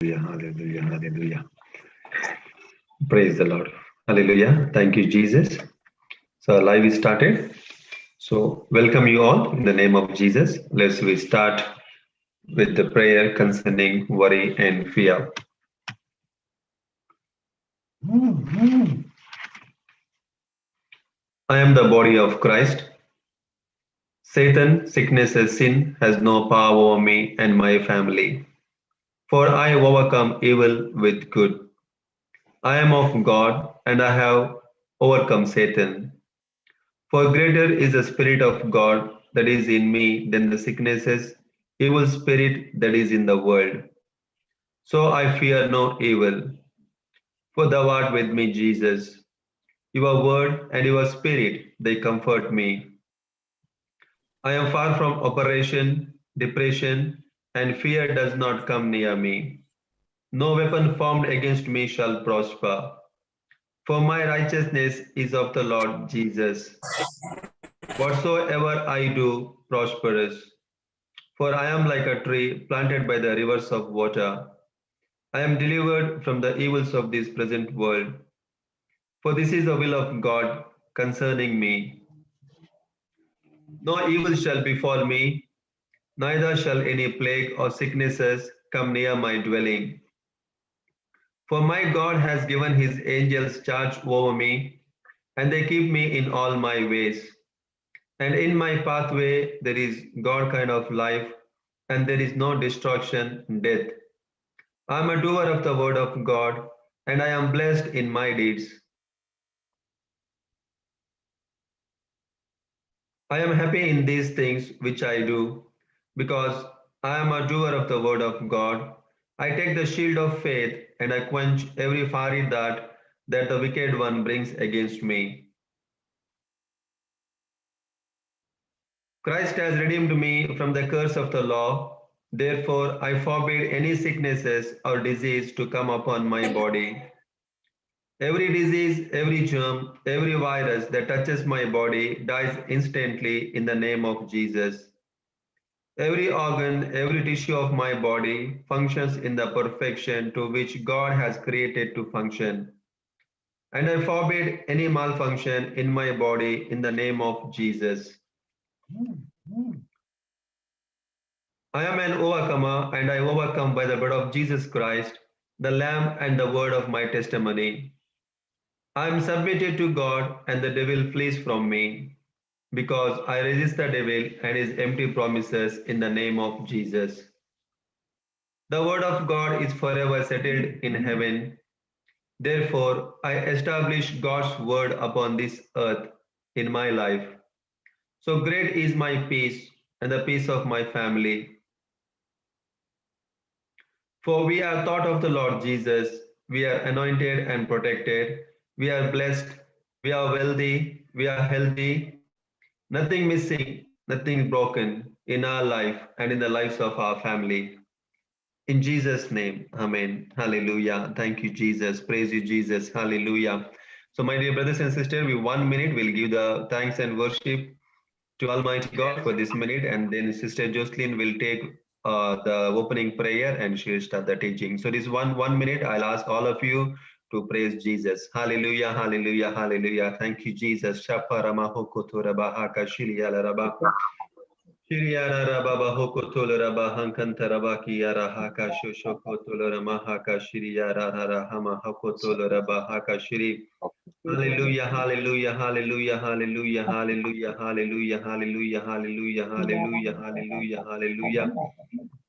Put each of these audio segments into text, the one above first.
Hallelujah, hallelujah. Praise the Lord. Hallelujah. Thank you, Jesus. So our live is started. So welcome you all in the name of Jesus. We start with the prayer concerning worry and fear. I am the body of Christ. Satan, sickness, and sin has no power over me and my family. For I overcome evil with good. I am of God and I have overcome Satan. For greater is the Spirit of God that is in me than the sicknesses, evil spirit that is in the world. So I fear no evil. For thou art with me, Jesus. Your word and your spirit, they comfort me. I am far from oppression, depression, and fear does not come near me. No weapon formed against me shall prosper. For my righteousness is of the Lord Jesus. Whatsoever I do prospers. For I am like a tree planted by the rivers of water. I am delivered from the evils of this present world. For this is the will of God concerning me. No evil shall befall me, neither shall any plague or sicknesses come near my dwelling. For my God has given his angels charge over me, and they keep me in all my ways. And in my pathway there is God kind of life, and there is no destruction, death. I am a doer of the word of God, and I am blessed in my deeds. I am happy in these things which I do, because I am a doer of the word of God. I take the shield of faith, and I quench every fiery dart that the wicked one brings against me. Christ has redeemed me from the curse of the law. Therefore, I forbid any sicknesses or disease to come upon my body. Every disease, every germ, every virus that touches my body dies instantly in the name of Jesus. Every organ, every tissue of my body functions in the perfection to which God has created to function. And I forbid any malfunction in my body in the name of Jesus. I am an overcomer, and I overcome by the blood of Jesus Christ, the Lamb and the word of my testimony. I am submitted to God, and the devil flees from me, because I resist the devil and his empty promises in the name of Jesus. The word of God is forever settled in heaven. Therefore, I establish God's word upon this earth in my life. So great is my peace and the peace of my family. For we are taught of the Lord Jesus, we are anointed and protected, we are blessed, we are wealthy, we are healthy, nothing missing, nothing broken in our life and in the lives of our family. In Jesus' name, amen. Hallelujah. Thank you, Jesus. Praise you, Jesus. Hallelujah. So, my dear brothers and sisters, we 1 minute will give the thanks and worship to Almighty God for this minute, and then Sister Jocelyn will take the opening prayer and she'll start the teaching. So, this one minute, I'll ask all of you to praise Jesus. Hallelujah, hallelujah, hallelujah. Thank you, Jesus. Shiriara Rababa Hokotola Bahankanta Rabaki Yarahaka Shoshokotola Ramahaka Shiriara Rahama Hokotola Rabahaka Shiri. Hallelujah, hallelujah, hallelujah, hallelujah, hallelujah, hallelujah, hallelujah, hallelujah, hallelujah, hallelujah, hallelujah.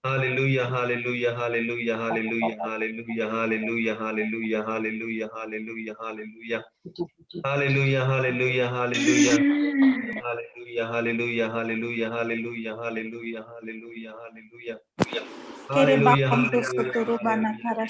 Hallelujah, hallelujah, hallelujah, hallelujah, hallelujah, hallelujah, hallelujah, hallelujah, hallelujah, hallelujah. Hallelujah, hallelujah, hallelujah. Hallelujah, hallelujah, hallelujah, hallelujah, hallelujah, hallelujah, hallelujah. Hallelujah, hallelujah, hallelujah.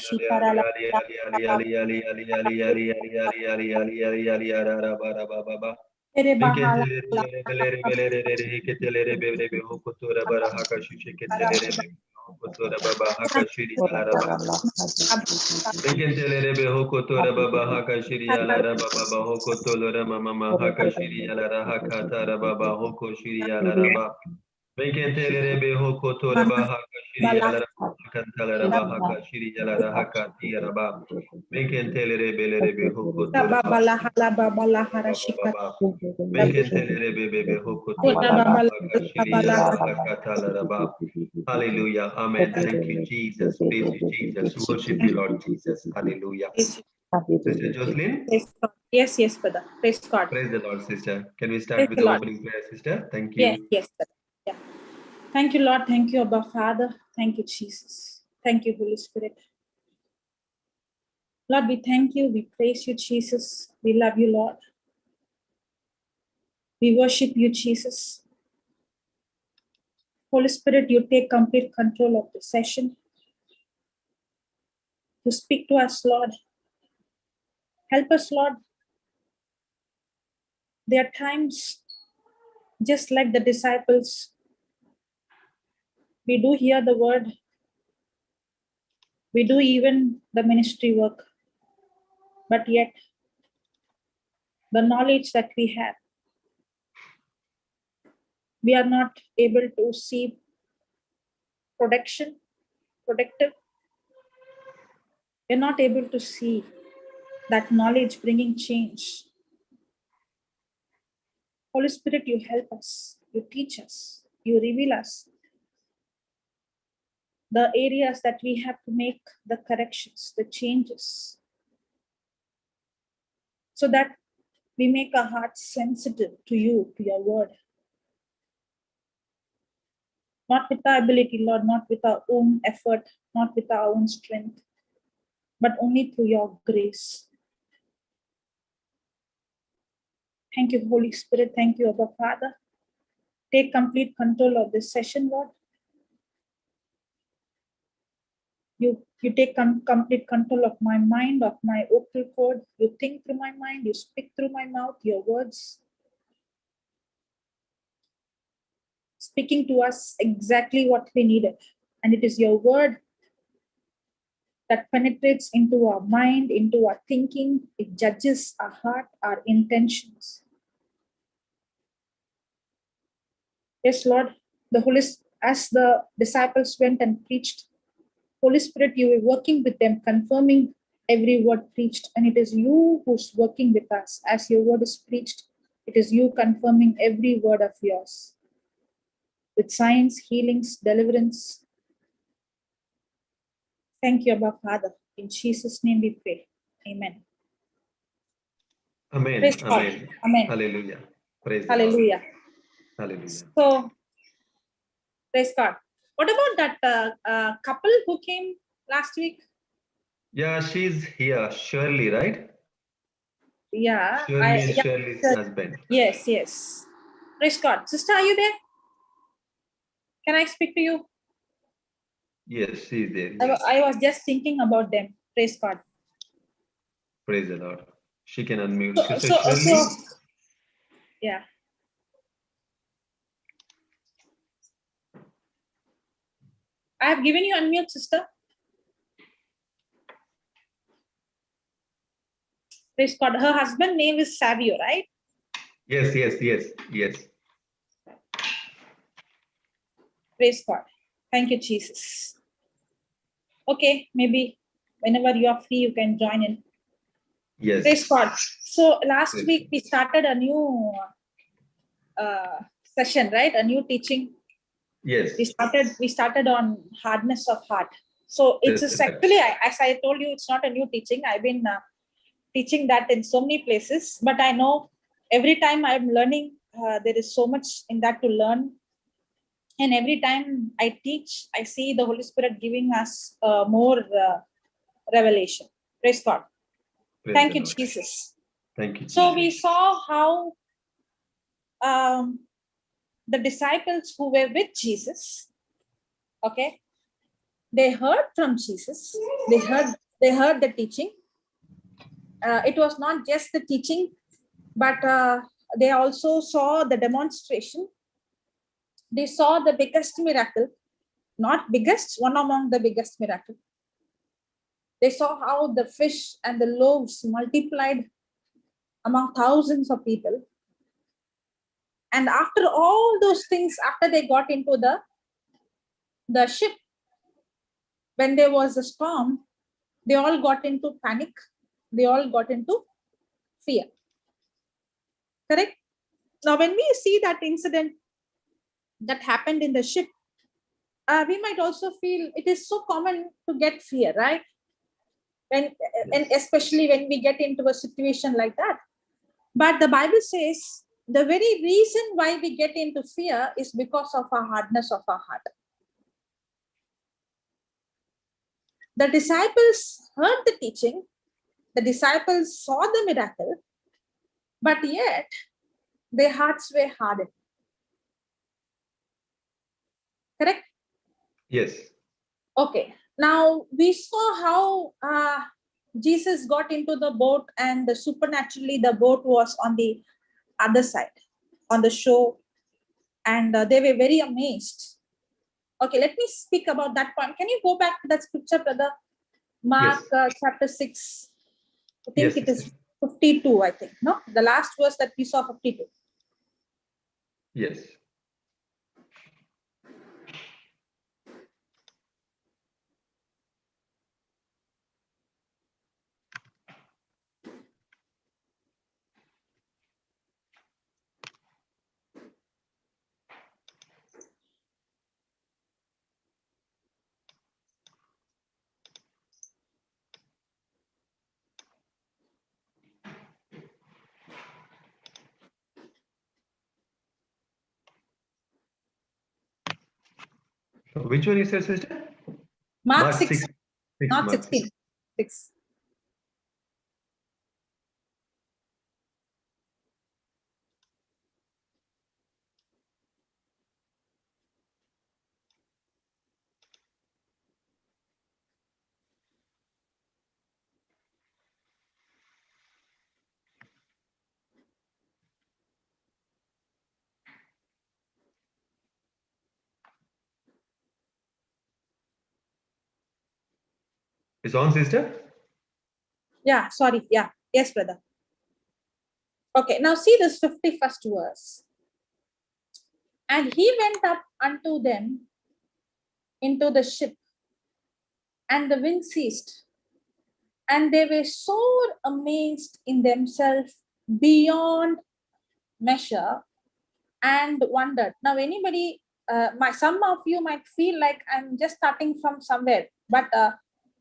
Bekentelere hoko tora baba haka shiri ala raba baba hoko tolora mama haka shiri ala rahaka tara baba hoko shiri ala raba. Bekentelere hoko tora baba haka shiri ala Akantalaraba haka shiri jalara haka tiaraba. Menkentelere belere hoko Baba toraba. bala hala baba la hara shika. Baba. Menkentelere bebe hoko toraba haka shiri jalara haka talaraba. Hallelujah. Amen. Thank you, Jesus. Praise you, Jesus. Worship you, Lord Jesus. Hallelujah. Sister Jocelyn? Yes, yes, brother. Praise God. Praise the Lord, sister. Can we start Praise with the the Lord. opening prayer, sister? Thank Yes, you. yes, brother. Yeah. Thank you, Lord. Thank you, Abba Father. Thank you, Jesus. Thank you, Holy Spirit. Lord, we thank you. We praise you, Jesus. We love you, Lord. We worship you, Jesus. Holy Spirit, you take complete control of the session. You speak to us, Lord. Help us, Lord. There are times, just like the disciples, we do hear the word. We do even the ministry work. But yet, the knowledge that we have, we are not able to see protective. We're not able to see that knowledge bringing change. Holy Spirit, you help us, you teach us, you reveal us the areas that we have to make the corrections, the changes, so that we make our hearts sensitive to you, to your word. Not with our ability, Lord, not with our own effort, not with our own strength, but only through your grace. Thank you, Holy Spirit. Thank you, Abba Father. Take complete control of this session, Lord. You take complete control of my mind, of my vocal cord. You think through my mind. You speak through my mouth, your words. Speaking to us exactly what we needed. And it is your word that penetrates into our mind, into our thinking. It judges our heart, our intentions. Yes, Lord, as the disciples went and preached, Holy Spirit, you were working with them, confirming every word preached. And it is you who's working with us. As your word is preached, it is you confirming every word of yours. With signs, healings, deliverance. Thank you, Abba Father. In Jesus' name we pray. Amen. Amen. Praise God. Amen. Amen. Hallelujah. Praise Hallelujah. the Lord. Hallelujah. So, praise God. What about that couple who came last week? Yeah, she's here. Shirley, right? Yeah. Shirley's husband. Yes, yes. Praise God. Sister, are you there? Can I speak to you? Yes, she's there. Yes. I was just thinking about them. Praise God. Praise the Lord. She can unmute. Sister So, Shirley? yeah. I have given you unmute, sister. Praise God. Her husband's name is Savio, right? Yes. Praise God. Thank you, Jesus. Okay, maybe whenever you are free, you can join in. Yes. Praise God. So last Praise week we started a new session, right? A new teaching. Yes. We started on hardness of heart. So it's actually, as I told you, it's not a new teaching. I've been teaching that in so many places, but I know every time I'm learning, there is so much in that to learn. And every time I teach, I see the Holy Spirit giving us more revelation. Praise God. Thank you, Jesus. Thank you, Jesus. So we saw how the disciples who were with Jesus, okay, they heard from Jesus. They heard the teaching. It was not just the teaching, but they also saw the demonstration. They saw the biggest miracle, not biggest, one among the biggest miracle. They saw how the fish and the loaves multiplied among thousands of people. And after all those things, after they got into the ship, when there was a storm, they all got into panic. They all got into fear. Correct? Now, when we see that incident that happened in the ship, we might also feel it is so common to get fear, right? And especially when we get into a situation like that. But the Bible says the very reason why we get into fear is because of our hardness of our heart. The disciples heard the teaching, the disciples saw the miracle, but yet their hearts were hardened. Correct? Yes. Okay. Now we saw how Jesus got into the boat, and supernaturally the boat was on the other side, on the shore, and they were very amazed. Okay, let me speak about that point. Can you go back to that scripture, brother? Mark chapter 6. I think it is 52, I think. No, the last verse that we saw, 52. Yes. Which one is your sister? Mark 6, 6. not Mark 16. 6. Is on, sister? Yeah, sorry. Yeah. Yes, brother. Okay, now see this 51st verse. And he went up unto them into the ship, and the wind ceased, and they were sore amazed in themselves beyond measure, and wondered. Now, anybody, some of you might feel like I'm just starting from somewhere, but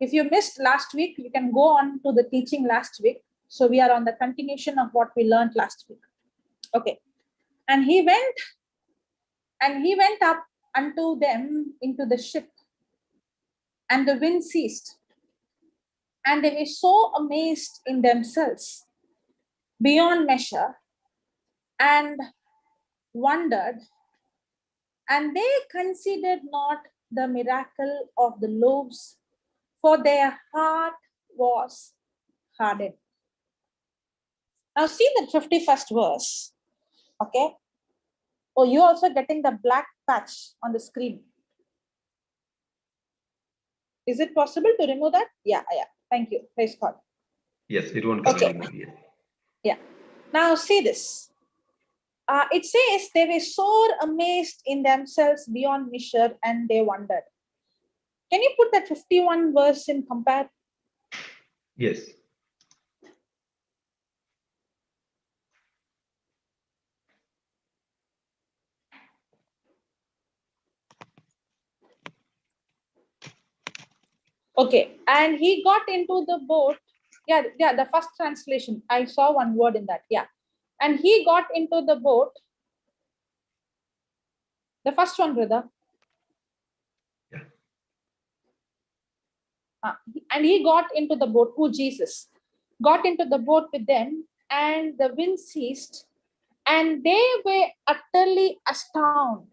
if you missed last week, you can go on to the teaching last week. So we are on the continuation of what we learned last week. Okay, and he went up unto them into the ship, and the wind ceased, and they were so amazed in themselves beyond measure, and wondered, and they considered not the miracle of the loaves, for their heart was hardened. Now see the 51st verse. Okay. Oh, you're also getting the black patch on the screen. Is it possible to remove that? Yeah. Thank you. Praise God. Yes, it won't come Okay. anymore. Yes. Yeah. Now see this. It says they were sore amazed in themselves beyond measure, and they wondered. Can you put that 51 verse in compare? Yes. Okay, and he got into the boat. Yeah, the first translation. I saw one word in that. Yeah, and he got into the boat. The first one, brother. Yeah. And he got into the boat. Who? Jesus got into the boat with them, and the wind ceased, and they were utterly astounded.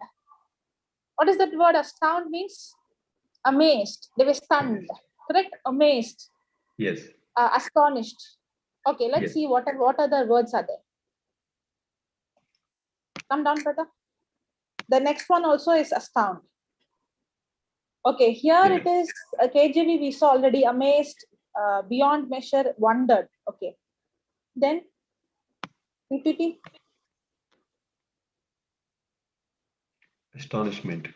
What does that word astound means? Amazed. They were stunned. Correct? Amazed. Yes. Astonished. Okay, let's see what other words are there. Come down, brother. The next one also is astound. Okay, here it is KJV. We saw already amazed, beyond measure, wondered. Okay, then PPT. Astonishment.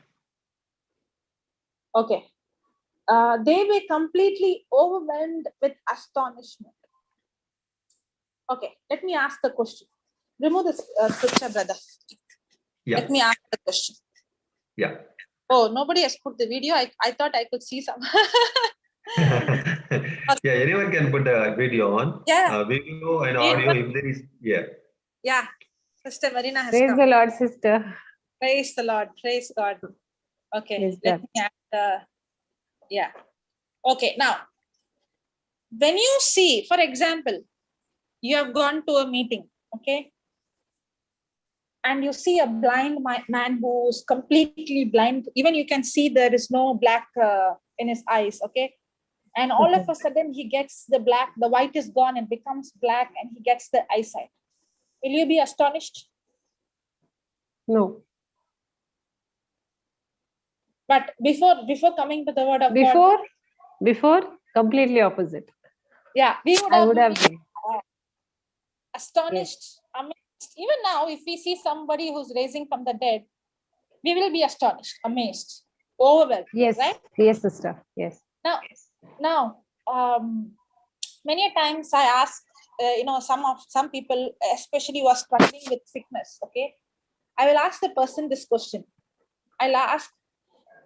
Okay, they were completely overwhelmed with astonishment. Okay, let me ask the question. Remove this scripture, brother. Yeah. Let me ask the question. Yeah. Oh, nobody has put the video. I thought I could see some. Yeah, anyone can put a video on. Yeah. Video and audio if there is. Yeah. Yeah. Sister Marina has Praise come. the Lord, sister. Praise the Lord. Praise God. Okay. Praise Let God. me add. Yeah. Okay. Now, when you see, for example, you have gone to a meeting, okay, and you see a blind man who's completely blind. Even you can see there is no black in his eyes, okay, and all of Okay. a sudden he gets the white is gone and becomes black, and he gets the eyesight. Will you be astonished? No. But before coming to the word of God, Before, completely opposite. yeah, we would I have would been have been. astonished, amazed. Even now, if we see somebody who's raising from the dead, we will be astonished, amazed, overwhelmed. Yes. Right? Yes, sister. Yes. Now, many a times I ask, some people, especially who are struggling with sickness, okay, I will ask the person this question. I'll ask,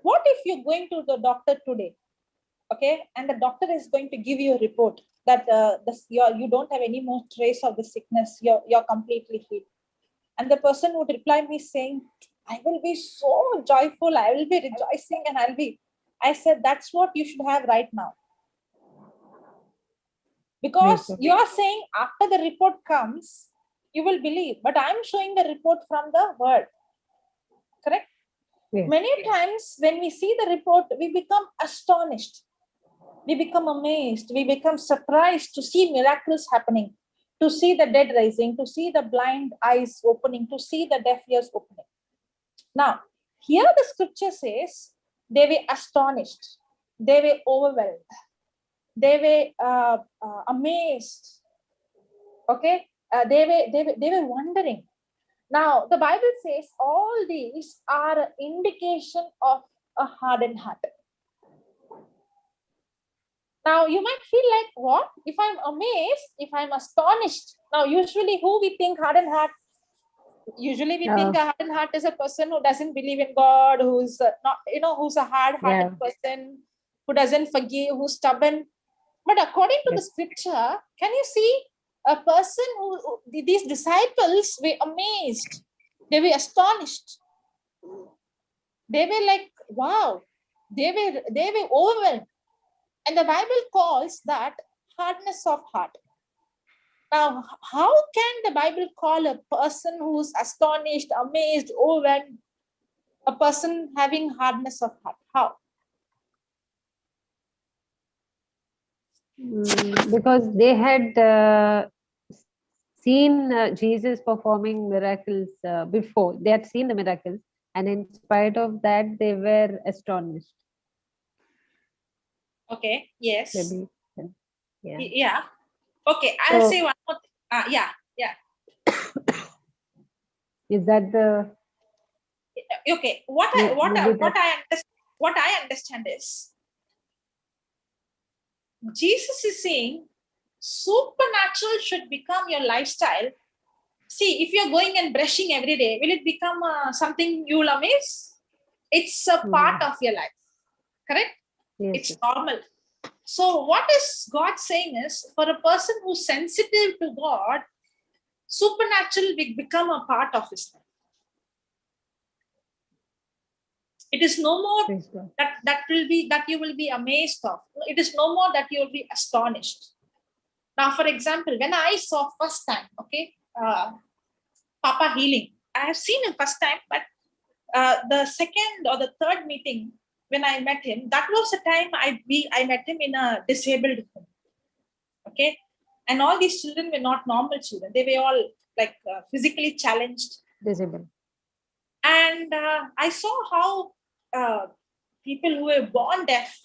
what if you're going to the doctor today, okay, and the doctor is going to give you a report that you don't have any more trace of the sickness, you're completely healed, and the person would reply me saying, I will be so joyful, I will be rejoicing, and I said, that's what you should have right now. Because Yes, you are saying after the report comes, you will believe, but I'm showing the report from the word. Correct? yes. Many times when we see the report, we become astonished. We become amazed. We become surprised to see miracles happening, to see the dead rising, to see the blind eyes opening, to see the deaf ears opening. Now, here the scripture says they were astonished. They were overwhelmed. They were amazed. Okay, they were wondering. Now the Bible says all these are an indication of a hardened heart. Now you might feel like, what if I'm amazed, if I'm astonished? Now usually who we think hardened heart? Usually we think a hardened heart is a person who doesn't believe in God, who's not, who's a hard-hearted person, who doesn't forgive, who's stubborn. But according to the scripture, can you see a person who these disciples were amazed, they were astonished, they were like, wow, they were overwhelmed, and the Bible calls that hardness of heart. Now, how can the Bible call a person who's astonished, amazed, overwhelmed, a person having hardness of heart? How? Because they had seen Jesus performing miracles before. They had seen the miracles, and in spite of that, they were astonished. Okay. Yes. Maybe. Yeah. Yeah. Yeah. Okay. I'll say one more thing. Yeah. Yeah. Is that the? Okay. What I understand is, Jesus is saying supernatural should become your lifestyle. See, if you're going and brushing every day, will it become something you'll amaze? It's a part of your life. Correct? Yes, it's normal. So what is God saying is, for a person who's sensitive to God, supernatural will become a part of his life. It is no more that you will be amazed of. It is no more that you will be astonished. Now, for example, when I saw first time, okay, Papa healing, I have seen him first time, but the second or the third meeting when I met him, that was the time I met him in a disabled home. Okay, and all these children were not normal children; they were all like physically challenged, disabled. And I saw how people who were born deaf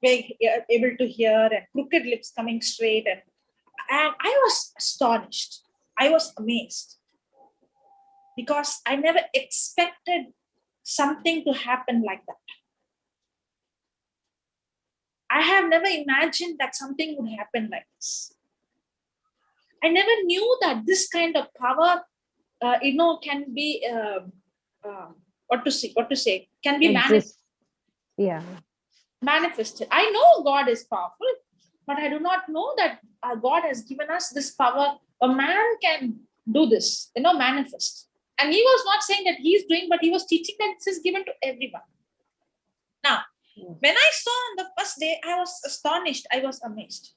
were able to hear, and crooked lips coming straight, and I was astonished. I was amazed because I never expected something to happen like that. I have never imagined that something would happen like this. I never knew that this kind of power, can be, what to say, can be Exist. Yeah. manifested. I know God is powerful, but I do not know that God has given us this power. A man can do this, manifest. And he was not saying that he's doing, but he was teaching that this is given to everyone. Now, when I saw on the first day, I was astonished. I was amazed.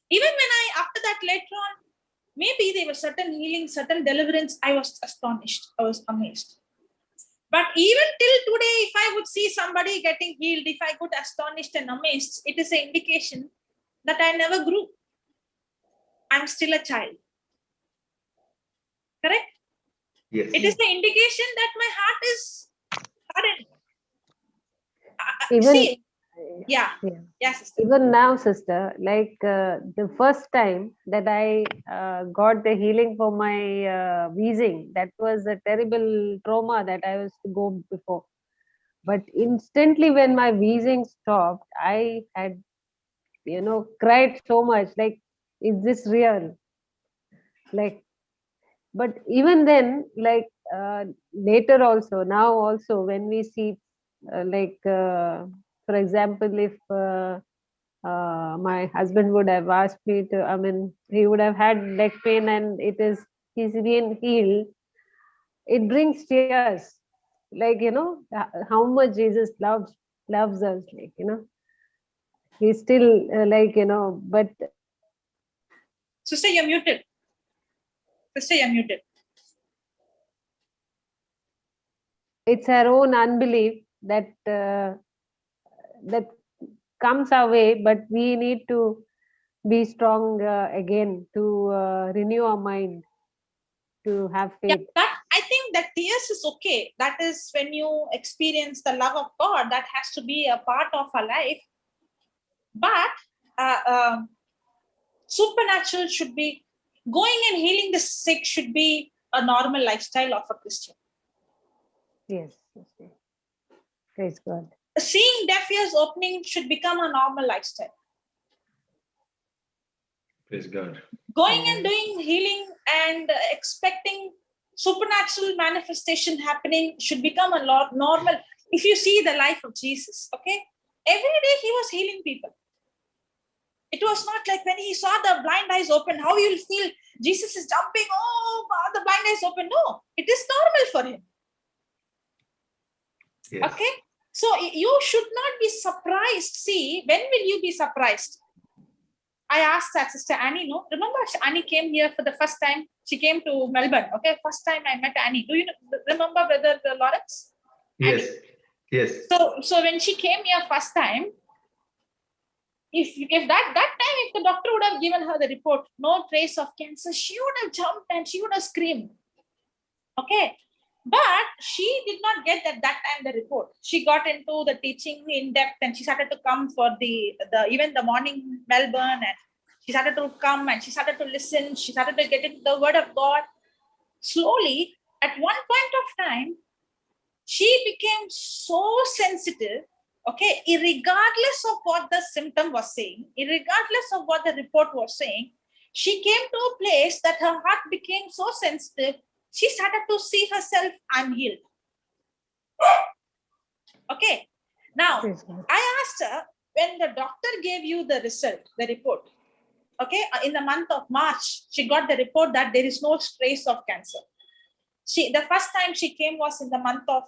Even when after that later on, maybe there was certain healing, certain deliverance, I was astonished. I was amazed. But even till today, if I would see somebody getting healed, if I got astonished and amazed, it is an indication that I never grew. I'm still a child. Correct? Yes. It is the indication that my heart is hardened. Even, See, yeah. Sister. Even now, sister, like the first time that I got the healing for my wheezing, that was a terrible trauma that I was to go before. But instantly when my wheezing stopped, I had, cried so much, like, is this real? Like, but even then, like later also, now also, when we see, for example, if my husband would have asked me to, I mean, he would have had leg pain and he's been healed, it brings tears. Like, how much Jesus loves us, like, he's still but Sister, you're muted. Sister, you're muted. it's our own unbelief that that comes our way, but we need to be strong again to renew our mind, to have Yeah, faith. that I think that tears is okay. That is when you experience the love of God. That has to be a part of our life. But supernatural should be going and healing the sick should be a normal lifestyle of a Christian. Yes. Praise God. Seeing deaf ears opening should become a normal lifestyle. Praise God. Going and doing healing and expecting supernatural manifestation happening should become a lot normal. If you see the life of Jesus, okay, every day he was healing people. It was not like when he saw the blind eyes open, how you'll feel Jesus is jumping, oh, the blind eyes open. No, it is normal for him. Yes. Okay, so you should not be surprised. See, when will you be surprised? I asked that Sister Annie, no? Remember Annie came here for the first time? She came to Melbourne, okay? First time I met Annie. Do you remember Brother Lawrence? Yes. Annie? Yes. So when she came here first time, if that time, if the doctor would have given her the report, no trace of cancer, she would have jumped and she would have screamed. Okay. But she did not get at that time the report. She got into the teaching in depth and she started to come for the even the morning Melbourne, and she started to come and she started to listen. She started to get into the word of God. Slowly, at one point of time, she became so sensitive, okay, irregardless of what the symptom was saying, irregardless of what the report was saying, she came to a place that her heart became so sensitive, she started to see herself, I'm healed. Okay. Now, I asked her, when the doctor gave you the result, the report, okay, in the month of March, she got the report that there is no trace of cancer. The first time she came was in the month of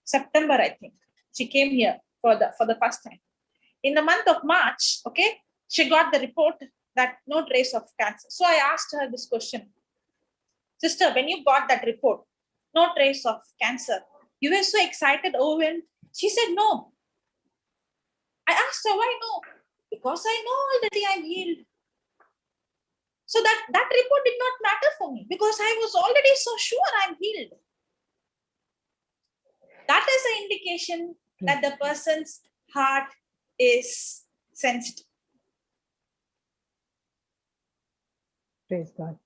September, I think. She came here for the first time. In the month of March, okay, she got the report that no trace of cancer. So I asked her this question, Sister, when you got that report, no trace of cancer, you were so excited, overwhelmed. She said no. I asked her, why no? Because I know already I'm healed. So that report did not matter for me because I was already so sure I'm healed. That is an indication that the person's heart is sensitive. Praise God.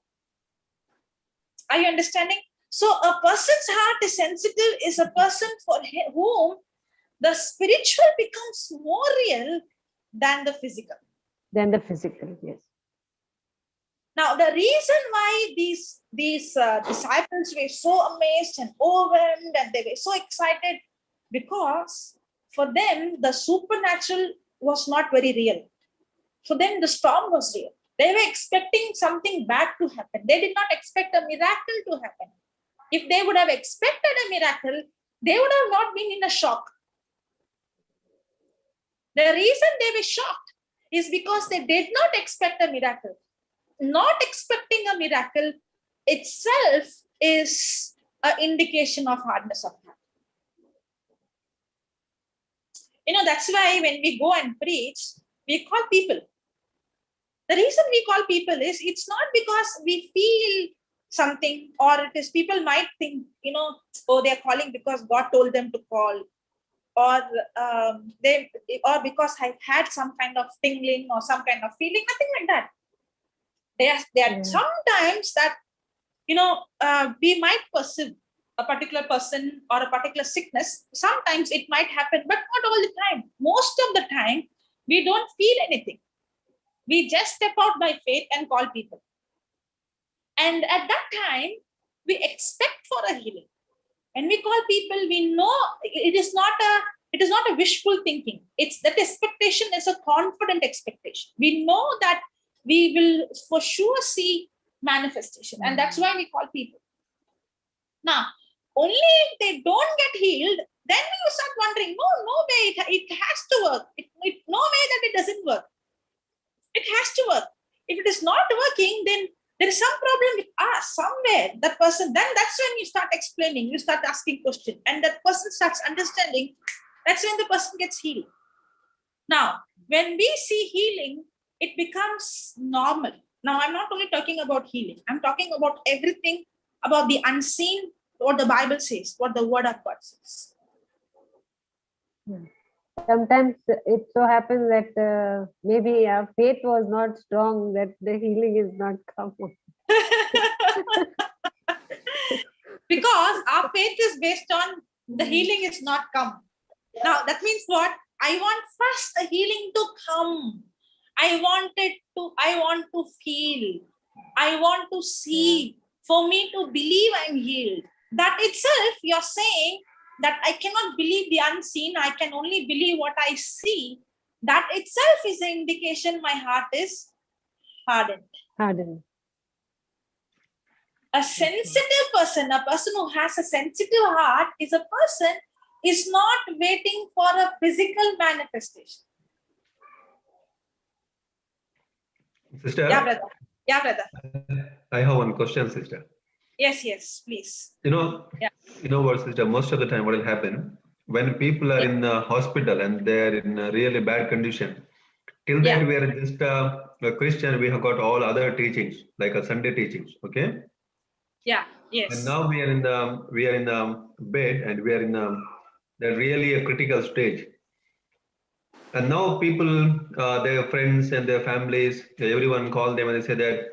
Are you understanding? So a person's heart is sensitive is a person for whom the spiritual becomes more real than the physical. Than the physical, yes. Now, the reason why these disciples were so amazed and overwhelmed and they were so excited, because for them, the supernatural was not very real. For them, the storm was real. They were expecting something bad to happen. They did not expect a miracle to happen. If they would have expected a miracle, they would have not been in a shock. The reason they were shocked is because they did not expect a miracle. Not expecting a miracle itself is an indication of hardness of heart. That's why when we go and preach, we call people. The reason we call people is it's not because we feel something, or it is people might think, oh, they're calling because God told them to call, or because I had some kind of tingling or some kind of feeling, nothing like that. There are sometimes that, we might perceive a particular person or a particular sickness. Sometimes it might happen, but not all the time. Most of the time, we don't feel anything. We just step out by faith and call people. And at that time, we expect for a healing. When we call people, we know it is not a wishful thinking. It's that expectation is a confident expectation. We know that we will for sure see manifestation, and that's why we call people. Now, only if they don't get healed, then you start wondering, no way, it has to work. No way that it doesn't work. It has to work. If it is not working, then there is some problem with us somewhere. That person, then that's when you start explaining, you start asking questions, and that person starts understanding. That's when the person gets healed. Now, when we see healing, it becomes normal. Now, I'm not only talking about healing. I'm talking about everything about the unseen, what the Bible says, what the Word of God says. Sometimes it so happens that maybe our faith was not strong, that the healing is not come. Because our faith is based on the healing is not come. Now, that means what? I want first the healing to come. I want to feel. I want to see. For me to believe I'm healed. That itself, you're saying that I cannot believe the unseen. I can only believe what I see. That itself is an indication my heart is hardened. A sensitive person, a person who has a sensitive heart, is a person is not waiting for a physical manifestation. Sister? Yeah, brother. I have one question, sister. Yes, please. You know what, sister, most of the time what will happen, when people are in the hospital and they're in a really bad condition, till that we are just a Christian, we have got all other teachings, like a Sunday teachings, okay? Yeah, yes. And now we are in the bed, and we are in the really a critical stage. And now people, their friends and their families, everyone call them and they say that,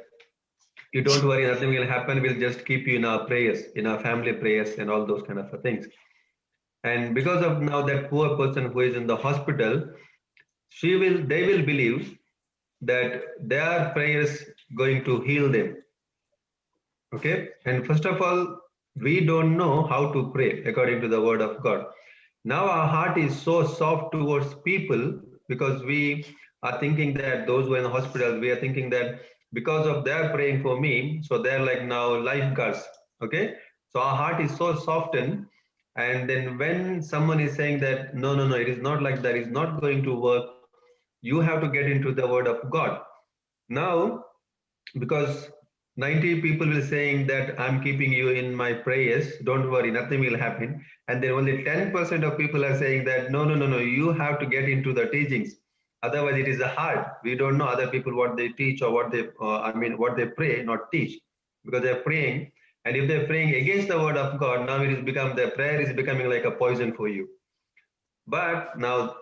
you don't worry, nothing will happen. We'll just keep you in our prayers, in our family prayers and all those kind of things. And because of now that poor person who is in the hospital, they will believe that their prayers going to heal them. Okay. And first of all, we don't know how to pray according to the word of God. Now our heart is so soft towards people because we are thinking that those who are in the hospital, we are thinking that because of their praying for me, so they're like now lifeguards. Okay. So our heart is so softened. And then when someone is saying that, no, it is not like that, it's not going to work, you have to get into the word of God. Now, because 90 people will saying that I'm keeping you in my prayers, don't worry, nothing will happen. And then only 10% of people are saying that, no, you have to get into the teachings. Otherwise, it is hard. We don't know other people what they teach or what they, what they pray, not teach, because they're praying. And if they're praying against the word of God, now the prayer is becoming like a poison for you. But now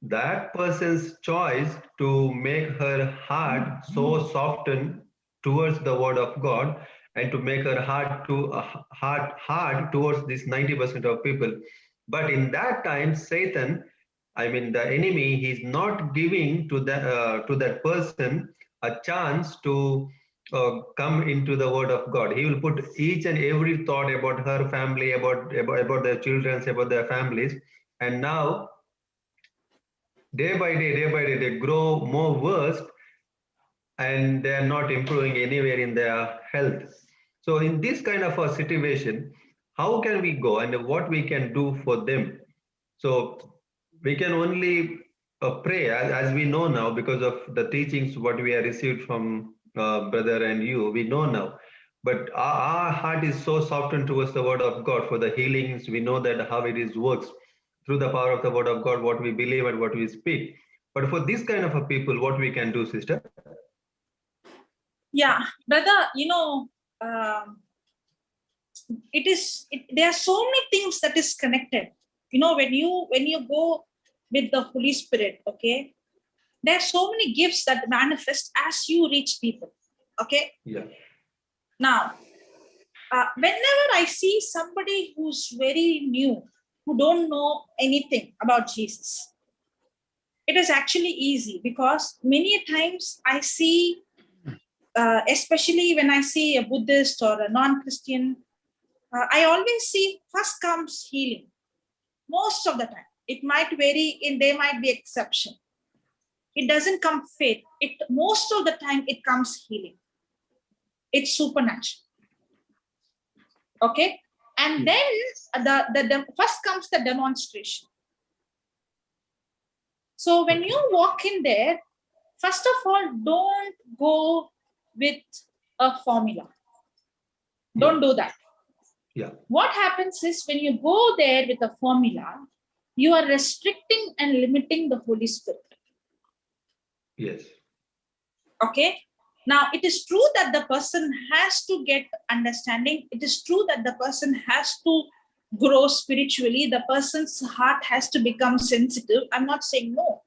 that person's choice to make her heart so soften towards the word of God and to make her heart hard towards this 90% of people, But in that time, Satan, I mean the enemy, he's not giving to that person a chance to come into the word of God. He will put each and every thought about her family, about their children, about their families, and now day by day, they grow more worse, and they are not improving anywhere in their health. So in this kind of a situation, how can we go and what we can do for them? So we can only pray, as we know now, because of the teachings what we have received from brother and you, we know now. But our heart is so softened towards the word of God for the healings. We know that how it is works through the power of the word of God, what we believe and what we speak. But for this kind of a people, what we can do, sister? Yeah, brother, there are so many things that is connected. When you go with the Holy Spirit, okay, there are so many gifts that manifest as you reach people. Okay. Yeah. Now, whenever I see somebody who's very new, who don't know anything about Jesus, it is actually easy, because many times I see, especially when I see a Buddhist or a non-Christian, I always see first comes healing. Most of the time, it might vary, there might be exception. It doesn't come faith. Most of the time it comes healing. It's supernatural. Okay, and then the first comes the demonstration. So when you walk in there, first of all, don't go with a formula. Don't do that. Yeah. What happens is, when you go there with a formula, you are restricting and limiting the Holy Spirit. Yes. Okay. Now, it is true that the person has to get understanding. It is true that the person has to grow spiritually. The person's heart has to become sensitive. I'm not saying no.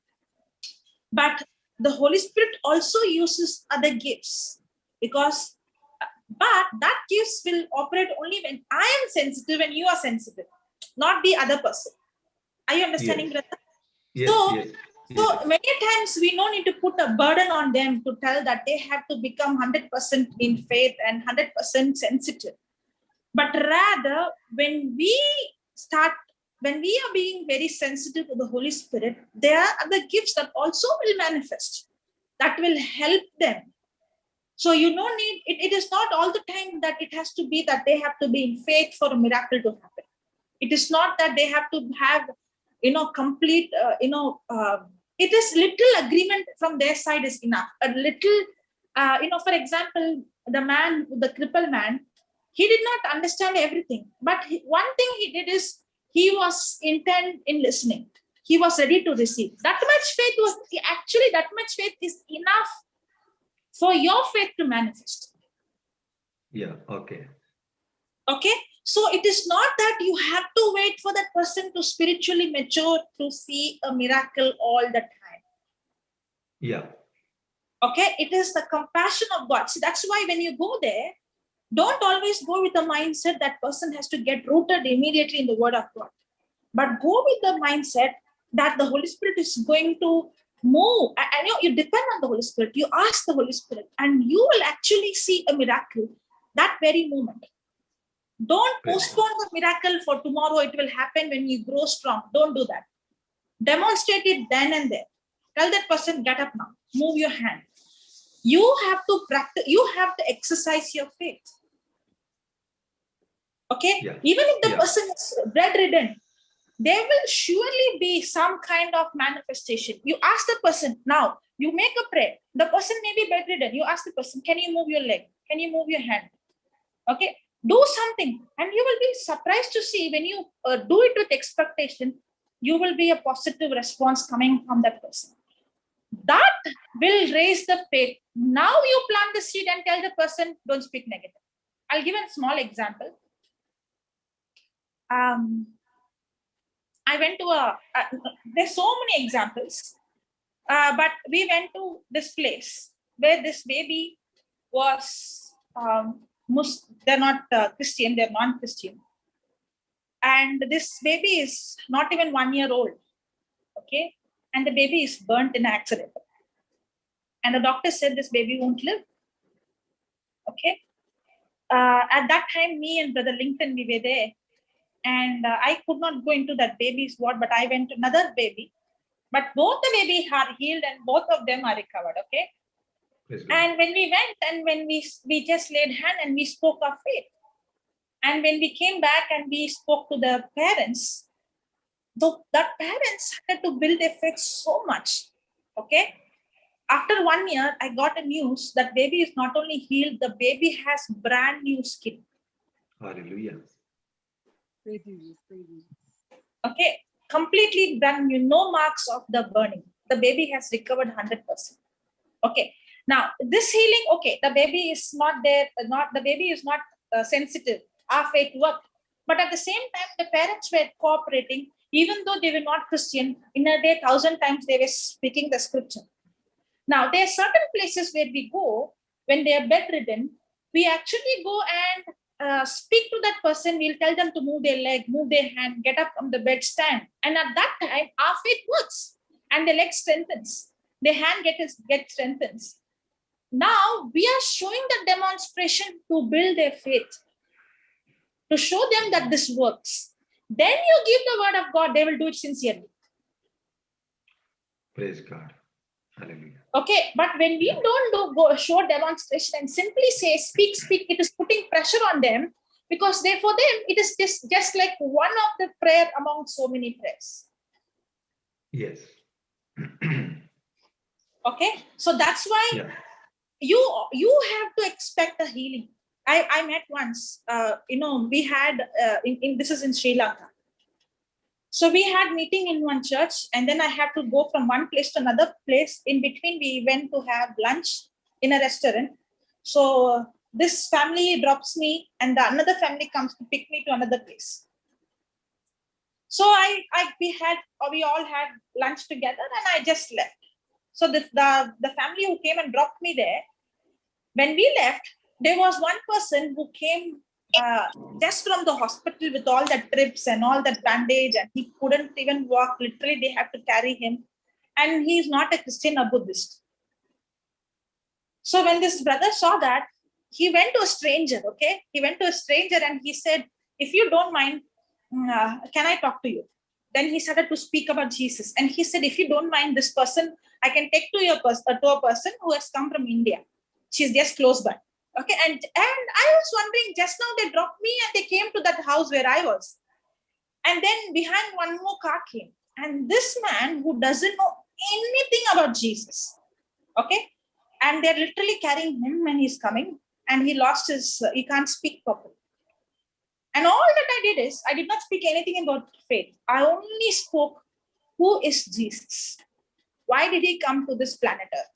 But the Holy Spirit also uses other gifts, but that gifts will operate only when I am sensitive and you are sensitive, not the other person. Are you understanding, Yes. brother? Yes. So many times we don't need to put a burden on them to tell that they have to become 100% in faith and 100% sensitive. But rather, when we are being very sensitive to the Holy Spirit, there are other gifts that also will manifest, that will help them. So you don't need, it is not all the time that it has to be that they have to be in faith for a miracle to happen. It is not that they have to have, complete, it is little agreement from their side is enough. A little, for example, the crippled man, he did not understand everything. But one thing he did is, he was intent in listening. He was ready to receive. That much faith is enough for your faith to manifest. Yeah. Okay. Okay. So it is not that you have to wait for that person to spiritually mature to see a miracle all the time. Yeah. Okay. It is the compassion of God. See, that's why when you go there, don't always go with the mindset that person has to get rooted immediately in the word of God. But go with the mindset that the Holy Spirit is going to move. And you depend on the Holy Spirit. You ask the Holy Spirit, and you will actually see a miracle that very moment. Don't postpone the miracle for tomorrow. It will happen when you grow strong. Don't do that. Demonstrate it then and there. Tell that person, get up now. Move your hand. You have to practice. You have to exercise your faith. Okay? Yeah. Even if the person is bedridden, there will surely be some kind of manifestation. You ask the person, now you make a prayer. The person may be bedridden. You ask the person, can you move your leg? Can you move your hand? Okay, do something, and you will be surprised to see when you do it with expectation, you will be a positive response coming from that person. That will raise the faith. Now you plant the seed and tell the person, don't speak negative. I'll give a small example. I went to there's so many examples, but we went to this place where this baby was, they're not Christian, they're non-Christian. And this baby is not even 1 year old. Okay. And the baby is burnt in an accident. And the doctor said this baby won't live. Okay. At that time, me and Brother Lincoln, we were there. And I could not go into that baby's ward, but I went to another baby. But both the baby are healed and both of them are recovered. Okay. And when we went and when we just laid hand and we spoke of faith. And when we came back and we spoke to the parents, the parents had to build their faith so much. Okay. After 1 year, I got a news that baby is not only healed, the baby has brand new skin. Hallelujah. Okay. Completely brand new, no marks of the burning. The baby has recovered 100%. Okay. Now, this healing, okay, the baby is not there, the baby is not sensitive. Our faith worked. But at the same time, the parents were cooperating, even though they were not Christian. In a day, 1,000 times they were speaking the scripture. Now, there are certain places where we go when they are bedridden. We actually go and speak to that person. We'll tell them to move their leg, move their hand, get up from the bed, stand. And at that time, our faith works and the leg strengthens. Their hand gets strengthens. Now, we are showing the demonstration to build their faith, to show them that this works. Then you give the word of God, they will do it sincerely. Praise God. Hallelujah. Okay, but when we don't show demonstration and simply say, speak, it is putting pressure on them, because for them, it is just like one of the prayer among so many prayers. Yes. Okay, so that's why you have to expect a healing. I met once, we had, this is in Sri Lanka. So we had meeting in one church, and then I had to go from one place to another place. In between, we went to have lunch in a restaurant. So this family drops me, and the another family comes to pick me to another place. So we all had lunch together, and I just left. So the family who came and dropped me there, when we left, there was one person who came just from the hospital with all that trips and all that bandage, and he couldn't even walk. Literally, they had to carry him. And he's not a Christian or Buddhist. So when this brother saw that, he went to a stranger, okay? He went to a stranger and he said, if you don't mind, can I talk to you? Then he started to speak about Jesus. And he said, if you don't mind, this person, I can take to a person who has come from India. She's just close by. Okay, and I was wondering, just now they dropped me and they came to that house where I was. And then behind one more car came. And this man who doesn't know anything about Jesus, okay, and they're literally carrying him when he's coming, and he can't speak properly. And all that I did is, I did not speak anything about faith. I only spoke, who is Jesus? Why did he come to this planet Earth?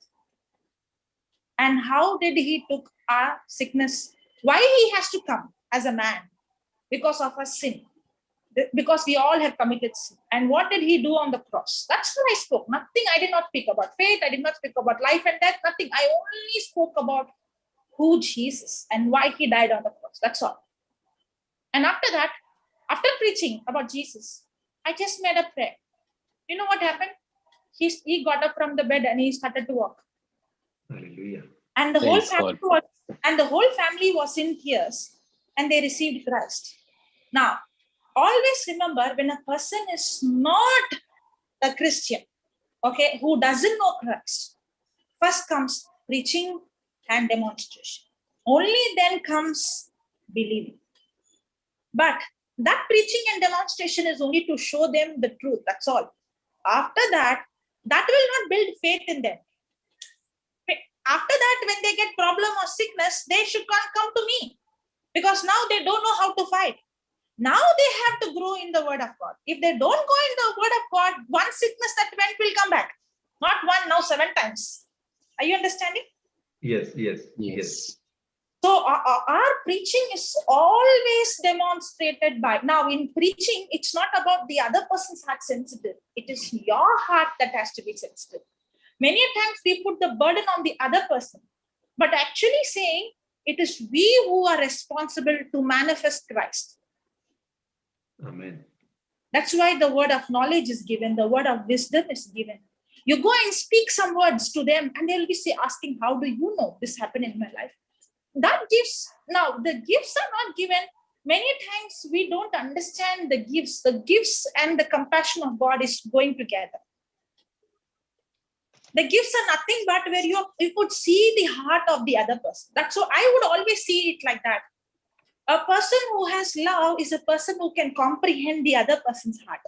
And how did he took our sickness? Why he has to come as a man? Because of our sin. Because we all have committed sin. And what did he do on the cross? That's what I spoke. Nothing. I did not speak about faith. I did not speak about life and death. Nothing. I only spoke about who Jesus and why he died on the cross. That's all. And after that, after preaching about Jesus, I just made a prayer. You know what happened? He got up from the bed and he started to walk. Hallelujah. And the whole family was in tears, and they received Christ. Now, always remember, when a person is not a Christian, okay, who doesn't know Christ, first comes preaching and demonstration. Only then comes believing. But that preaching and demonstration is only to show them the truth. That's all. After that, that will not build faith in them. After that, when they get problem or sickness, they should come to me, because now they don't know how to fight. Now they have to grow in the word of God. If they don't go in the word of God, one sickness that went will come back. Not one, now 7 times. Are you understanding? Yes. So our preaching is always demonstrated by, now in preaching, it's not about the other person's heart sensitive. It is your heart that has to be sensitive. Many times we put the burden on the other person, but actually saying it is we who are responsible to manifest Christ. Amen. That's why the word of knowledge is given, the word of wisdom is given. You go and speak some words to them, and they'll be asking, how do you know this happened in my life? That gifts, now the gifts are not given. Many times we don't understand the gifts. The gifts and the compassion of God is going together. The gifts are nothing but where you could see the heart of the other person. That's so I would always see it like that. A person who has love is a person who can comprehend the other person's heart.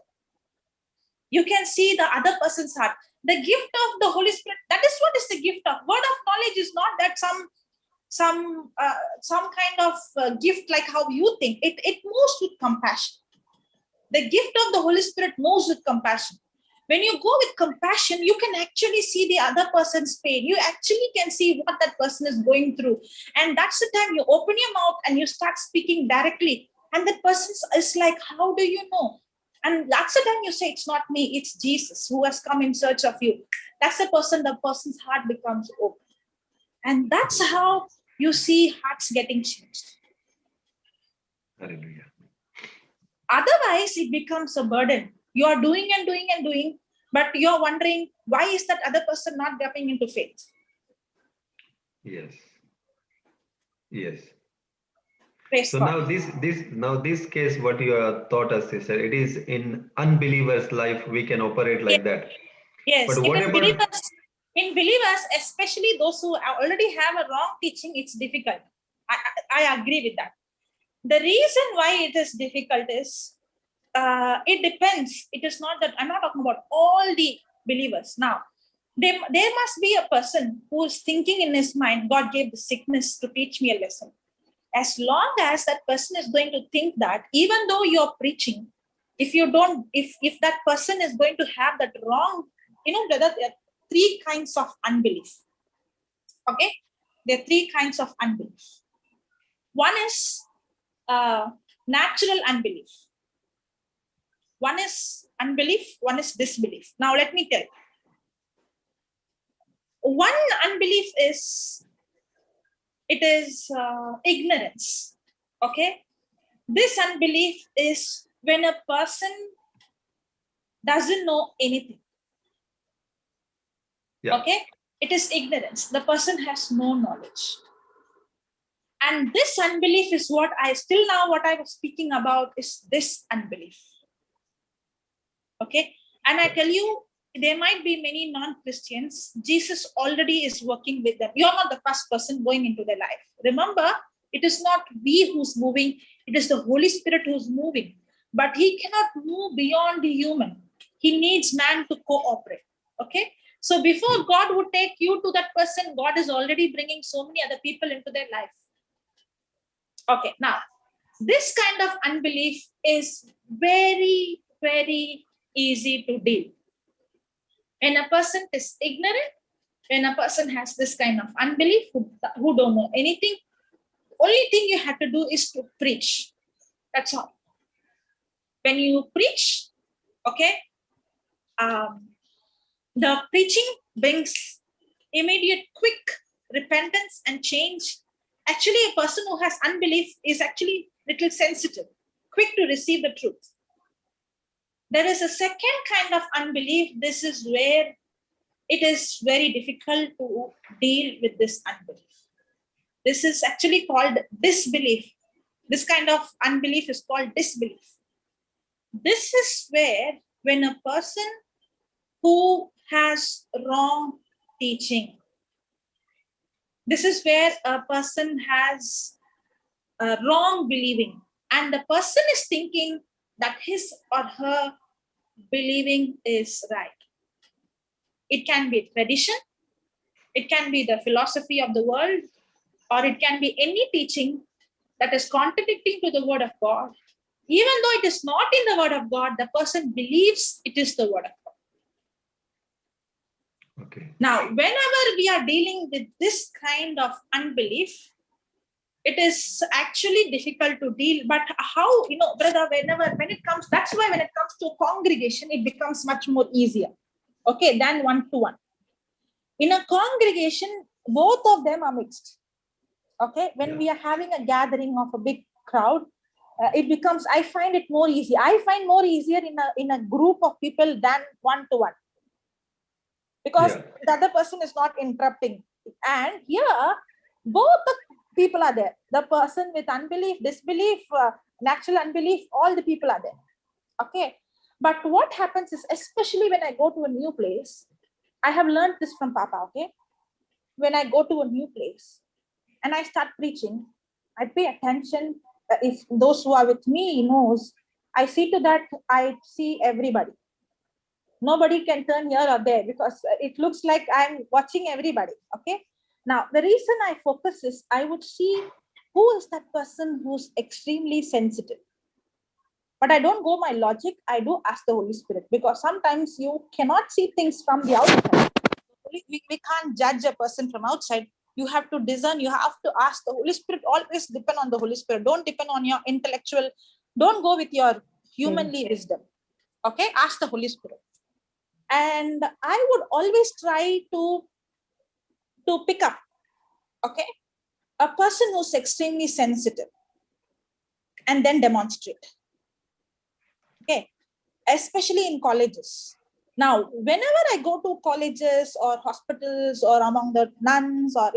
You can see the other person's heart. The gift of the Holy Spirit, that is what is the gift of. Word of knowledge is not that some kind of gift like how you think. It moves with compassion. The gift of the Holy Spirit moves with compassion. When you go with compassion, you can actually see the other person's pain. You actually can see what that person is going through. And that's the time you open your mouth and you start speaking directly. And that person is like, how do you know? And that's the time you say, it's not me, it's Jesus who has come in search of you. That's the person's heart becomes open. And that's how you see hearts getting changed. Hallelujah. Otherwise, it becomes a burden. You are doing and doing and doing, but you're wondering, why is that other person not getting into faith? Yes. Yes. Praise So God. now this case, what you have taught us, sister, it is in unbelievers' life we can operate like that. Yes, But what even about in believers, especially those who already have a wrong teaching, it's difficult. I agree with that. The reason why it is difficult is it depends. It is not that I'm not talking about all the believers. Now, there must be a person who is thinking in his mind, God gave the sickness to teach me a lesson. As long as that person is going to think that, even though you're preaching, if that person is going to have that wrong, there are three kinds of unbelief. Okay, there are three kinds of unbelief. One is natural unbelief. One is unbelief, one is disbelief. Now, let me tell you. One unbelief is ignorance. Okay? This unbelief is when a person doesn't know anything. Yeah. Okay? It is ignorance. The person has no knowledge. And this unbelief is what I was speaking about is this unbelief. Okay? And I tell you, there might be many non-Christians. Jesus already is working with them. You're not the first person going into their life. Remember, it is not we who's moving. It is the Holy Spirit who's moving. But he cannot move beyond the human. He needs man to cooperate. Okay? So before God would take you to that person, God is already bringing so many other people into their life. Okay, now, this kind of unbelief is very, very easy to deal. When a person is ignorant, when a person has this kind of unbelief, who don't know anything, only thing you have to do is to preach. That's all. When you preach, okay, the preaching brings immediate, quick repentance and change. Actually, a person who has unbelief is actually little sensitive, quick to receive the truth. There is a second kind of unbelief. This is where it is very difficult to deal with this unbelief. This is actually called disbelief. This kind of unbelief is called disbelief. This is where when a person who has wrong teaching, this is where a person has wrong believing, and the person is thinking that his or her believing is right. It can be tradition, it can be the philosophy of the world, or it can be any teaching that is contradicting to the word of God. Even though it is not in the word of God, the person believes it is the word of God. Okay. Now, whenever we are dealing with this kind of unbelief, it is actually difficult to deal. But how, brother, when it comes, that's why when it comes to congregation, it becomes much more easier, okay, than one-to-one. In a congregation, both of them are mixed. Okay, when we are having a gathering of a big crowd, it becomes, I find it more easy. I find more easier in a group of people than one-to-one, because the other person is not interrupting. And here, both the people are there. The person with unbelief, disbelief, natural unbelief, all the people are there. Okay. But what happens is, especially when I go to a new place, I have learned this from Papa. Okay. When I go to a new place and I start preaching, I pay attention. If those who are with me knows, I see to that I see everybody. Nobody can turn here or there, because it looks like I'm watching everybody. Okay. Now, the reason I focus is I would see who is that person who's extremely sensitive. But I don't go my logic. I do ask the Holy Spirit, because sometimes you cannot see things from the outside. We can't judge a person from outside. You have to discern. You have to ask the Holy Spirit. Always depend on the Holy Spirit. Don't depend on your intellectual. Don't go with your humanly wisdom. Okay. Ask the Holy Spirit. And I would always try to pick up, okay, a person who's extremely sensitive, and then demonstrate. Okay. Especially in colleges. Now, whenever I go to colleges or hospitals or among the nuns, or,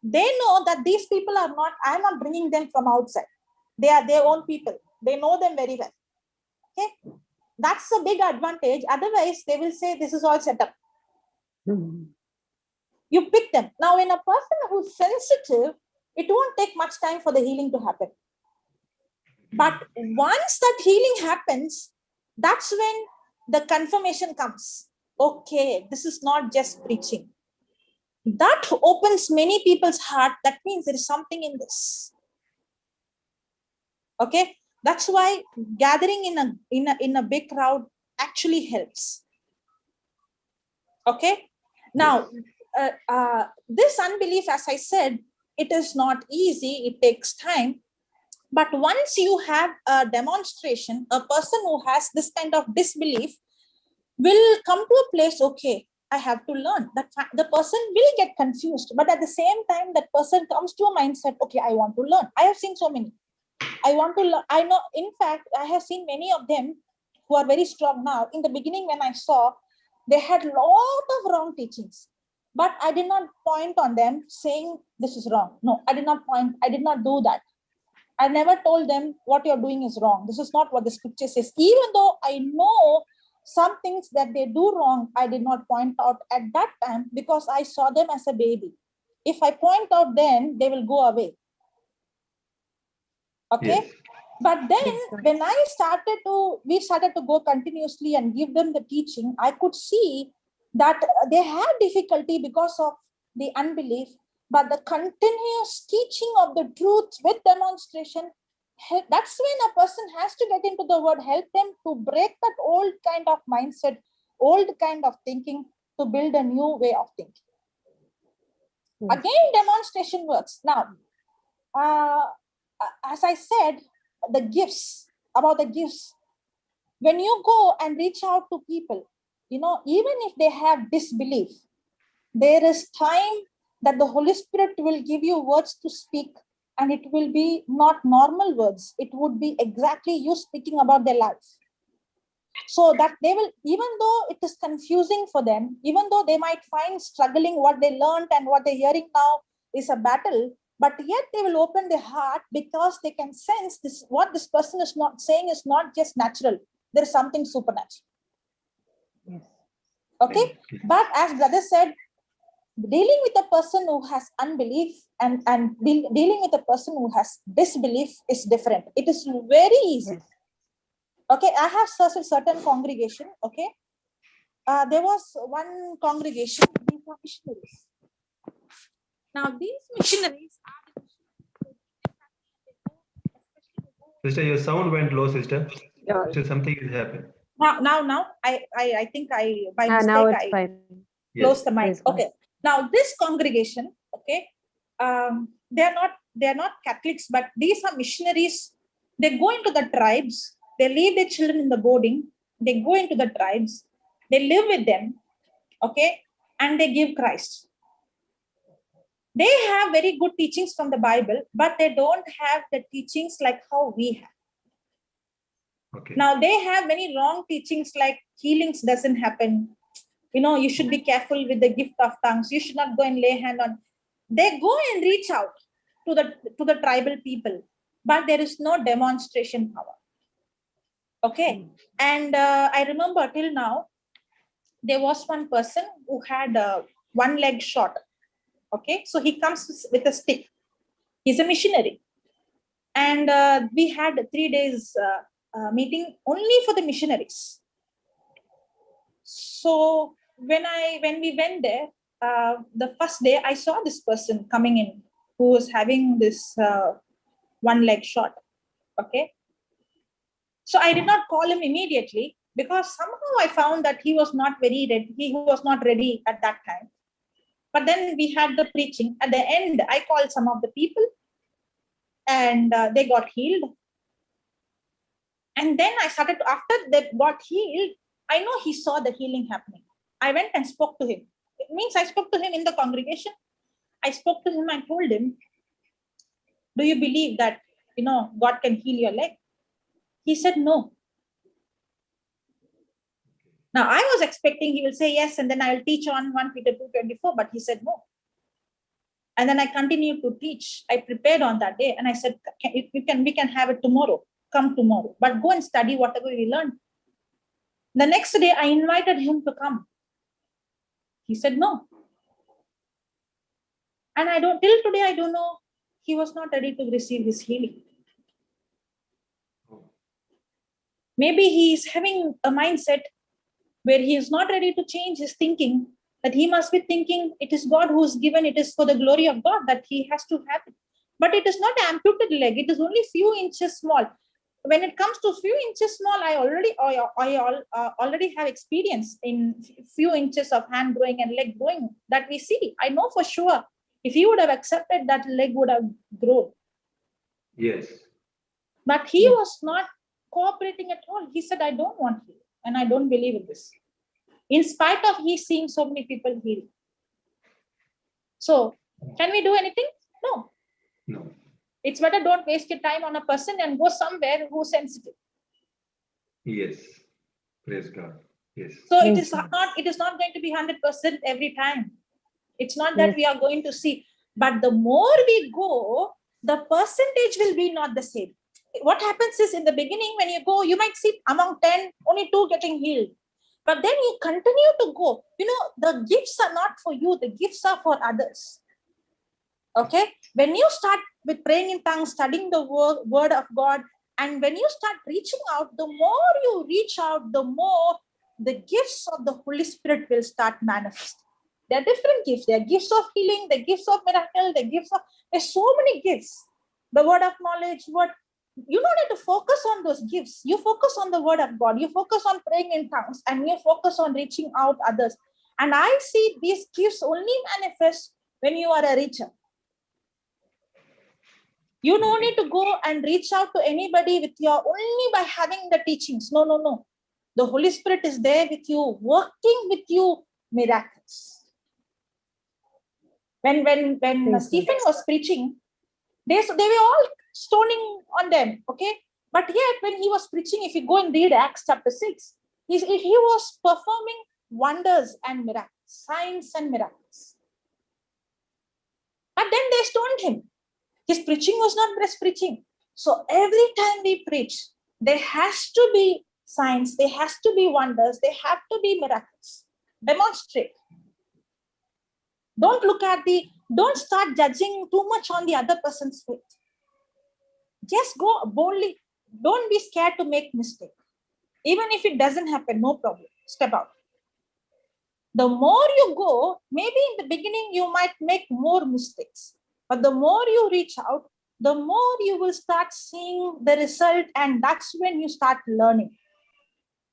they know that these people are not, I'm not bringing them from outside. They are their own people. They know them very well. Okay. That's a big advantage. Otherwise, they will say this is all set up. You pick them. Now, in a person who's sensitive, it won't take much time for the healing to happen. But once that healing happens, that's when the confirmation comes. Okay, this is not just preaching. That opens many people's heart. That means there is something in this. Okay, that's why gathering in a big crowd actually helps. Okay, now this unbelief, as I said, it is not easy. It takes time. But once you have a demonstration, a person who has this kind of disbelief will come to a place, okay, I have to learn. That the person will get confused. But at the same time, that person comes to a mindset, okay, I want to learn. I have seen so many. I want to learn. I know, in fact, I have seen many of them who are very strong now. In the beginning, when I saw, they had a lot of wrong teachings. But I did not point on them saying this is wrong. No, I did not point. I did not do that. I never told them what you're doing is wrong. This is not what the scripture says. Even though I know some things that they do wrong, I did not point out at that time, because I saw them as a baby. If I point out then, they will go away. Okay. Yes. But then when we started to go continuously and give them the teaching, I could see that they had difficulty because of the unbelief. But the continuous teaching of the truth with demonstration, that's when a person has to get into the word, help them to break that old kind of mindset, old kind of thinking, to build a new way of thinking. Yes. Again, demonstration works. Now, as I said, about the gifts, when you go and reach out to people, even if they have disbelief, there is time that the Holy Spirit will give you words to speak, and it will be not normal words. It would be exactly you speaking about their life. So that they will, even though it is confusing for them, even though they might find struggling what they learned and what they're hearing now is a battle, but yet they will open their heart, because they can sense this, what this person is not saying is not just natural. There is something supernatural. Yes. Okay. But as brother said, dealing with a person who has unbelief and dealing with a person who has disbelief is different. It is very easy. Yes. Okay, I have certain congregation. Okay, there was one congregation. These are missionaries. Now these missionaries are. Sister, your sound went low, sister. Yeah. So something is happening. Now, I think by mistake now it's fine. Closed the mic. Yes, okay. Now this congregation, okay, they are not Catholics, but these are missionaries. They go into the tribes. They leave their children in the boarding. They go into the tribes. They live with them, okay, and they give Christ. They have very good teachings from the Bible, but they don't have the teachings like how we have. Okay. Now they have many wrong teachings like healings doesn't happen. You should be careful with the gift of tongues. You should not go and lay hand on. They go and reach out to the tribal people, but there is no demonstration power. Okay. And I remember till now, there was one person who had one leg shot. Okay. So he comes with a stick. He's a missionary. And we had 3 days meeting only for the missionaries. So when we went there, the first day I saw this person coming in who was having this one leg shot. Okay. So I did not call him immediately because somehow I found that he was not very ready. He was not ready at that time. But then we had the preaching. At the end, I called some of the people and they got healed. And then I started, after they got healed, I know he saw the healing happening. I went and spoke to him. It means I spoke to him in the congregation. I spoke to him and told him, do you believe that, God can heal your leg? He said, no. Now, I was expecting he will say yes, and then I will teach on 1 Peter 2:24, but he said no. And then I continued to teach. I prepared on that day, and I said, we can have it tomorrow. Come tomorrow, but go and study whatever we learned. The next day, I invited him to come. He said no. And till today, I don't know, he was not ready to receive his healing. Maybe he is having a mindset where he is not ready to change his thinking, that he must be thinking it is God who is given, it is for the glory of God that he has to have it. But it is not an amputated leg, it is only few inches small. When it comes to few inches small, I already have experience in few inches of hand growing and leg growing that we see. I know for sure if he would have accepted, that leg would have grown. Yes. But he was not cooperating at all. He said, I don't want you and I don't believe in this. In spite of he seeing so many people healed. So can we do anything? No. No. It's better don't waste your time on a person and go somewhere who's sensitive. Yes. Praise God. Yes. So Praise it is not going to be 100% every time. It's not that Yes. we are going to see, but the more we go, the percentage will be not the same. What happens is in the beginning, when you go, you might see among 10, only 2 getting healed. But then you continue to go. The gifts are not for you. The gifts are for others. Okay. When you start with praying in tongues, studying the word of God, and when you start reaching out, the more you reach out, the more the gifts of the Holy Spirit will start manifesting. There are different gifts. There are gifts of healing, the gifts of miracle, there's so many gifts. The word of knowledge, you don't need to focus on those gifts. You focus on the word of God. You focus on praying in tongues, and you focus on reaching out others. And I see these gifts only manifest when you are a reacher. You don't need to go and reach out to anybody only by having the teachings. No. The Holy Spirit is there with you, working with you miracles. When Stephen was preaching, they were all stoning on them. Okay. But yet when he was preaching, if you go and read Acts chapter 6, he was performing wonders and miracles, signs and miracles. But then they stoned him. His preaching was not just preaching. So every time we preach, there has to be signs, there has to be wonders, there have to be miracles. Demonstrate. Don't start judging too much on the other person's faith. Just go boldly. Don't be scared to make mistake. Even if it doesn't happen, no problem. Step out. The more you go, maybe in the beginning you might make more mistakes. But the more you reach out, the more you will start seeing the result, and that's when you start learning.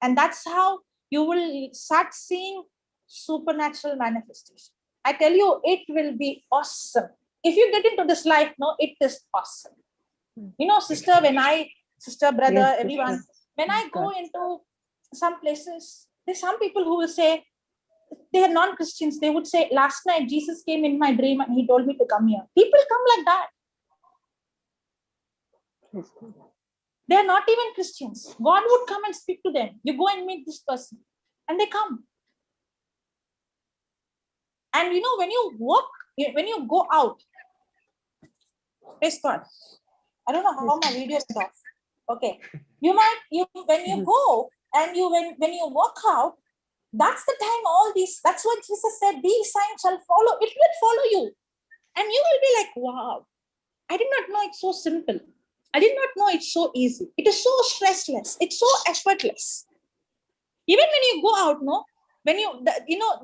And that's how you will start seeing supernatural manifestation. I tell you, it will be awesome. If you get into this life, it is awesome. Sister, brother, Yes, everyone, sister. when I go into some places, there's some people who will say, they are non-Christians. They would say, last night Jesus came in my dream and he told me to come here. People come like that. They're not even Christians. God would come and speak to them. You go and meet this person. And they come. And when you go out, praise God. I don't know how my video is off. Okay. When you go and when you walk out, that's the time that's what Jesus said, these signs shall follow. It will follow you. And you will be like, wow, I did not know it's so simple. I did not know it's so easy. It is so stressless. It's so effortless. Even when you go out, when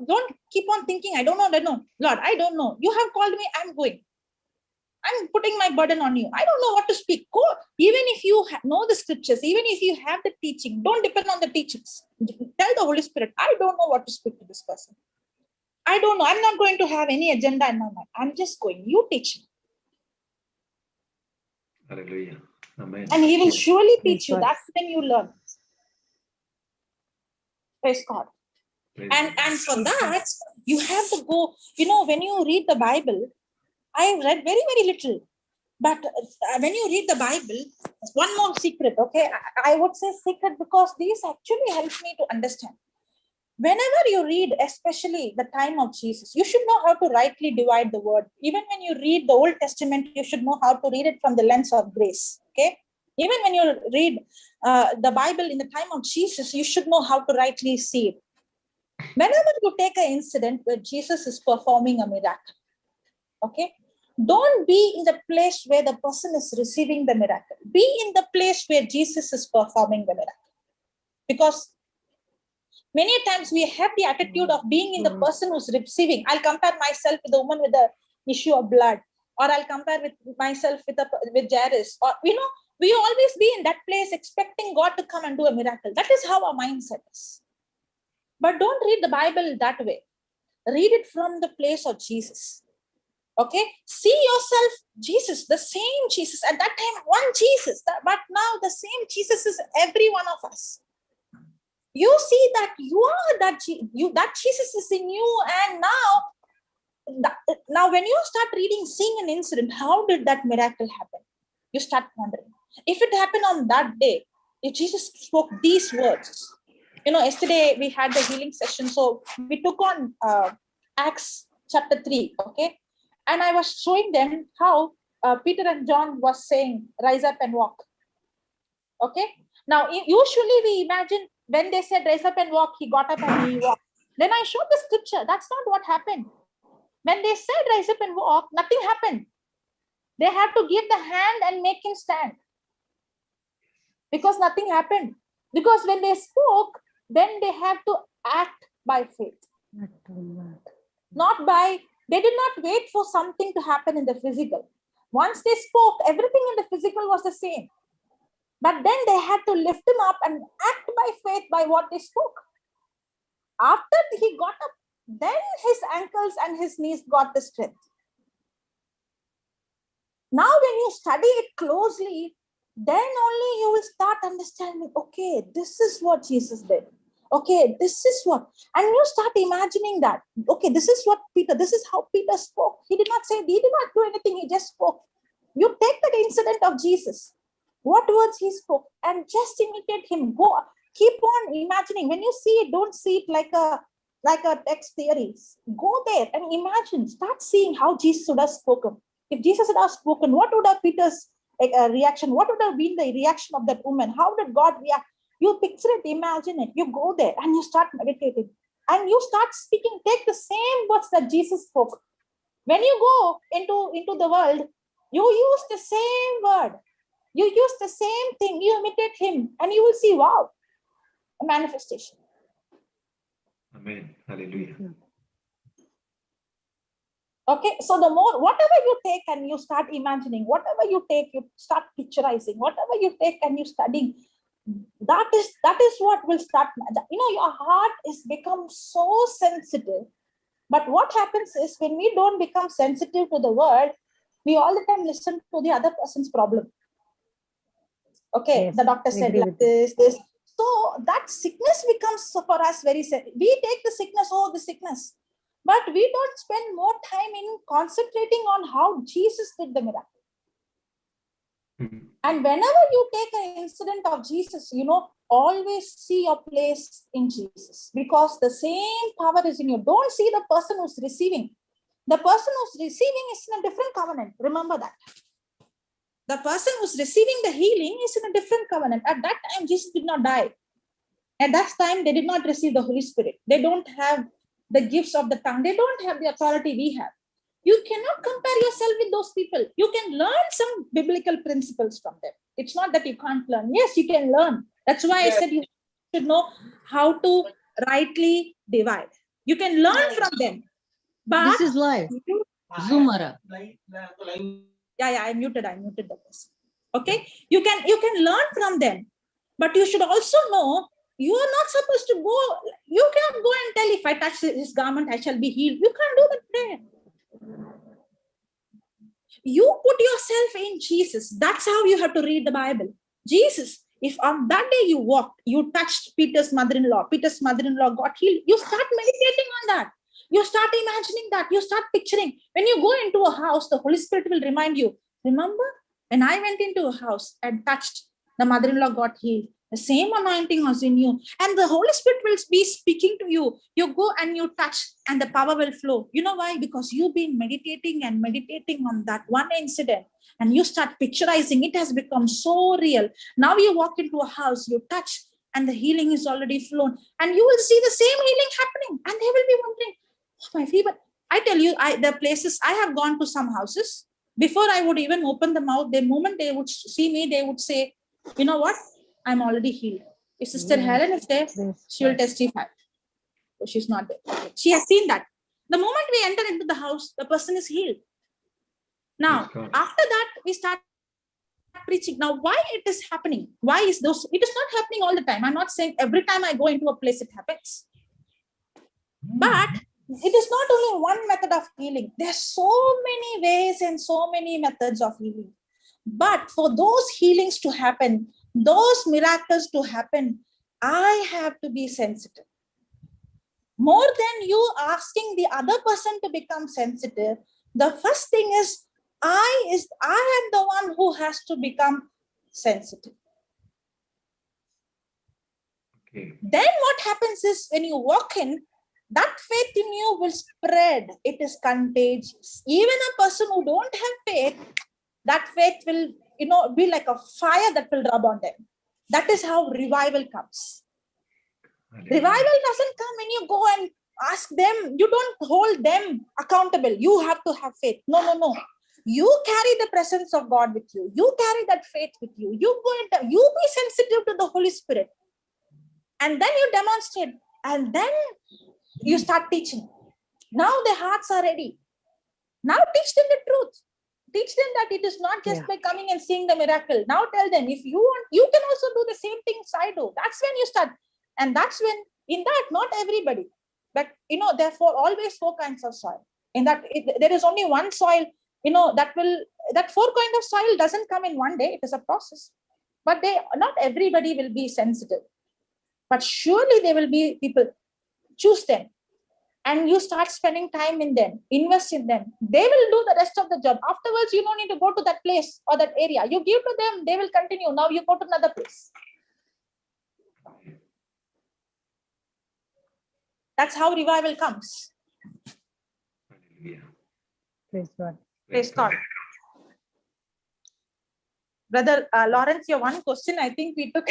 don't keep on thinking, I don't know, Lord, I don't know. You have called me, I'm going. I'm putting my burden on you. I don't know what to speak. Go. Even if you know the scriptures, even if you have the teaching, don't depend on the teachings. Tell the Holy Spirit, I don't know what to speak to this person. I don't know. I'm not going to have any agenda in my mind. I'm just going. You teach me. Hallelujah. Amen. And he will surely teach you. That's when you learn. Praise God. And for that, you have to go, when you read the Bible, I read very, very little. But when you read the Bible, one more secret, okay? I would say secret because these actually help me to understand. Whenever you read, especially the time of Jesus, you should know how to rightly divide the word. Even when you read the Old Testament, you should know how to read it from the lens of grace, okay? Even when you read the Bible in the time of Jesus, you should know how to rightly see it. Whenever you take an incident where Jesus is performing a miracle, okay? Don't be in the place where the person is receiving the miracle. Be in the place where Jesus is performing the miracle. Because many times we have the attitude of being in the person who's receiving. I'll compare myself with the woman with the issue of blood, or I'll compare with myself with Jairus, or we always be in that place expecting God to come and do a miracle. That is how our mindset is. But don't read the Bible that way. Read it from the place of Jesus. Okay, see yourself, Jesus, the same Jesus. At that time, one Jesus, but now the same Jesus is every one of us. You see that you are that Jesus is in you, and now when you start reading, seeing an incident, how did that miracle happen? You start wondering. If it happened on that day, if Jesus spoke these words, yesterday we had the healing session, so we took on Acts chapter 3, okay? And I was showing them how Peter and John was saying, rise up and walk. Okay. Now, usually we imagine when they said rise up and walk, he got up and he walked. Then I showed the scripture. That's not what happened. When they said rise up and walk, nothing happened. They had to give the hand and make him stand. Because nothing happened. Because when they spoke, then they had to act by faith. They did not wait for something to happen in the physical. Once they spoke, everything in the physical was the same. But then they had to lift him up and act by faith by what they spoke. After he got up, then his ankles and his knees got the strength. Now when you study it closely, then only you will start understanding, okay, this is what Jesus did. Okay, this is what, and you start imagining that, okay, this is how Peter spoke. He did not do anything, he just spoke. You take that incident of Jesus, what words he spoke, and just imitate him. Go, keep on imagining. When you see it, don't see it like a text theory. Go there and imagine, start seeing how Jesus would have spoken. If Jesus had spoken, what would have Peter's reaction? What would have been the reaction of that woman? How did God react? You picture it, imagine it. You go there and you start meditating. And you start speaking. Take the same words that Jesus spoke. When you go into the world, you use the same word. You use the same thing. You imitate him. And you will see, wow, a manifestation. Amen. Hallelujah. Okay, so whatever you take and you start imagining, whatever you take, you start picturizing, whatever you take and you studying, that is what will start. Your heart is become so sensitive. But what happens is when we don't become sensitive to the word, we all the time listen to the other person's problem. Okay, yes, the doctor said like this. So that sickness becomes for us very sensitive. We take the sickness. But we don't spend more time in concentrating on how Jesus did the miracle. Mhm. And whenever you take an incident of Jesus, always see your place in Jesus, because the same power is in you. Don't see the person who's receiving. The person who's receiving is in a different covenant. Remember that. The person who's receiving the healing is in a different covenant. At that time, Jesus did not die. At that time, they did not receive the Holy Spirit. They don't have the gifts of the tongue. They don't have the authority we have. You cannot compare yourself with those people. You can learn some biblical principles from them. It's not that you can't learn. Yes, you can learn. That's why I said you should know how to rightly divide. You can learn from them. But This is live. Zoomara. yeah, I muted the person. Okay, you can learn from them, but you should also know you are not supposed to go. You cannot go and tell, if I touch his garment, I shall be healed. You can't do that prayer. You put yourself in Jesus. That's how you have to read the Bible. Jesus, if on that day you walked, you touched Peter's mother-in-law got healed, you start meditating on that. You start imagining that. You start picturing. When you go into a house, the Holy Spirit will remind you, remember when I went into a house and touched, the mother-in-law got healed. The same anointing was in you. And the Holy Spirit will be speaking to you. You go and you touch and the power will flow. You know why? Because you've been meditating on that one incident. And you start picturizing. It has become so real. Now you walk into a house, you touch, and the healing is already flown. And you will see the same healing happening. And they will be wondering, oh, my fever. I tell you, the places I have gone to some houses, before I would even open the mouth, the moment they would see me, they would say, you know what? I'm already healed. If Sister Helen is there, she will testify. So she's not there. She has seen that. The moment we enter into the house, the person is healed. Now, after that, we start preaching. Now, why it is happening? Why is those? It is not happening all the time. I'm not saying every time I go into a place it happens. But it is not only one method of healing. There are so many ways and so many methods of healing. But for those healings to happen, those miracles to happen, I have to be sensitive. More than you asking the other person to become sensitive, the first thing is I am the one who has to become sensitive. Okay. Then what happens is when you walk in, that faith in you will spread. It is contagious. Even a person who don't have faith, that faith will, be like a fire that will rub on them. That is how revival comes. Hallelujah. Revival doesn't come when you go and ask them. You don't hold them accountable. You have to have faith. No. You carry the presence of God with you. You carry that faith with you. You go and you be sensitive to the Holy Spirit. And then you demonstrate. And then you start teaching. Now their hearts are ready. Now teach them the truth. Teach them that it is not just by coming and seeing the miracle. Now tell them, if you want, you can also do the same things I do. That's when you start. And that's when, in that, not everybody. But, therefore, always 4 kinds of soil. In that, there is only one soil, that 4 kinds of soil doesn't come in one day. It is a process. But not everybody will be sensitive. But surely there will be people. Choose them. And you start spending time in them, invest in them. They will do the rest of the job. Afterwards, you don't need to go to that place or that area. You give to them, they will continue. Now you go to another place. That's how revival comes. Hallelujah. Praise God. Praise God. Brother Lawrence, your one question, I think we took,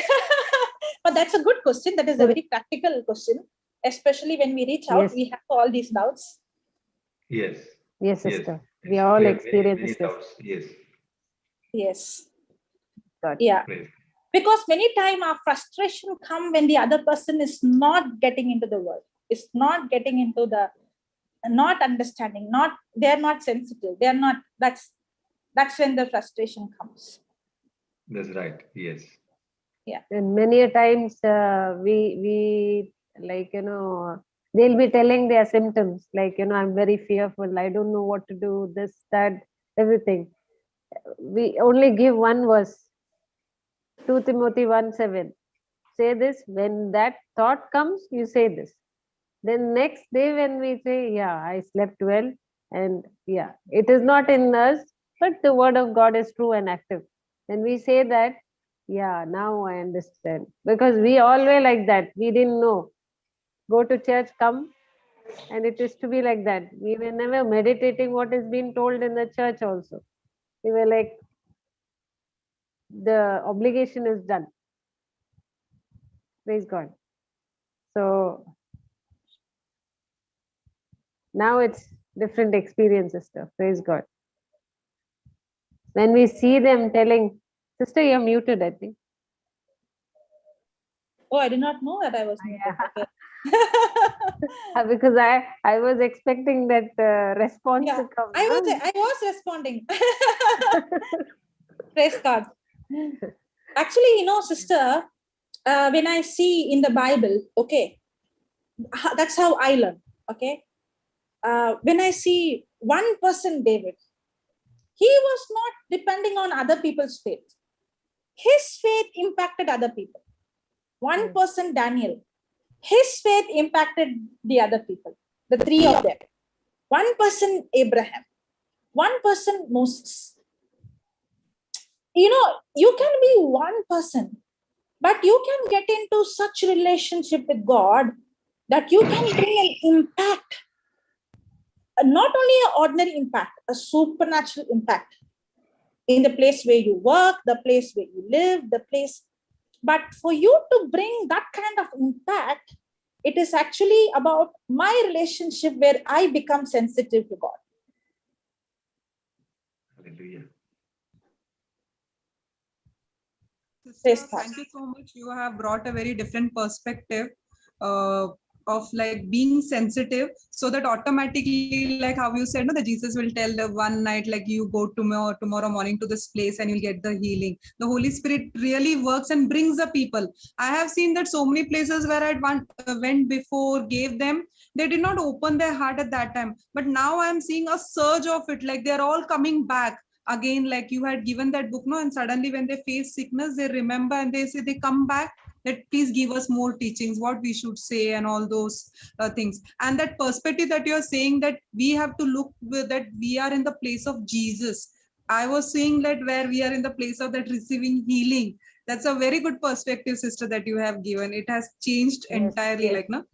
but that's a good question. That is a very practical question. Especially when we reach out, we have all these doubts. Yes. Yes, sister. Yes. We all have experience many this. doubts. Yes. Yes. God. Yeah. Praise. Because many times our frustration comes when the other person is not getting into the word, is not getting into the, not understanding, they're not sensitive. They're not, that's when the frustration comes. That's right. Yes. Yeah. And many a times we like, they'll be telling their symptoms, like, I'm very fearful. I don't know what to do, this, that, everything. We only give one verse, 2 Timothy 1:7. Say this, when that thought comes, you say this. Then next day when we say, yeah, I slept well, and yeah, it is not in us, but the word of God is true and active. When we say that, yeah, now I understand. Because we all were like that. We didn't know. Go to church, come, and it is to be like that. We were never meditating what is being told in the church also. We were like, the obligation is done. Praise God. So now it's different experience, sister. Praise God. When we see them telling, sister, you're muted, I think. Oh, I did not know that I was muted. Okay. Because I was expecting that response Yeah, to come. I was responding. Praise God. Actually, sister, when I see in the Bible, okay, that's how I learn. Okay, when I see one person, David, he was not depending on other people's faith. His faith impacted other people. One person, Daniel, his faith impacted the other people, the three of them. One person, Abraham. One person, Moses. You can be one person, but you can get into such relationship with God that you can bring an impact, not only an ordinary impact, a supernatural impact in the place where you work, the place where you live, the place. But for you to bring that kind of impact, it is actually about my relationship where I become sensitive to God. Hallelujah. Sister, thank you so much. You have brought a very different perspective of like being sensitive, so that automatically, like how you said, no, that Jesus will tell the one night, like you go tomorrow morning to this place and you'll get the healing. The Holy Spirit really works and brings the people. I have seen that so many places where I went before, gave them, they did not open their heart at that time. But now I am seeing a surge of it, like they're all coming back again. Like you had given that book, no, and suddenly when they face sickness, they remember and they say, they come back, that please give us more teachings, what we should say and all those things. And that perspective that you're saying, that we have to look that we are in the place of Jesus. I was saying that where we are in the place of that receiving healing. That's a very good perspective, sister, that you have given. It has changed entirely. Yes. Like, no.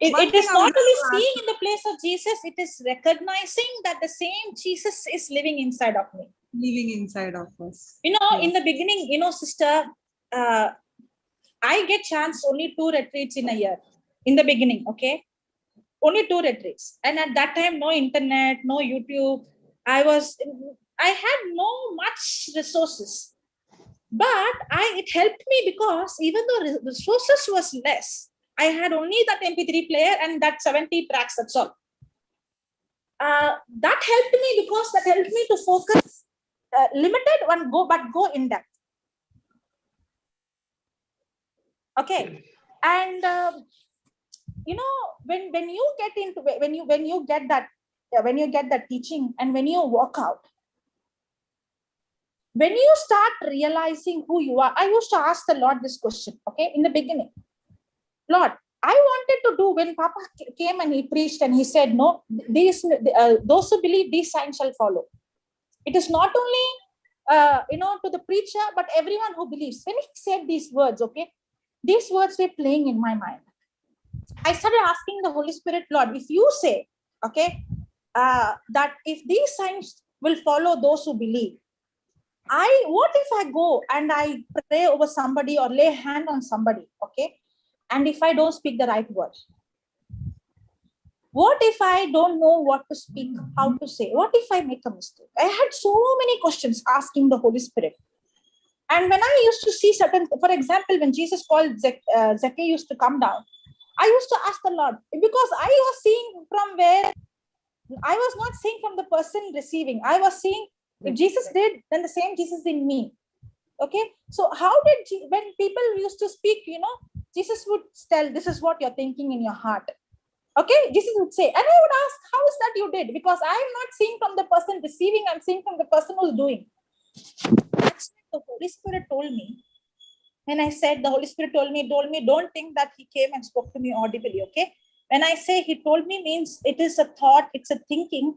It is not only seeing in the place of Jesus, it is recognizing that the same Jesus is living inside of me. Living inside of us. In the beginning, sister, I get chance only 2 retreats in a year. In the beginning, okay? Only 2 retreats. And at that time, no internet, no YouTube. I had no much resources. But it helped me because even though resources was less, I had only that MP3 player and that 70 tracks, that's all. That helped me because that helped me to focus limited one but go in depth. Okay. And when you get into when you get that teaching and when you walk out, when you start realizing who you are, I used to ask the Lord this question, okay, in the beginning. Lord, I wanted to do, when Papa came and he preached and he said, no, those who believe, these signs shall follow. It is not only, to the preacher, but everyone who believes. When he said these words, okay, these words were playing in my mind. I started asking the Holy Spirit, Lord, if you say, okay, that if these signs will follow those who believe, what if I go and I pray over somebody or lay hand on somebody, okay, and if I don't speak the right word? What if I don't know what to speak, how to say? What if I make a mistake? I had so many questions asking the Holy Spirit. And when I used to see certain, for example, when Jesus called Zacchaeus to come down, I used to ask the Lord, because I was seeing from where, I was not seeing from the person receiving. I was seeing, if Jesus did, then the same Jesus in me. Okay. So how did, when people used to speak, Jesus would tell, this is what you're thinking in your heart. Okay. Jesus would say, and I would ask, how is that you did? Because I am not seeing from the person receiving, I'm seeing from the person who's doing. That's what the Holy Spirit told me. When I said, the Holy Spirit told me, don't think that he came and spoke to me audibly. Okay. When I say he told me, means it is a thought, it's a thinking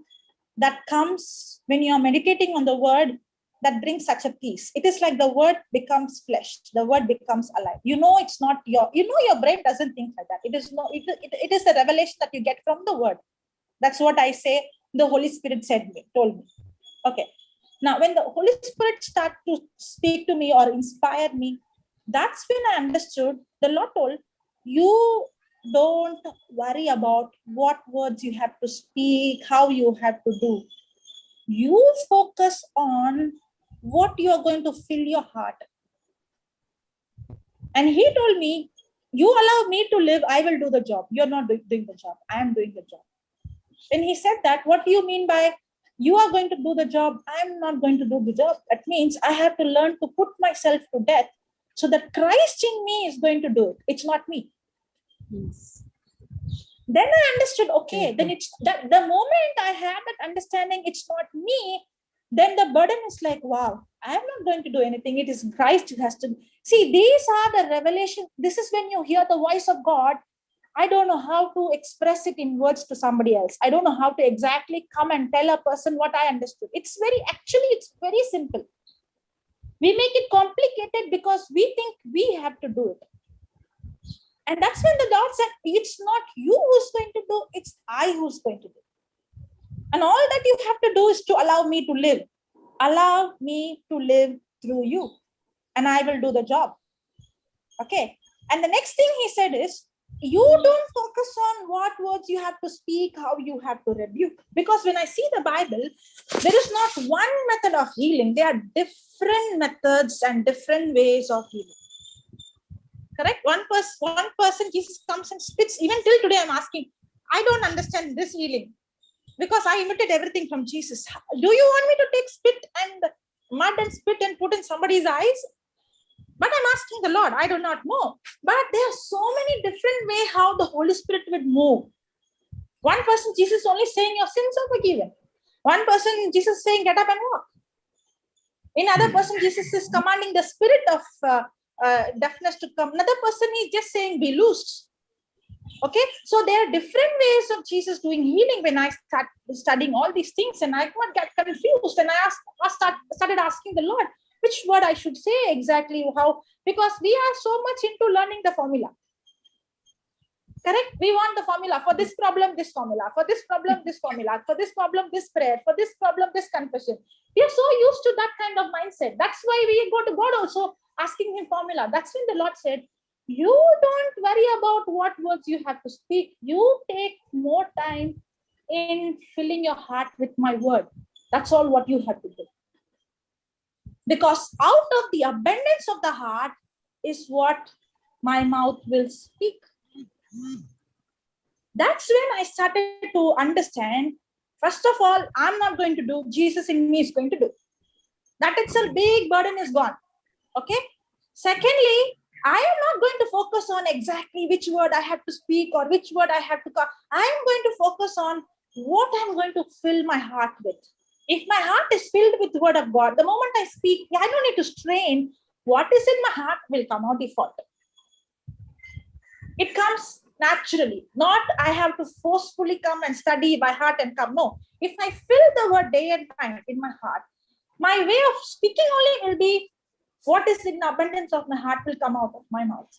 that comes when you're meditating on the word. that brings such a peace. It is like the word becomes flesh. The word becomes alive. It's not your brain doesn't think like that. It is the revelation that you get from the word. That's what I say. The Holy Spirit told me. Okay. Now, when the Holy Spirit started to speak to me or inspire me, that's when I understood. The Lord told, you don't worry about what words you have to speak, how you have to do. You focus on what you are going to fill your heart. And he told me, you allow me to live, I will do the job. You're not doing the job. I am doing the job. When he said that, what do you mean by you are going to do the job? I'm not going to do the job. That means I have to learn to put myself to death so that Christ in me is going to do it. It's not me. Yes. Then I understood, okay, then it's that the moment I have that understanding, it's not me, then the burden is like, wow, I'm not going to do anything. It is Christ who has to. See, these are the revelation. This is when you hear the voice of God. I don't know how to express it in words to somebody else. I don't know how to exactly come and tell a person what I understood. It's very simple. We make it complicated because we think we have to do it. And that's when the Lord said, it's not you who's going to do, it's I who's going to do. And all that you have to do is to allow me to live. Allow me to live through you. And I will do the job. Okay. And the next thing he said is, you don't focus on what words you have to speak, how you have to rebuke. Because when I see the Bible, there is not one method of healing. There are different methods and different ways of healing. Correct? One person, Jesus comes and spits. Even till today, I'm asking, I don't understand this healing because I imitate everything from Jesus. Do you want me to take spit and mud and spit and put in somebody's eyes? But I'm asking the Lord, I do not know. But there are so many different ways how the Holy Spirit would move. One person, Jesus only saying your sins are forgiven. One person, Jesus saying get up and walk. In other person, Jesus is commanding the spirit of deafness to come. Another person is just saying be loosed. Okay, so there are different ways of Jesus doing healing. When I start studying all these things, and I got get confused, and I started asking the Lord which word I should say exactly how, because we are so much into learning the formula. Correct? We want the formula for this problem, this formula, for this problem, this formula, for this problem, this prayer, for this problem, this confession. We are so used to that kind of mindset. That's why we go to God also asking him formula. That's when the Lord said, you don't worry about what words you have to speak. You take more time in filling your heart with my word. That's all what you have to do. Because out of the abundance of the heart is what my mouth will speak. That's when I started to understand, first of all, I'm not going to do, Jesus in me is going to do. That itself, big burden is gone. Okay. Secondly, I am not going to focus on exactly which word I have to speak or which word I have to call. I am going to focus on what I'm going to fill my heart with. If my heart is filled with the word of God, the moment I speak, I don't need to strain. What is in my heart will come out default. It comes naturally. Not I have to forcefully come and study by heart and come. No. If I fill the word day and night in my heart, my way of speaking only will be what is in the abundance of my heart will come out of my mouth.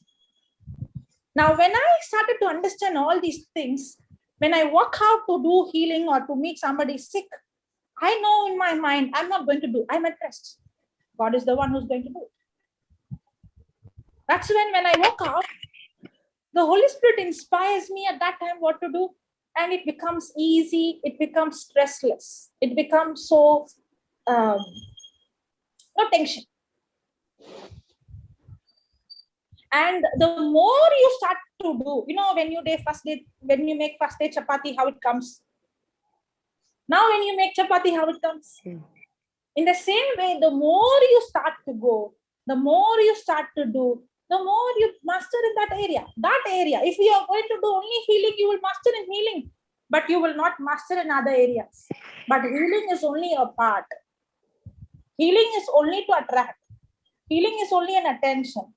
Now, when I started to understand all these things, when I walk out to do healing or to meet somebody sick, I know in my mind, I'm not going to do. I'm at rest. God is the one who's going to do it. That's when I walk out, the Holy Spirit inspires me at that time what to do. And it becomes easy. It becomes stressless. It becomes so, no tension. And the more you start to do, when you make first day chapati, how it comes. Now when you make chapati, how it comes. In the same way, the more you start to go, the more you start to do, the more you master in that area. That area, if you are going to do only healing, you will master in healing, but you will not master in other areas. But healing is only a part. Healing is only to attract. Healing is only an attention.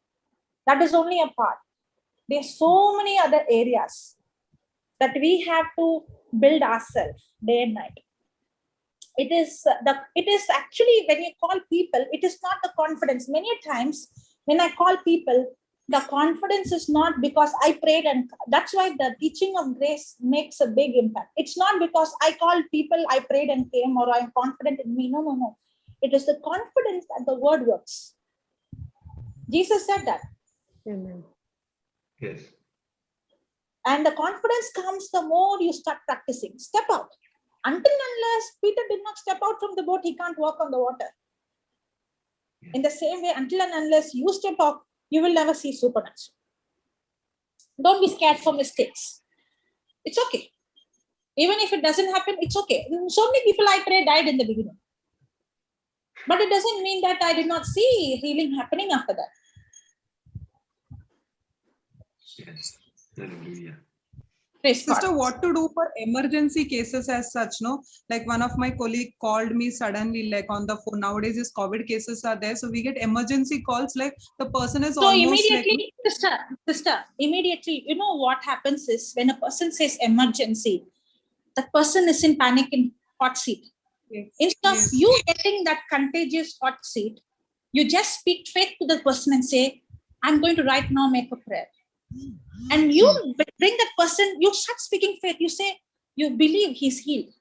That is only a part. There's so many other areas that we have to build ourselves day and night. it is actually, when you call people, it is not the confidence. Many times when I call people, the confidence is not because I prayed, and that's why the teaching of grace makes a big impact. It's not because I called people, I prayed and came, or I'm confident in me. No. It is the confidence that the word works. Jesus said that. Amen. Yes. And the confidence comes the more you start practicing. Step out. Until and unless Peter did not step out from the boat, he can't walk on the water. In the same way, until and unless you step out, you will never see supernatural. Don't be scared for mistakes. It's okay. Even if it doesn't happen, it's okay. So many people I pray died in the beginning. But it doesn't mean that I did not see healing happening after that. Yes. Hallelujah. Sister, what to do for emergency cases as such? No, like one of my colleague called me suddenly, like on the phone. Nowadays, these COVID cases are there, so we get emergency calls. Like the person is So almost immediately, sister, immediately, you know what happens is when a person says emergency, that person is in panic in hot seat. Yes. Instead of you getting that contagious hot seat, you just speak faith to the person and say, I'm going to right now make a prayer. And you bring that person, you start speaking faith. You say, you believe he's healed.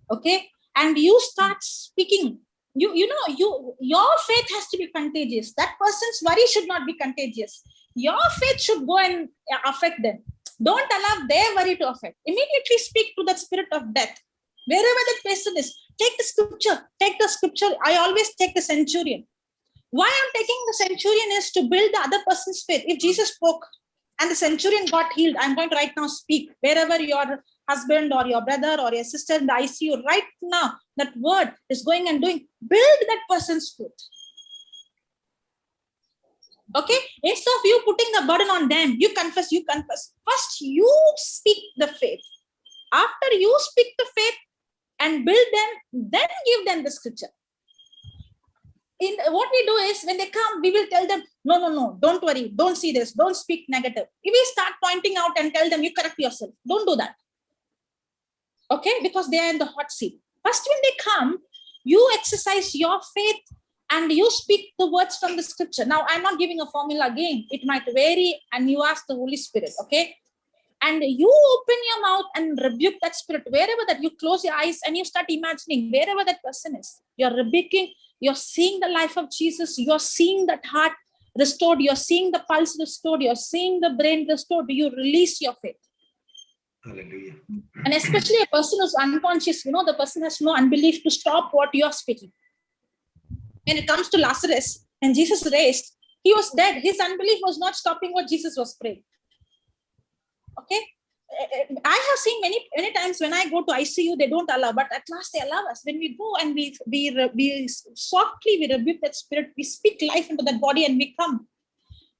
Okay? And you start speaking. Your faith has to be contagious. That person's worry should not be contagious. Your faith should go and affect them. Don't allow their worry to affect. Immediately speak to that spirit of death. Wherever that person is, take the scripture. Take the scripture. I always take the centurion. Why I'm taking the centurion is to build the other person's faith. If Jesus spoke and the centurion got healed, I'm going to right now speak. Wherever your husband or your brother or your sister in the ICU, right now, that word is going and doing. Build that person's faith. Okay? Instead of you putting the burden on them, you confess. First, you speak the faith. After you speak the faith and build them, then give them the scripture. What we do is, when they come, we will tell them, no, don't worry, don't see this, don't speak negative. If we start pointing out and tell them, you correct yourself, don't do that. Okay? Because they are in the hot seat. First, when they come, you exercise your faith and you speak the words from the scripture. Now, I'm not giving a formula again. It might vary, and you ask the Holy Spirit, okay? And you open your mouth and rebuke that spirit. Wherever that, you close your eyes and you start imagining wherever that person is. You're rebuking, you're seeing the life of Jesus. You're seeing that heart restored. You're seeing the pulse restored. You're seeing the brain restored. You release your faith. Hallelujah. And especially a person who's unconscious, the person has no unbelief to stop what you're speaking. When it comes to Lazarus, and Jesus raised, he was dead. His unbelief was not stopping what Jesus was praying. Okay? I have seen many times when I go to ICU, they don't allow, but at last they allow us. When we go and we softly rebuke that spirit, we speak life into that body, and we come.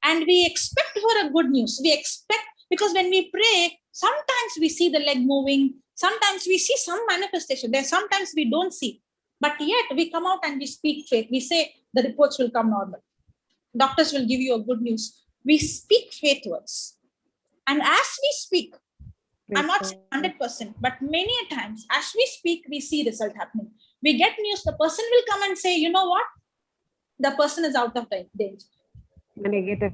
And we expect for a good news. We expect, because when we pray, sometimes we see the leg moving, sometimes we see some manifestation. There sometimes we don't see. But yet we come out and we speak faith. We say the reports will come normal. Doctors will give you a good news. We speak faith words. And as we speak, I'm not saying 100%, but many a times as we speak, we see result happening. We get news, the person will come and say, you know what? The person is out of danger. Negative.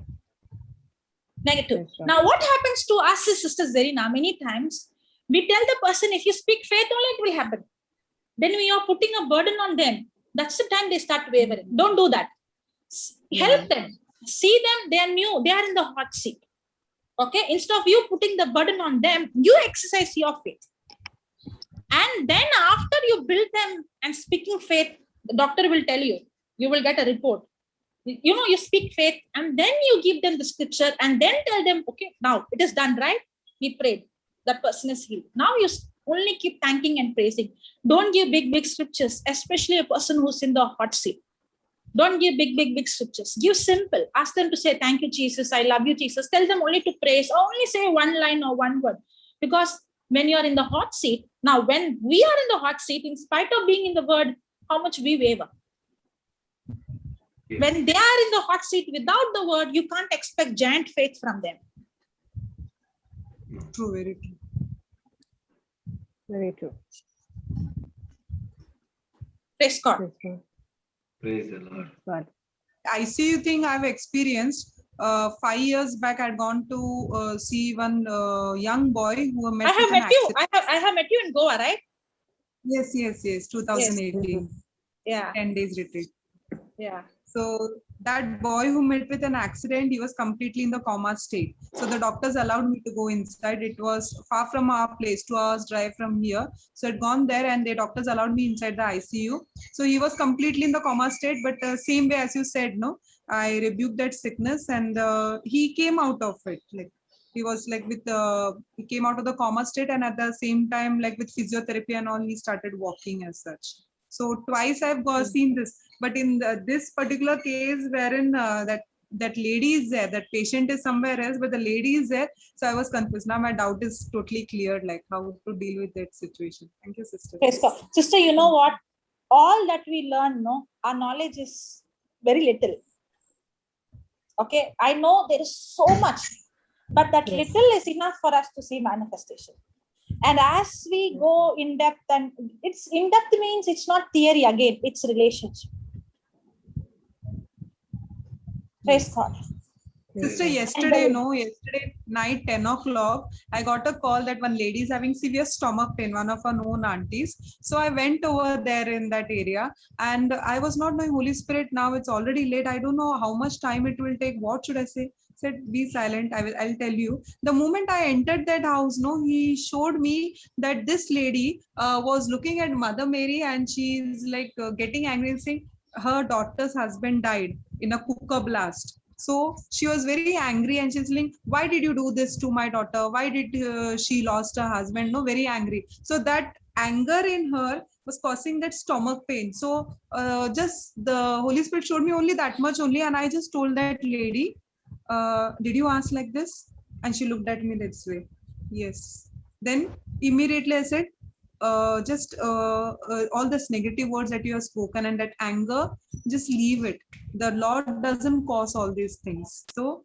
Now, what happens to us, Sister Zarina, many times, we tell the person, if you speak faith, only it will happen. Then we are putting a burden on them. That's the time they start wavering. Don't do that. Help them. See them, they are new. They are in the hot seat. Okay? Instead of you putting the burden on them, you exercise your faith. And then after you build them and speaking faith, the doctor will tell you, you will get a report. You speak faith, and then you give them the scripture, and then tell them, okay, now it is done, right? We prayed. That person is healed. Now you only keep thanking and praising. Don't give big scriptures, especially a person who's in the hot seat. Don't give big scriptures. Give simple. Ask them to say, thank you, Jesus. I love you, Jesus. Tell them only to praise. Or only say one line or one word. Because when you're in the hot seat, now when we are in the hot seat, in spite of being in the word, how much we waver. Yeah. When they are in the hot seat without the word, you can't expect giant faith from them. True, very true. Very true. Praise God. Praise God. Praise the Lord. God. ICU thing I've experienced. 5 years back, I'd gone to see one young boy who met I have with an met you. accident. I have met you in Goa, right? Yes, 2018, Yeah. 10 days retreat. Yeah. So that boy who met with an accident, he was completely in the coma state. So the doctors allowed me to go inside. It was far from our place, 2 hours drive from here. So I'd gone there and the doctors allowed me inside the ICU. So he was completely in the coma state, but same way as you said, no, I rebuked that sickness and he came out of it. Like he was like he came out of the coma state, and at the same time, like with physiotherapy and all, he started walking as such. So twice I've seen this, but in this particular case, wherein that lady is there, that patient is somewhere else, but the lady is there. So I was confused. Now my doubt is totally cleared, like how to deal with that situation. Thank you, sister. Praise God. Sister, you know what? All that we learn, no, our knowledge is very little. Okay, I know there is so much, but that Yes. little is enough for us to see manifestation. And as we go in depth, and it's in depth means it's not theory again, it's relationship. Praise God. Sister, Yes. yesterday night, 10 o'clock, I got a call that one lady is having severe stomach pain, one of our known aunties. So I went over there in that area and I was not knowing Holy Spirit. Now it's already late. I don't know how much time it will take. What should I say? Said, be silent. I'll tell you. The moment I entered that house, no, he showed me that this lady was looking at Mother Mary and she's like getting angry and saying her daughter's husband died in a cooker blast. So she was very angry and she's like, why did you do this to my daughter? Why did she lost her husband? No, very angry. So that anger in her was causing that stomach pain. So just the Holy Spirit showed me only that much only. And I just told that lady, did you ask like this? And she looked at me this way. Yes. Then immediately I said, just all this negative words that you have spoken and that anger, just leave it. The Lord doesn't cause all these things. So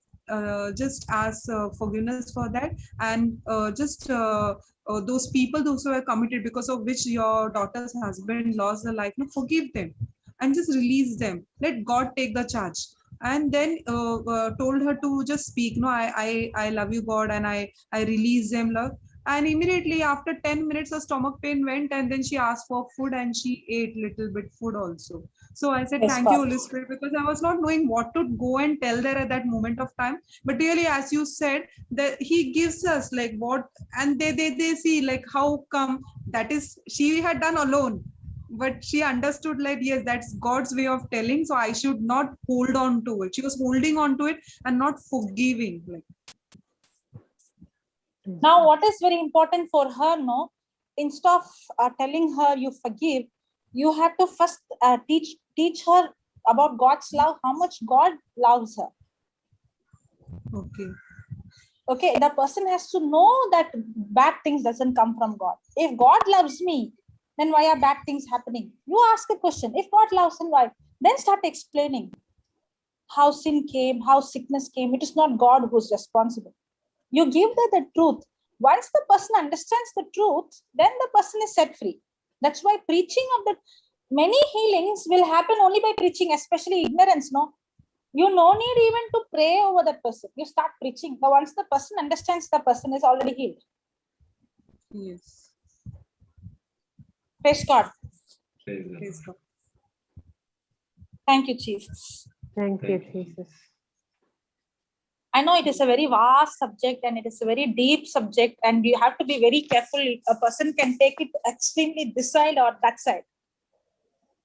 just ask forgiveness for that, and just those people, those who are committed because of which your daughter's husband lost their life, no, forgive them and just release them. Let God take the charge. And then told her to just speak. No, I love you, God, and I release them, love. And immediately after 10 minutes, her stomach pain went, and then she asked for food and she ate little bit food also. So I said, Yes, thank you, God. Holy Spirit, because I was not knowing what to go and tell there at that moment of time. But really, as you said, that He gives us like what, and they see like how come that is she had done alone. But she understood like, yes, that's God's way of telling. So I should not hold on to it. She was holding on to it and not forgiving. Like, Now, what is very important for her, no, instead of telling her you forgive, you have to first teach her about God's love, how much God loves her. okay. Okay, the person has to know that bad things doesn't come from God. If God loves me, then why are bad things happening? You ask a question. If God loves him, why? Then start explaining how sin came, how sickness came. It is not God who is responsible. You give them the truth. Once the person understands the truth, then the person is set free. That's why preaching of the many healings will happen only by preaching, especially ignorance, no? You no need even to pray over that person. You start preaching. But once the person understands, the person is already healed. Yes. Praise God. Praise God. Thank you, Jesus. Thank you, Jesus. I know it is a very vast subject and it is a very deep subject, and you have to be very careful. A person can take it extremely this side or that side.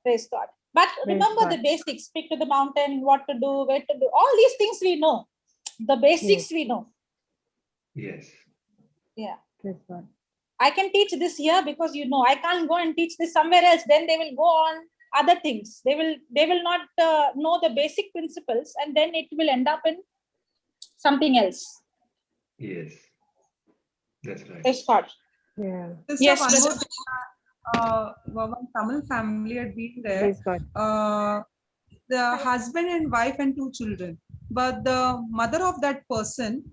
Praise God. But remember God. the basics. Speak to the mountain, what to do, where to do. All these things we know. The basics we know. Yes. Yeah. Praise God. I can teach this here because you know I can't go and teach this somewhere else. Then they will go on other things. They will not know the basic principles, and then it will end up in something else. Yes. That's right. Praise God. Yeah. Sister, Yes, one brother. more thing. One Tamil family had been there. Praise God. The husband and wife and 2 children. But the mother of that person,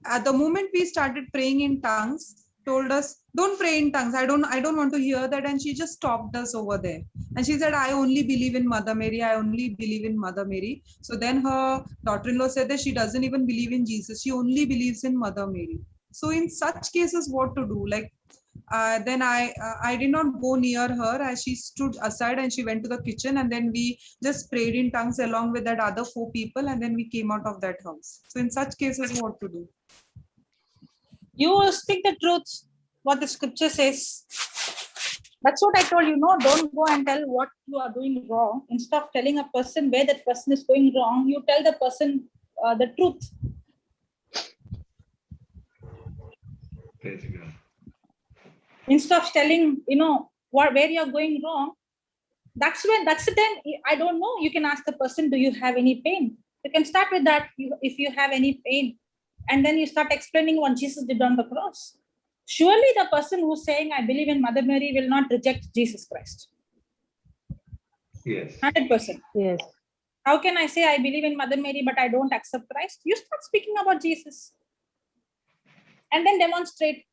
at the moment we started praying in tongues, told us, don't pray in tongues. I don't want to hear that. And she just stopped us over there. And she said, I only believe in Mother Mary. I only believe in Mother Mary. So then her daughter-in-law said that she doesn't even believe in Jesus. She only believes in Mother Mary. So in such cases, what to do? Like, then I did not go near her, as she stood aside and she went to the kitchen, and then we just prayed in tongues along with that other 4 people, and then we came out of that house. So in such cases, what to do? You speak the truth, what the scripture says. That's what I told you. No, don't go and tell what you are doing wrong. Instead of telling a person where that person is going wrong, you tell the person the truth. Praise God. Instead of telling, where you're going wrong, that's the time. I don't know, you can ask the person, do you have any pain? You can start with that. If you have any pain, and then you start explaining what Jesus did on the cross. Surely the person who's saying, I believe in Mother Mary, will not reject Jesus Christ. Yes. 100%. Yes. How can I say I believe in Mother Mary, but I don't accept Christ? You start speaking about Jesus and then demonstrate.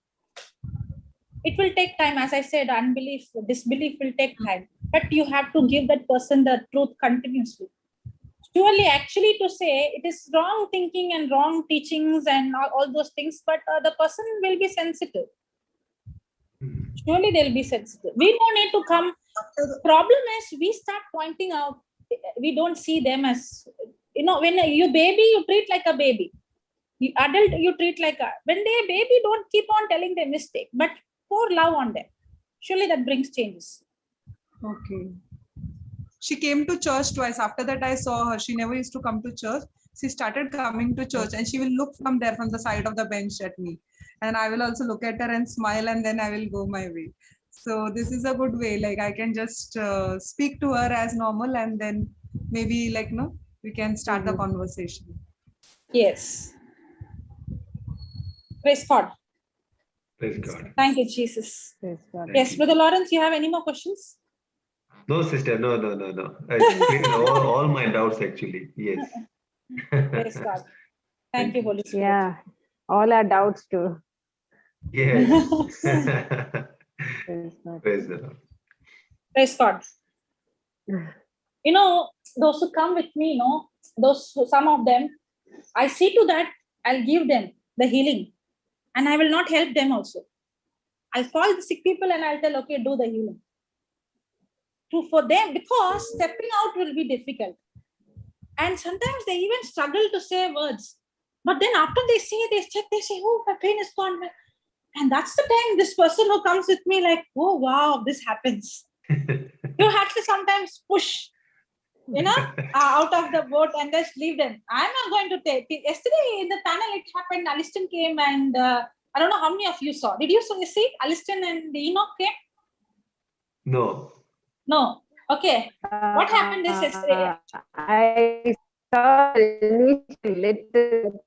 It will take time. As I said, unbelief, disbelief will take time, but you have to give that person the truth continuously. Surely, actually, to say it is wrong thinking and wrong teachings and all those things, but the person will be sensitive. Surely they'll be sensitive. We don't need to come. The problem is we start pointing out. We don't see them as, when you baby, you treat like a baby. You adult, you treat like a. When they're baby, don't keep on telling their mistake, but pour love on them. Surely that brings changes. Okay. She came to church twice. After that, I saw her. She never used to come to church. She started coming to church, and she will look from there, from the side of the bench at me. And I will also look at her and smile, and then I will go my way. So this is a good way. Like, I can just speak to her as normal, and then maybe we can start the conversation. Yes. Praise God. Praise God. Thank you, Jesus. Praise God. Yes, Brother Lawrence, you have any more questions? No, sister. No. I cleared all my doubts actually. Yes. Praise God. Thank you, Holy Spirit. Yeah, all our doubts too. Yes. Praise God. Praise the Lord. Praise God. Those who come with me, some of them, I see to that, I'll give them the healing, and I will not help them also. I'll call the sick people and I'll tell, okay, do the healing. For them, because stepping out will be difficult. And sometimes they even struggle to say words. But then after they check, they say, oh, my pain is gone. And that's the time this person who comes with me like, oh, wow, this happens. You have to sometimes push, out of the boat and just leave them. I'm not going to take it. Yesterday in the panel, it happened. Aliston came and I don't know how many of you saw. Did you see Aliston and Enoch came? No. Okay. What happened is yesterday? I saw little.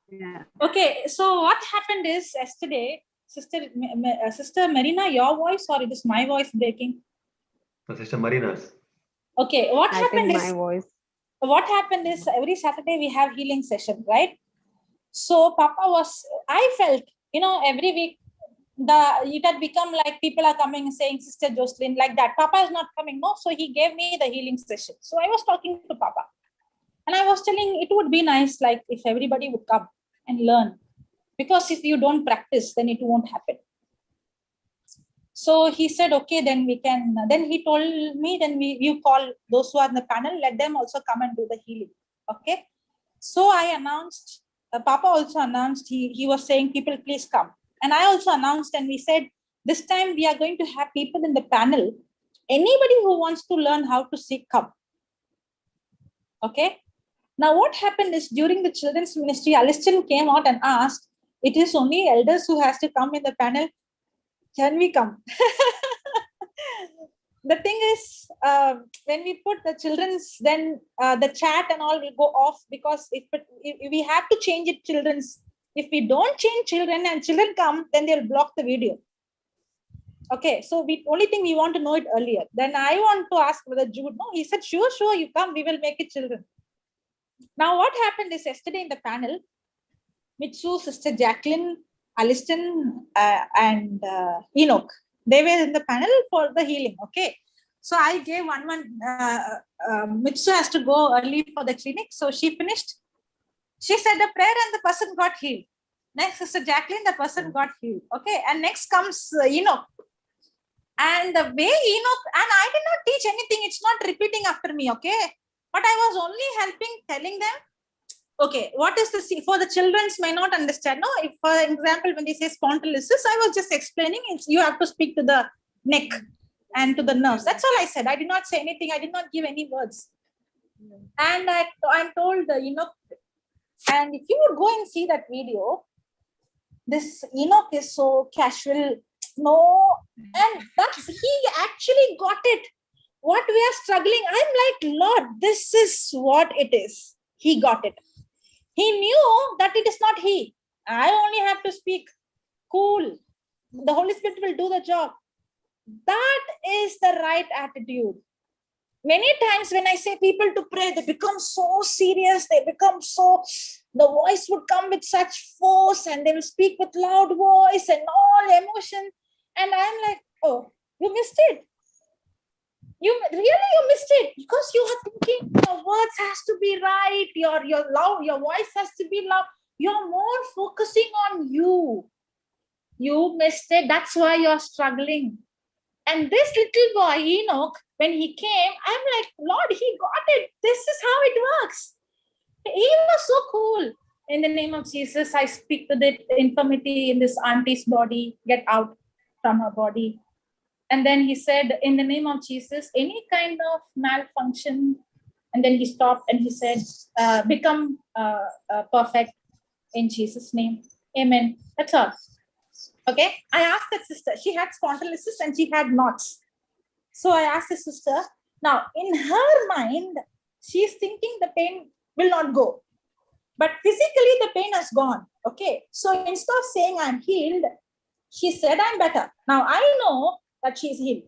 Yeah. Okay. So what happened is yesterday, Sister Marina, your voice or it is my voice breaking? Sister Marina's. Okay. What happened is every Saturday we have healing session, right? So I felt, every week it had become like people are coming and saying, Sister Jocelyn, like that. Papa is not coming, no? So he gave me the healing session. So I was talking to Papa and I was telling it would be nice, like if everybody would come and learn, because if you don't practice, then it won't happen. So he said, okay, then we can, then he told me, then you call those who are in the panel, let them also come and do the healing. Okay. So I announced, Papa also announced, he was saying, people, please come. And I also announced, and we said, this time we are going to have people in the panel. Anybody who wants to learn how to seek, come. Okay. Now, what happened is during the children's ministry, Aliston came out and asked, it is only elders who has to come in the panel. Can we come? The thing is, when we put the children's, then the chat and all will go off, because if we have to change it children's. If we don't change children and children come, then they'll block the video. Okay, so only thing we want to know it earlier. Then I want to ask Brother Jude. No, he said, sure, you come. We will make it children. Now, what happened is yesterday in the panel, Mitsu, Sister Jacqueline, Aliston and Enoch. They were in the panel for the healing. Okay. So I gave Mitsu has to go early for the clinic. So she finished. She said a prayer and the person got healed. Next, Sister Jacqueline, the person got healed. Okay. And next comes Enoch. And the way Enoch, and I did not teach anything. It's not repeating after me. Okay. But I was only helping, telling them, okay, what is the, for the children's may not understand. No, if for example, when they say spondylosis, I was just explaining, you have to speak to the neck and to the nerves. That's all I said. I did not say anything. I did not give any words. And I told Enoch, and if you would go and see that video, this Enoch is so casual. No, and that's, he actually got it. What we are struggling, I'm like, Lord, this is what it is. He got it. He knew that it is not he. I only have to speak. Cool. The Holy Spirit will do the job. That is the right attitude. Many times when I say people to pray, they become so serious. They become so, the voice would come with such force and they will speak with loud voice and all emotion. And I'm like, oh, you missed it. You missed it, because you are thinking your words has to be right, your loud, your voice has to be loud. You're more focusing on you. You missed it. That's why you're struggling. And this little boy, Enoch, when he came, I'm like, Lord, he got it. This is how it works. He was so cool. In the name of Jesus, I speak to the infirmity in this auntie's body. Get out from her body. And then he said, in the name of Jesus, any kind of malfunction. And then he stopped and he said, become perfect in Jesus' name. Amen. That's all. Okay. I asked that sister, she had spondylosis and she had knots. So I asked the sister, now in her mind, she's thinking the pain will not go. But physically the pain has gone. Okay. So instead of saying I'm healed, she said I'm better. Now I know that she's healed.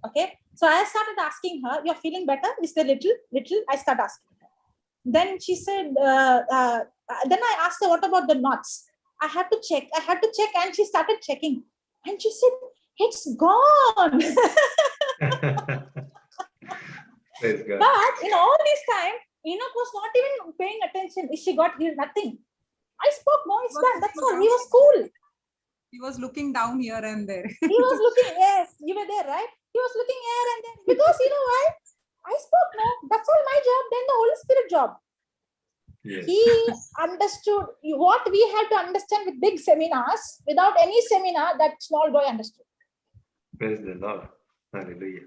Okay. So I started asking her, you're feeling better? Is there little? I start asking her. Then she said, then I asked her, what about the knots? I had to check. And she started checking. And she said, it's gone. Praise God. But in all this time, Enoch was not even paying attention. If she got healed, nothing. I spoke, no, it's done. That's all. He was cool. He was looking down here and there. He was looking, yes, you were there, right? He was looking here and there. Because you know why? I spoke, no, that's all my job, then the Holy Spirit job. Yes. He understood what we had to understand with big seminars. Without any seminar, that small boy understood. Praise the Lord. Hallelujah.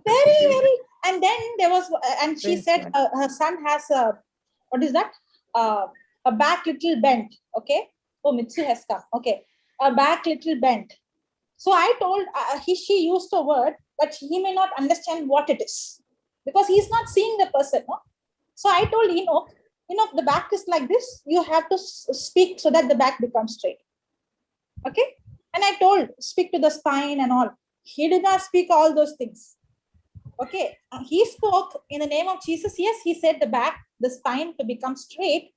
Very. And then there was, and she said her son has a, what is that? A back little bent. Okay. Oh, Mitsu has come. Okay. A back little bent. So I told, she used a word that he may not understand what it is. Because he's not seeing the person. No? So I told Enoch, the back is like this. You have to speak so that the back becomes straight. Okay. And I told, speak to the spine and all. He did not speak all those things. Okay. He spoke in the name of Jesus. Yes, he said the back, the spine to become straight.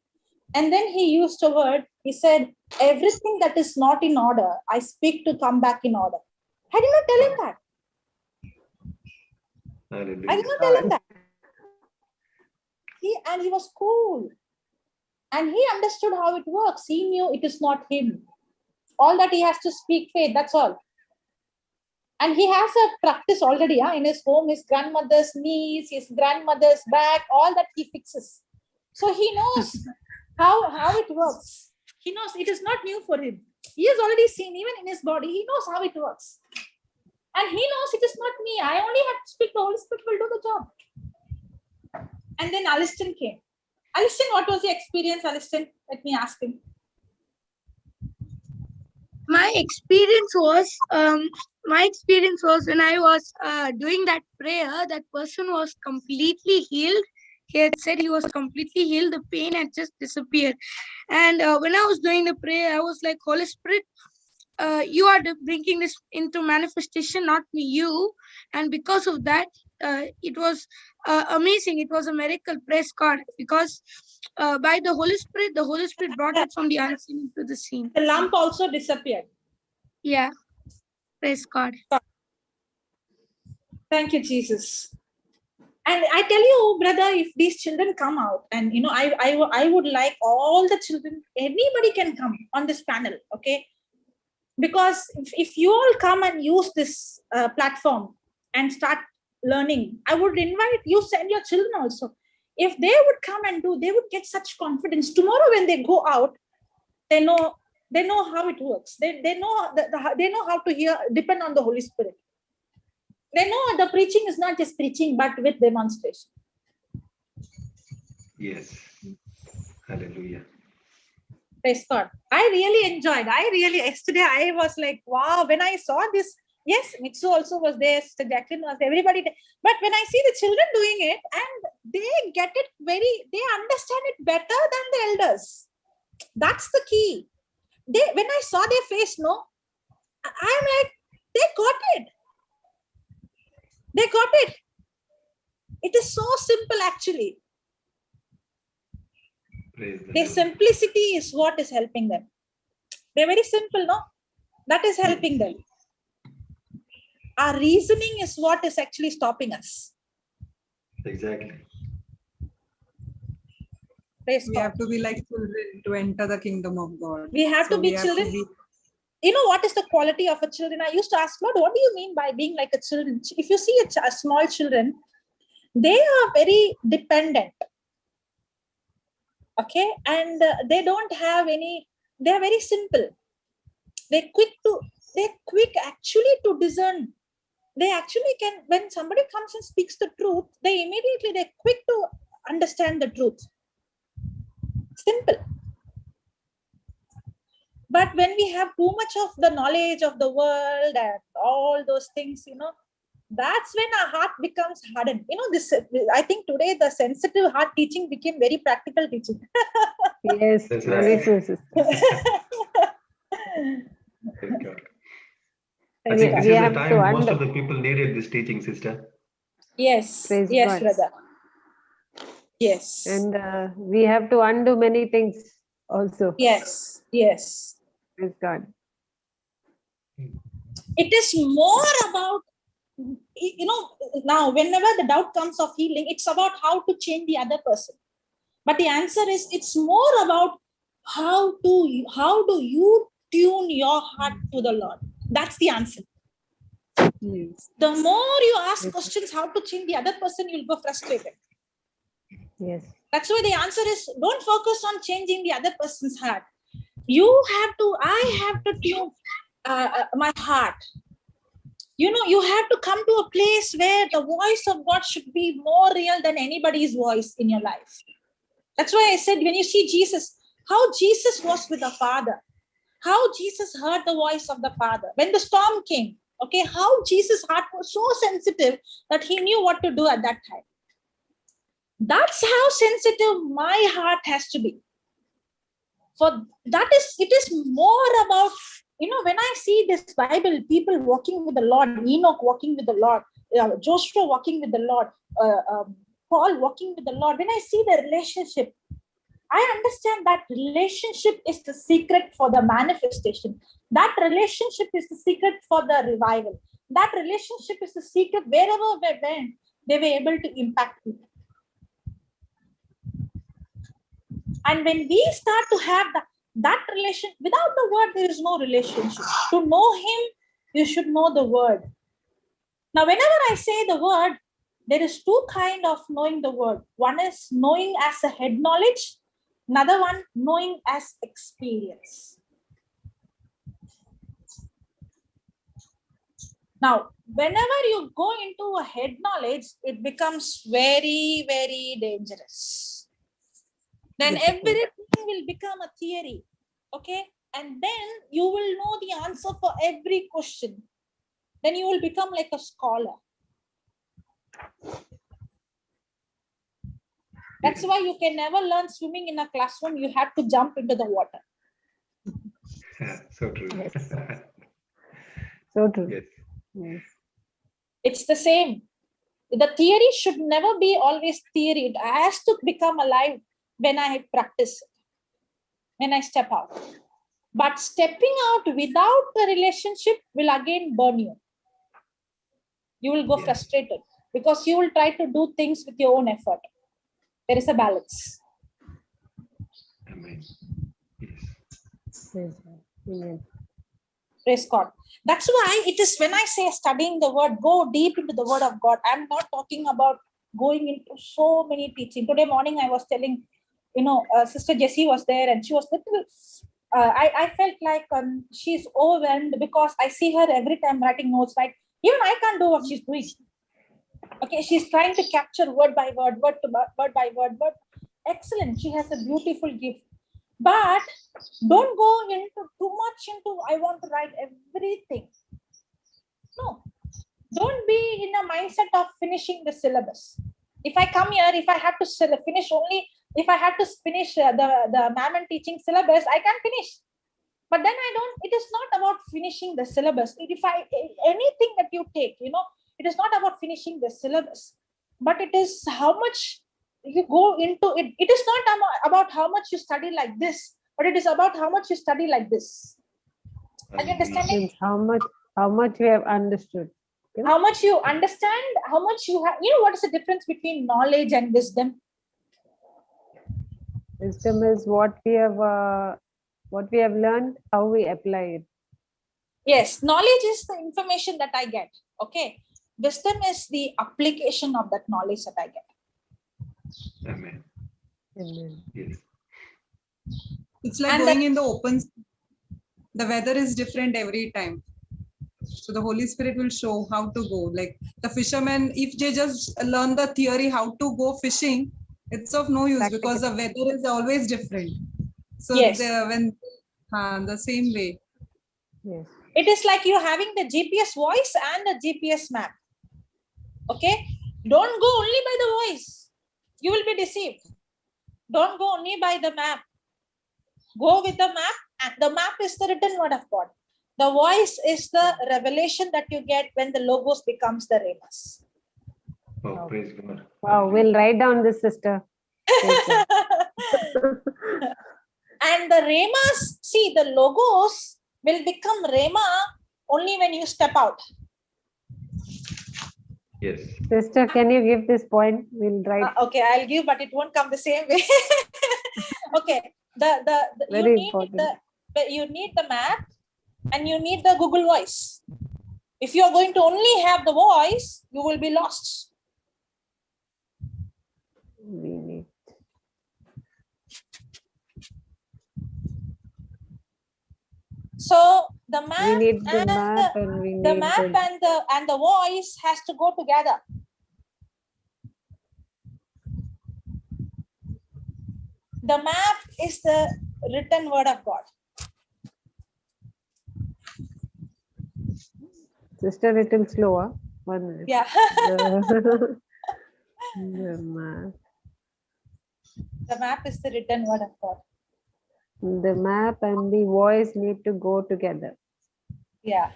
And then he used a word. He said, everything that is not in order, I speak to come back in order. I did not tell him that. Hallelujah. I did not tell him that. He was cool. And he understood how it works. He knew it is not him. All that he has to speak faith, that's all. And he has a practice already in his home, his grandmother's knees, his grandmother's back, all that he fixes. So he knows how it works. He knows it is not new for him. He has already seen, even in his body, he knows how it works. And he knows it is not me. I only have to speak. The Holy Spirit will do the job. And then Aliston came. Aliston, what was your experience, Aliston? Let me ask him. My experience was when I was doing that prayer, that person was completely healed. He had said he was completely healed. The pain had just disappeared. And when I was doing the prayer, I was like, Holy Spirit, you are bringing this into manifestation, not me, you. And because of that, it was amazing. It was a miracle. Praise God. Because by the Holy Spirit brought it from the unseen to the seen. The lump also disappeared. Yeah. Praise God. Thank you, Jesus. And I tell you, brother, if these children come out, and I would like all the children, anybody can come on this panel, okay? Because if you all come and use this platform and start learning, I would invite you, send your children also. If they would come and do, they would get such confidence. Tomorrow when they go out, they know how it works. They know they know how to depend on the Holy Spirit. They know the preaching is not just preaching, but with demonstration. Yes. Hallelujah. Praise God. I really enjoyed. Yesterday I was like, wow, when I saw this, yes, Mitsu also was there, Sister Jacqueline was there, everybody there. But when I see the children doing it, and they get it they understand it better than the elders. That's the key. When I saw their face, no, I'm like, they got it. They got it. It is so simple, actually. Their simplicity is what is helping them. They're very simple, no? That is helping them. Our reasoning is what is actually stopping us. Exactly. We have to be like children to enter the kingdom of God. We have to be children. You know what is the quality of a children? I used to ask, Lord, what do you mean by being like a children? If you see a small children, they are very dependent. Okay, and they don't have any. They are very simple. They're quick actually to discern. They actually can, when somebody comes and speaks the truth, they're quick to understand the truth. Simple. But when we have too much of the knowledge of the world and all those things, that's when our heart becomes hardened. I think today the sensitive heart teaching became very practical teaching. Yes, That's very right. true, sister. Thank God. I And think this we is the have time to most of the people needed this teaching, sister. Yes, Praise yes, God. brother. Yes. And we have to undo many things also. Yes, yes. Praise God. It is more about, now whenever the doubt comes of healing, it's about how to change the other person. But the answer is, it's more about how do you tune your heart to the Lord. That's the answer. Yes. The more you ask questions how to change the other person, you'll go frustrated. Yes. That's why the answer is, don't focus on changing the other person's heart. I have to tune my heart. You have to come to a place where the voice of God should be more real than anybody's voice in your life. That's why I said, when you see Jesus, how Jesus was with the Father, how Jesus heard the voice of the Father. When the storm came, okay, how Jesus' heart was so sensitive that he knew what to do at that time. That's how sensitive my heart has to be. It is more about, when I see this Bible, people walking with the Lord, Enoch walking with the Lord, Joshua walking with the Lord, Paul walking with the Lord, when I see the relationship, I understand that relationship is the secret for the manifestation. That relationship is the secret for the revival. That relationship is the secret wherever they went, they were able to impact people. And when we start to have that relation, without the word, there is no relationship. To know him, you should know the word. Now, whenever I say the word, there is two kinds of knowing the word. One is knowing as a head knowledge. Another one, knowing as experience. Now, whenever you go into a head knowledge, it becomes very, very dangerous. Then everything will become a theory. Okay? And then you will know the answer for every question. Then you will become like a scholar. That's why you can never learn swimming in a classroom. You have to jump into the water. So true. Yes. So true. Yes. Yes. It's the same. The theory should never be always theory. It has to become alive when I practice it, when I step out. But stepping out without the relationship will again burn you. You will go frustrated because you will try to do things with your own effort. There is a balance. Amen. Yes. Amen. Praise God. That's why it is when I say studying the word, go deep into the word of God. I'm not talking about going into so many teaching. Today morning I was telling, Sister Jessie was there and she was little. I felt like she's overwhelmed because I see her every time writing notes. Right? Even I can't do what she's doing. Okay, she's trying to capture word by word, word by word. Excellent. She has a beautiful gift. But don't go into too much into I want to write everything. No. Don't be in a mindset of finishing the syllabus. If I come here, if I have to finish the Mammon teaching syllabus, I can finish. But then it is not about finishing the syllabus. Anything that you take, it is not about finishing the syllabus, but it is how much you go into it. It is not about how much you study like this, but it is about how much you study like this. Are you understanding? How much we have understood. How much you understand, how much you have. What is the difference between knowledge and wisdom? Wisdom is what we have learned, how we apply it. Yes, knowledge is the information that I get. Okay. Wisdom is the application of that knowledge that I get. Amen. Amen. Yes. It's like going in the open. The weather is different every time. So the Holy Spirit will show how to go. Like the fishermen, if they just learn the theory how to go fishing, it's of no use because the weather is always different. So yes. The same way. Yes. It is like you having the GPS voice and the GPS map. Okay? Don't go only by the voice. You will be deceived. Don't go only by the map. Go with the map, and the map is the written word of God. The voice is the revelation that you get when the logos becomes the remas. Oh, praise God. Wow, we'll write down this, sister. And the remas, see, the logos will become rema only when you step out. Yes. Sister, can you give this point? We'll write. Okay, I'll give, but it won't come the same way. Okay, you need the map and you need the Google Voice. If you are going to only have the voice, you will be lost. We need. So the map, we need the map and the voice has to go together. The map is the written word of God. Sister, little slower. 1 minute. Yeah. The map. The map is the written word of God. The map and the voice need to go together. Yeah.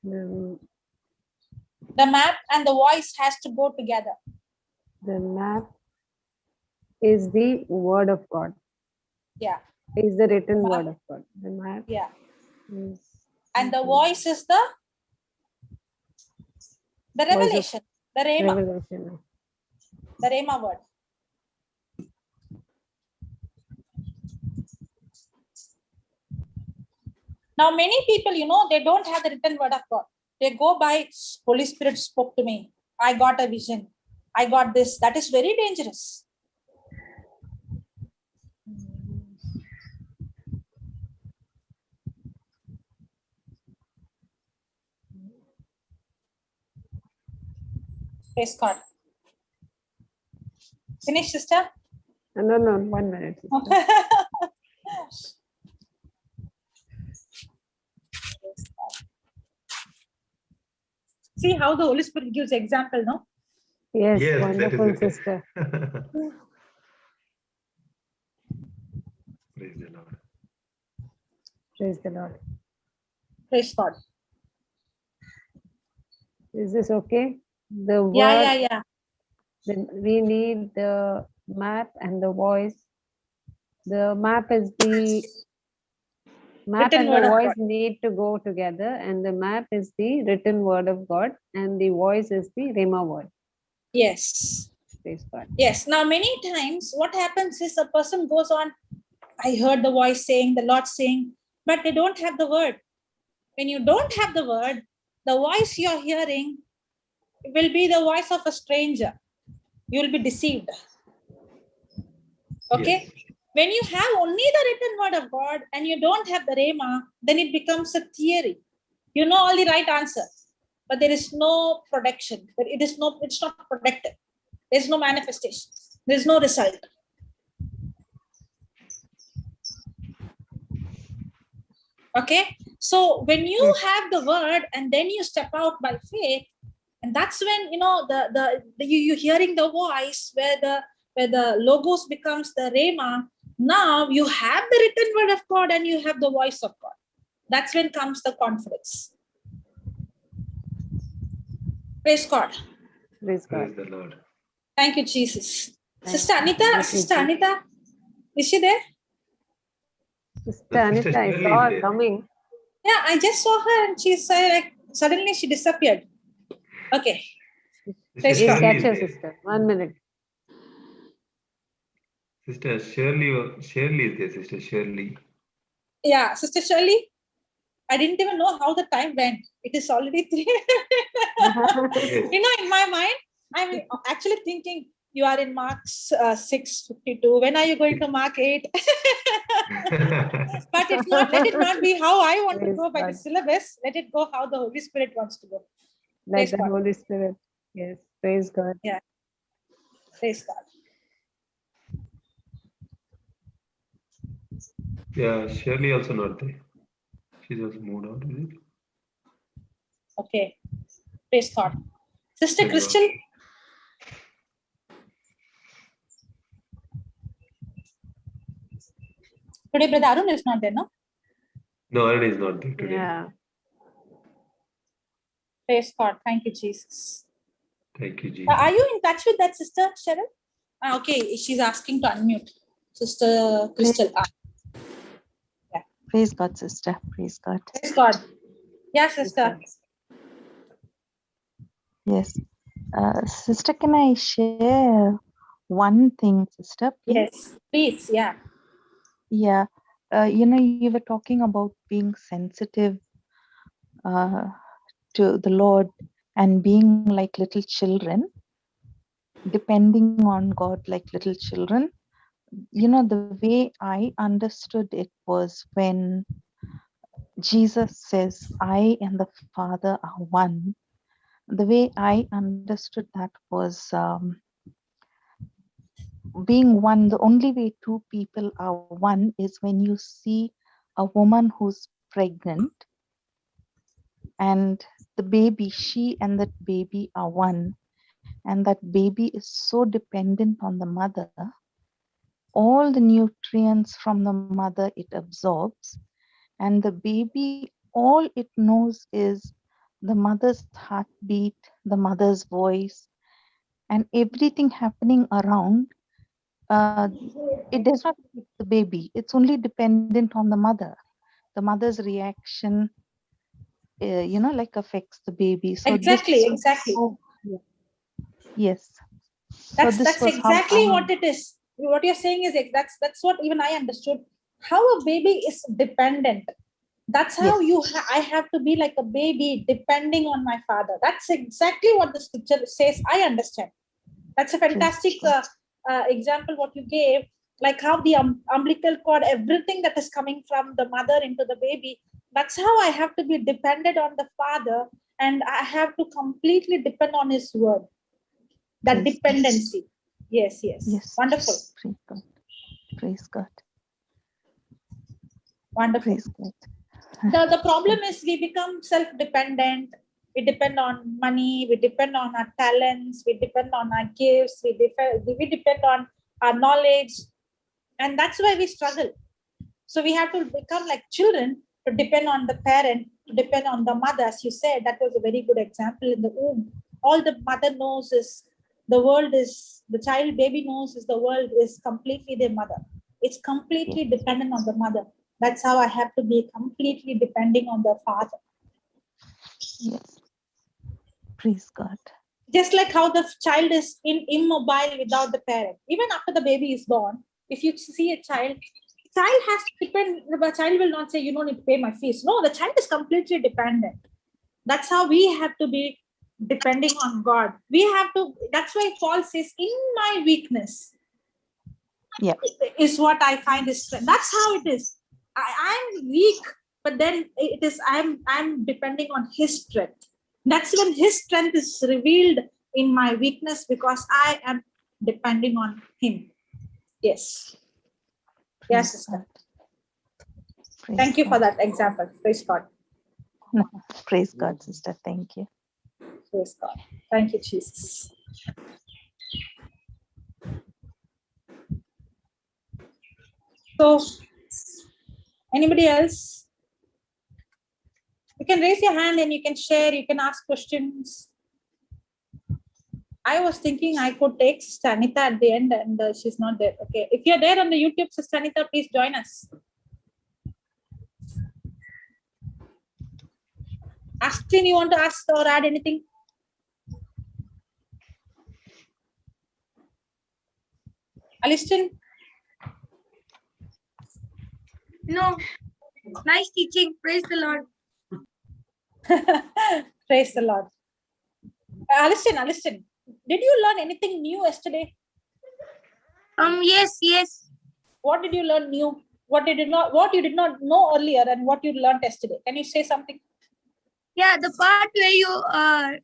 The map and the voice has to go together. The map is the word of God. Yeah. Is the written word of God. The map. Yeah. Is and the voice is the revelation, the rema. Revelation. The rema word. Now, many people, they don't have the written word of God. They go by Holy Spirit spoke to me. I got a vision. I got this. That is very dangerous. Praise God. Finish, sister? No, 1 minute. See how the Holy Spirit gives example, no? Yes, Yes, that is wonderful, it. sister. Praise the Lord. Praise the Lord. Praise God. Is this okay? The word, Yeah. we need the map and the voice. The map is the map Written and the word of voice God. need to go together, and the map is the written word of God, and the voice is the Rhema word. Yes. Praise God. Yes. Now, many times what happens is a person goes on, I heard the voice saying, the Lord saying, but they don't have the word. When you don't have the word, the voice you're hearing will be the voice of a stranger. You will be deceived. Okay? Yes. When you have only the written word of God and you don't have the Rhema, then it becomes a theory. You know all the right answer, but there is no protection. It's not protected. There's no manifestation. There's no result. Okay? So when you have the word and then you step out by faith, and that's when you hearing the voice where the logos becomes the Rhema. Now you have the written word of God and you have the voice of God. That's when comes the confidence. Praise God. Praise God. Praise the Lord. Thank you, Jesus. Thank Sister you. Anita, Thank you, Sister Jesus. Anita, is she there? Sister Sister Anita, I Shirley saw is her there. coming. Yeah, I just saw her and she's like suddenly she disappeared. Okay. Sister Praise Please God. Shirley catch is her, there. sister. 1 minute. Sister Shirley is there. Sister Shirley. Yeah, Sister Shirley, I didn't even know how the time went. It is already 3. Yes. In my mind, I'm actually thinking you are in Mark 6:52. When are you going to Mark 8? But it's not. Let it not be how I want to Praise go by the God. syllabus. Let it go how the Holy Spirit wants to go. Let Praise the God. Holy Spirit. Yes, praise God. Yeah. Praise God. Yeah, Shirley also not there. She's also moved out, is it? Okay. Praise God. Sister Praise God. Crystal. Today, Brother Arun is not there, no? No, Arun is not there today. Yeah. Praise God. Thank you, Jesus. Thank you, Jesus. Are you in touch with that sister, Cheryl? Okay, she's asking to unmute. Sister Crystal. Praise God, sister. Praise God. Praise God. Yeah, Praise sister. God. Yes. Sister, can I share one thing, sister, please? Yes, please. Yeah. Yeah. You were talking about being sensitive to the Lord and being like little children, depending on God like little children. The way I understood it was when Jesus says, I and the Father are one. The way I understood that was being one. The only way two people are one is when you see a woman who's pregnant and the baby, she and that baby are one, and that baby is so dependent on the mother. All the nutrients from the mother it absorbs, and the baby, all it knows is the mother's heartbeat, the mother's voice, and everything happening around. It does not affect the baby. It's only dependent on the mother. The mother's reaction, like affects the baby. So Exactly. this, Exactly. yes. So this That's was how exactly what it is. What you're saying is that's what even I understood. How a baby is dependent. That's how yes. I have to be like a baby depending on my father. That's exactly what the scripture says. I understand. That's a fantastic example what you gave, like how the umbilical cord, everything that is coming from the mother into the baby, that's how I have to be dependent on the father, and I have to completely depend on his word. That Praise dependency. Yes. Yes. Wonderful. Praise God. Praise God. Wonderful. Praise God. The problem is we become self-dependent. We depend on money. We depend on our talents. We depend on our gifts. We depend on our knowledge. And that's why we struggle. So we have to become like children, to depend on the parent, to depend on the mother. As you said, that was a very good example in the womb. All the mother knows is the world is, the child baby knows is the world is completely their mother. It's completely dependent on the mother. That's how I have to be completely depending on the father. Yes. Praise God. Just like how the child is immobile without the parent. Even after the baby is born, if you see a child has to depend. The child will not say, you don't need to pay my fees. No, the child is completely dependent. That's how we have to be depending on God. We have to, that's why Paul says, in my weakness, is what I find is strength. That's how it is. I'm weak, but then it is I'm depending on his strength. That's when his strength is revealed in my weakness, because I am depending on him. Yes. Yes, sister. Thank you for that example. Praise God. Praise God, sister. Thank you. Praise God. Thank you, Jesus. So, anybody else? You can raise your hand and you can share, you can ask questions. I was thinking I could take Sister Anita at the end, and she's not there. Okay. If you're there on the YouTube, Sister Anita, please join us. Ashton, you want to ask or add anything? Aliston? No. Nice teaching. Praise the Lord. Praise the Lord. Aliston, did you learn anything new yesterday? Yes. What did you learn new? What you did not know earlier, and what you learned yesterday? Can you say something? Yeah, the part where you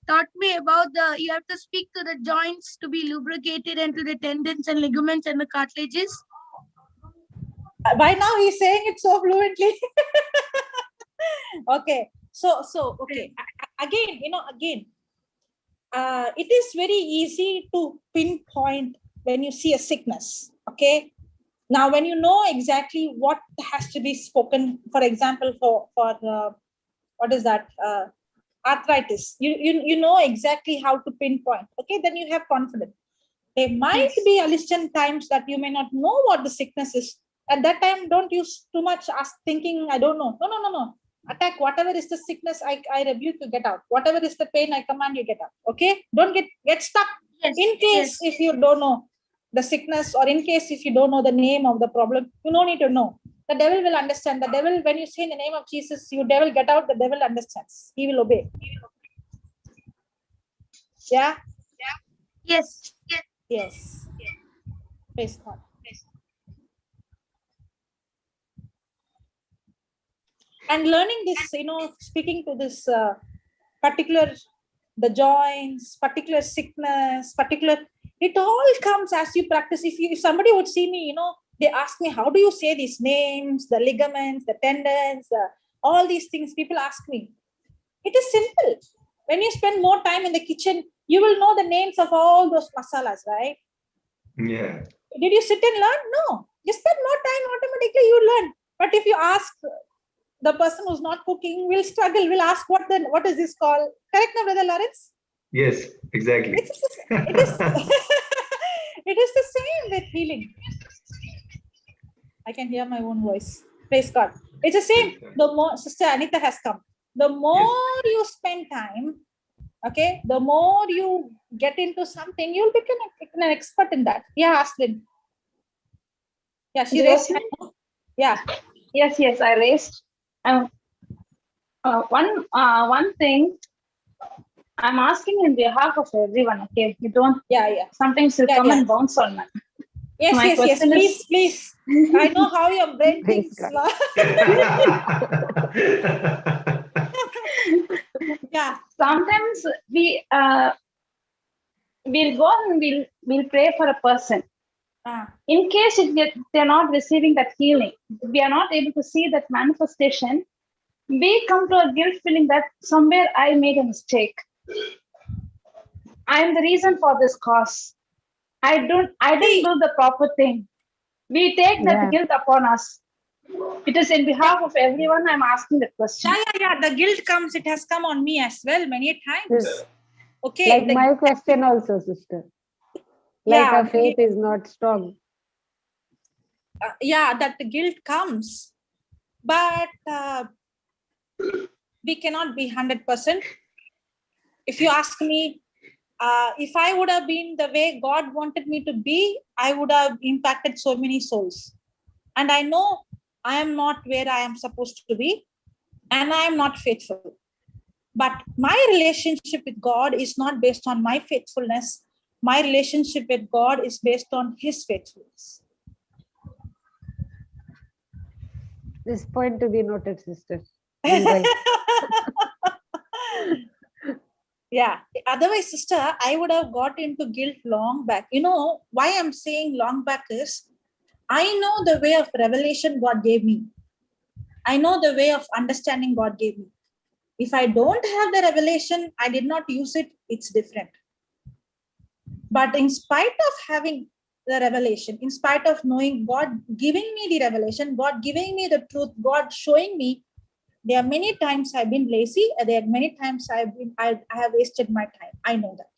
taught me about you have to speak to the joints to be lubricated, and to the tendons and ligaments and the cartilages. By now he's saying it so fluently. Okay. So okay. Again, it is very easy to pinpoint when you see a sickness. Okay. Now, when you know exactly what has to be spoken, for example, for what is that? Arthritis. You know exactly how to pinpoint. Okay, then you have confidence. There might be a list in times that you may not know what the sickness is. At that time, don't use too much thinking, I don't know. No. Attack whatever is the sickness, I rebuke you, get out. Whatever is the pain, I command you, get out. Okay? Don't get stuck. In case if you don't know the sickness, or in case if you don't know the name of the problem, you don't need to know. The devil will understand. The devil, when you say in the name of Jesus, you devil get out, the devil understands. He will obey. Yeah? Yes. Praise God. And learning this, speaking to this the joints, particular sickness, it all comes as you practice. If somebody would see me, they ask me, how do you say these names, the ligaments, the tendons, all these things, people ask me. It is simple. When you spend more time in the kitchen, you will know the names of all those masalas, right? Yeah. Did you sit and learn? No. You spend more time, automatically you learn. But if you ask the person who's not cooking, will struggle, will ask what is this called? Correct, no, Brother Lawrence? Yes, exactly. It is the same with healing. I can hear my own voice. Praise God. It's the same. The more Sister Anita has come, the more you spend time, okay, the more you get into something, you'll become an expert in that. Yeah, Aslin. Yeah, she raised her hand. Yeah. Yes, I raised. One thing I'm asking in behalf of everyone. Okay, you don't. Yeah. Sometimes you come and bounce on me. Yes. Please. I know how your brain thinks. Yeah. Sometimes we'll go and we'll pray for a person. In case they're not receiving that healing, we are not able to see that manifestation. we come to a guilt feeling that somewhere I made a mistake. I am the reason for this cause. I didn't do the proper thing. We take that Yeah. guilt upon us. It is in behalf of everyone I'm asking the question. Yeah. The guilt comes, it has come on me as well many times. Yes. Okay. Like the- my question also, sister. Like Yeah, our faith is not strong. yeah, that the guilt comes, but we cannot be 100%. If you ask me, if I would have been the way God wanted me to be, I would have impacted so many souls. And I know I am not where I am supposed to be, and I am not faithful. But my relationship with God is not based on my faithfulness. My relationship with God is based on His faithfulness. This point to be noted, sister. We'll write. Yeah. Otherwise, sister, I would have got into guilt long back. You know why I'm saying long back is I know the way of revelation God gave me. I know the way of understanding God gave me. If I don't have the revelation, I did not use it, it's different. But in spite of having the revelation, in spite of knowing God giving me the revelation, God giving me the truth, God showing me, there are many times I've been lazy. There are many times I have wasted my time. I know that.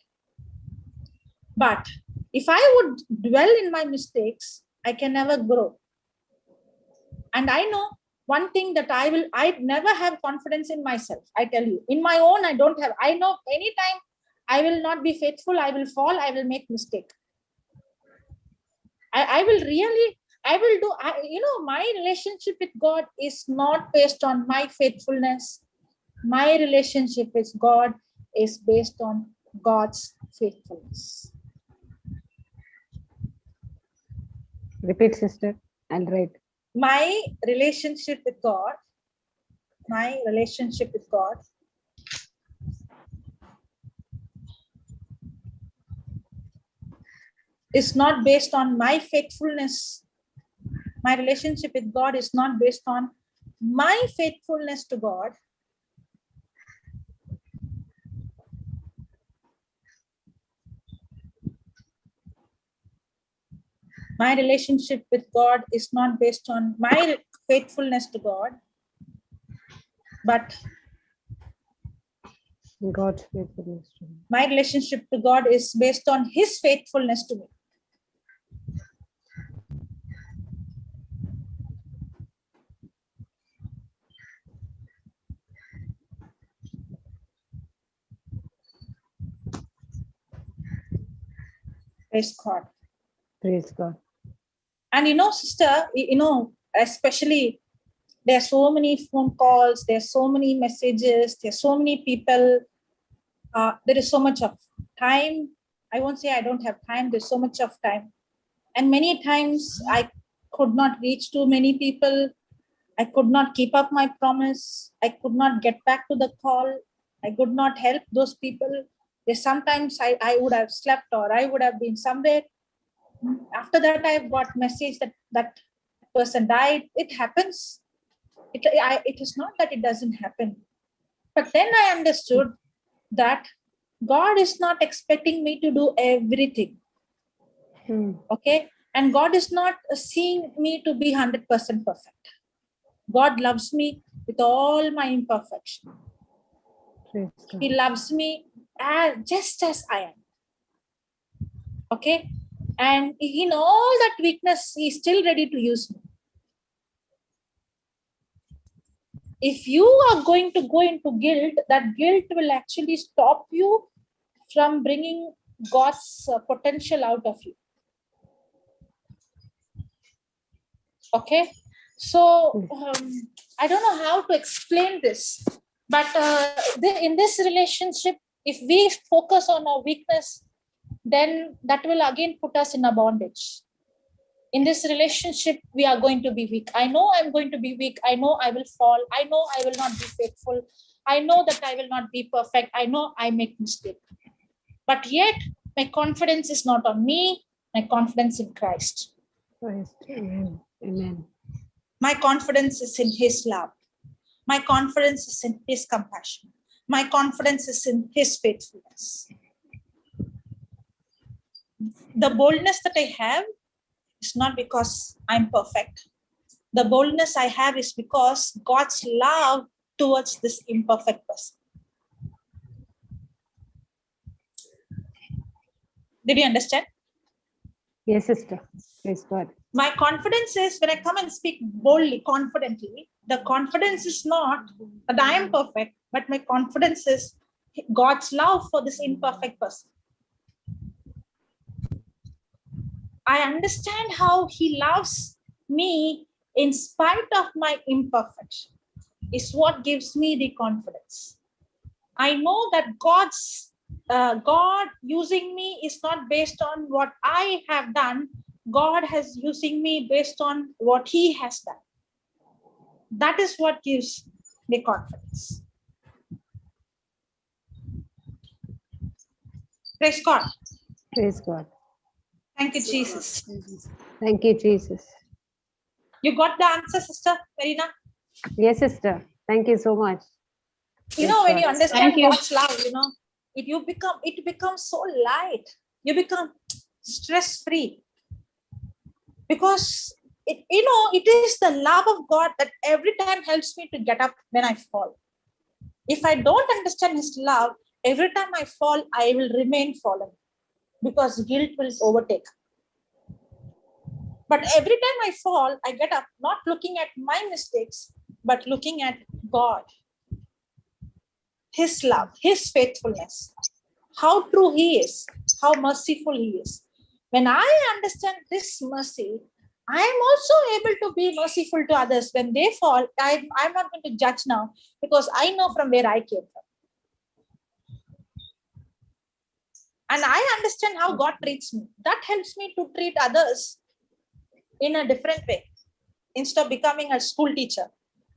But if I would dwell in my mistakes, I can never grow. And I know one thing that I never have confidence in myself. I tell you, in my own, I don't have. I know anytime I will not be faithful, I will fall, I will make mistake. I will really, I will do, my relationship with God is not based on my faithfulness. My relationship with God is based on God's faithfulness. Repeat, sister. I'll write. My relationship with God is not based on my faithfulness. My relationship with God is not based on my faithfulness to God. My relationship with God is not based on my faithfulness to God, but God's faithfulness to me. my relationship to God is based on His faithfulness to me. Praise God. Praise God. And sister, especially there are so many phone calls, there are so many messages, there are so many people. There is so much of time. I won't say I don't have time. There's so much of time. And many times I could not reach too many people. I could not keep up my promise. I could not get back to the call. I could not help those people. There's sometimes I would have slept or I would have been somewhere. After that, I've got message that person died. It happens. It is not that it doesn't happen. But then I understood that God is not expecting me to do everything. Okay? And God is not seeing me to be 100% perfect. God loves me with all my imperfection. He loves me just as I am. Okay? And in all that weakness, He's still ready to use me. If you are going to go into guilt, that guilt will actually stop you from bringing God's potential out of you. Okay? So, I don't know how to explain this, but in this relationship, if we focus on our weakness, then that will again put us in a bondage. In this relationship, we are going to be weak. I know I'm going to be weak. I know I will fall. I know I will not be faithful. I know that I will not be perfect. I know I make mistakes. But yet, my confidence is not on me. My confidence in Christ. Christ. Amen. Amen. My confidence is in His love. My confidence is in his compassion. My confidence is in his faithfulness. The boldness that I have is not because I'm perfect. The boldness I have is because God's love towards this imperfect person. Did you understand? Yes, sister. Praise God. My confidence is when I come and speak boldly, confidently, the confidence is not that I am perfect, but my confidence is God's love for this imperfect person. I understand how he loves me in spite of my imperfection is what gives me the confidence. I know that God using me is not based on what I have done. God has using me based on what he has done. That is what gives the confidence. Praise God. Praise God. Thank you, Jesus. Thank you, Jesus. You got the answer, Sister Marina? Yes, sister. Thank you so much. You know, when you understand Thank you. God's love, you know, it becomes so light. You become stress-free. Because it is the love of God that every time helps me to get up when I fall. If I don't understand his love, every time I fall, I will remain fallen because guilt will overtake. But every time I fall, I get up not looking at my mistakes, but looking at God, his love, his faithfulness, how true he is, how merciful he is. When I understand this mercy, I am also able to be merciful to others. When they fall, I'm not going to judge now because I know from where I came from. And I understand how God treats me. That helps me to treat others in a different way. Instead of becoming a school teacher,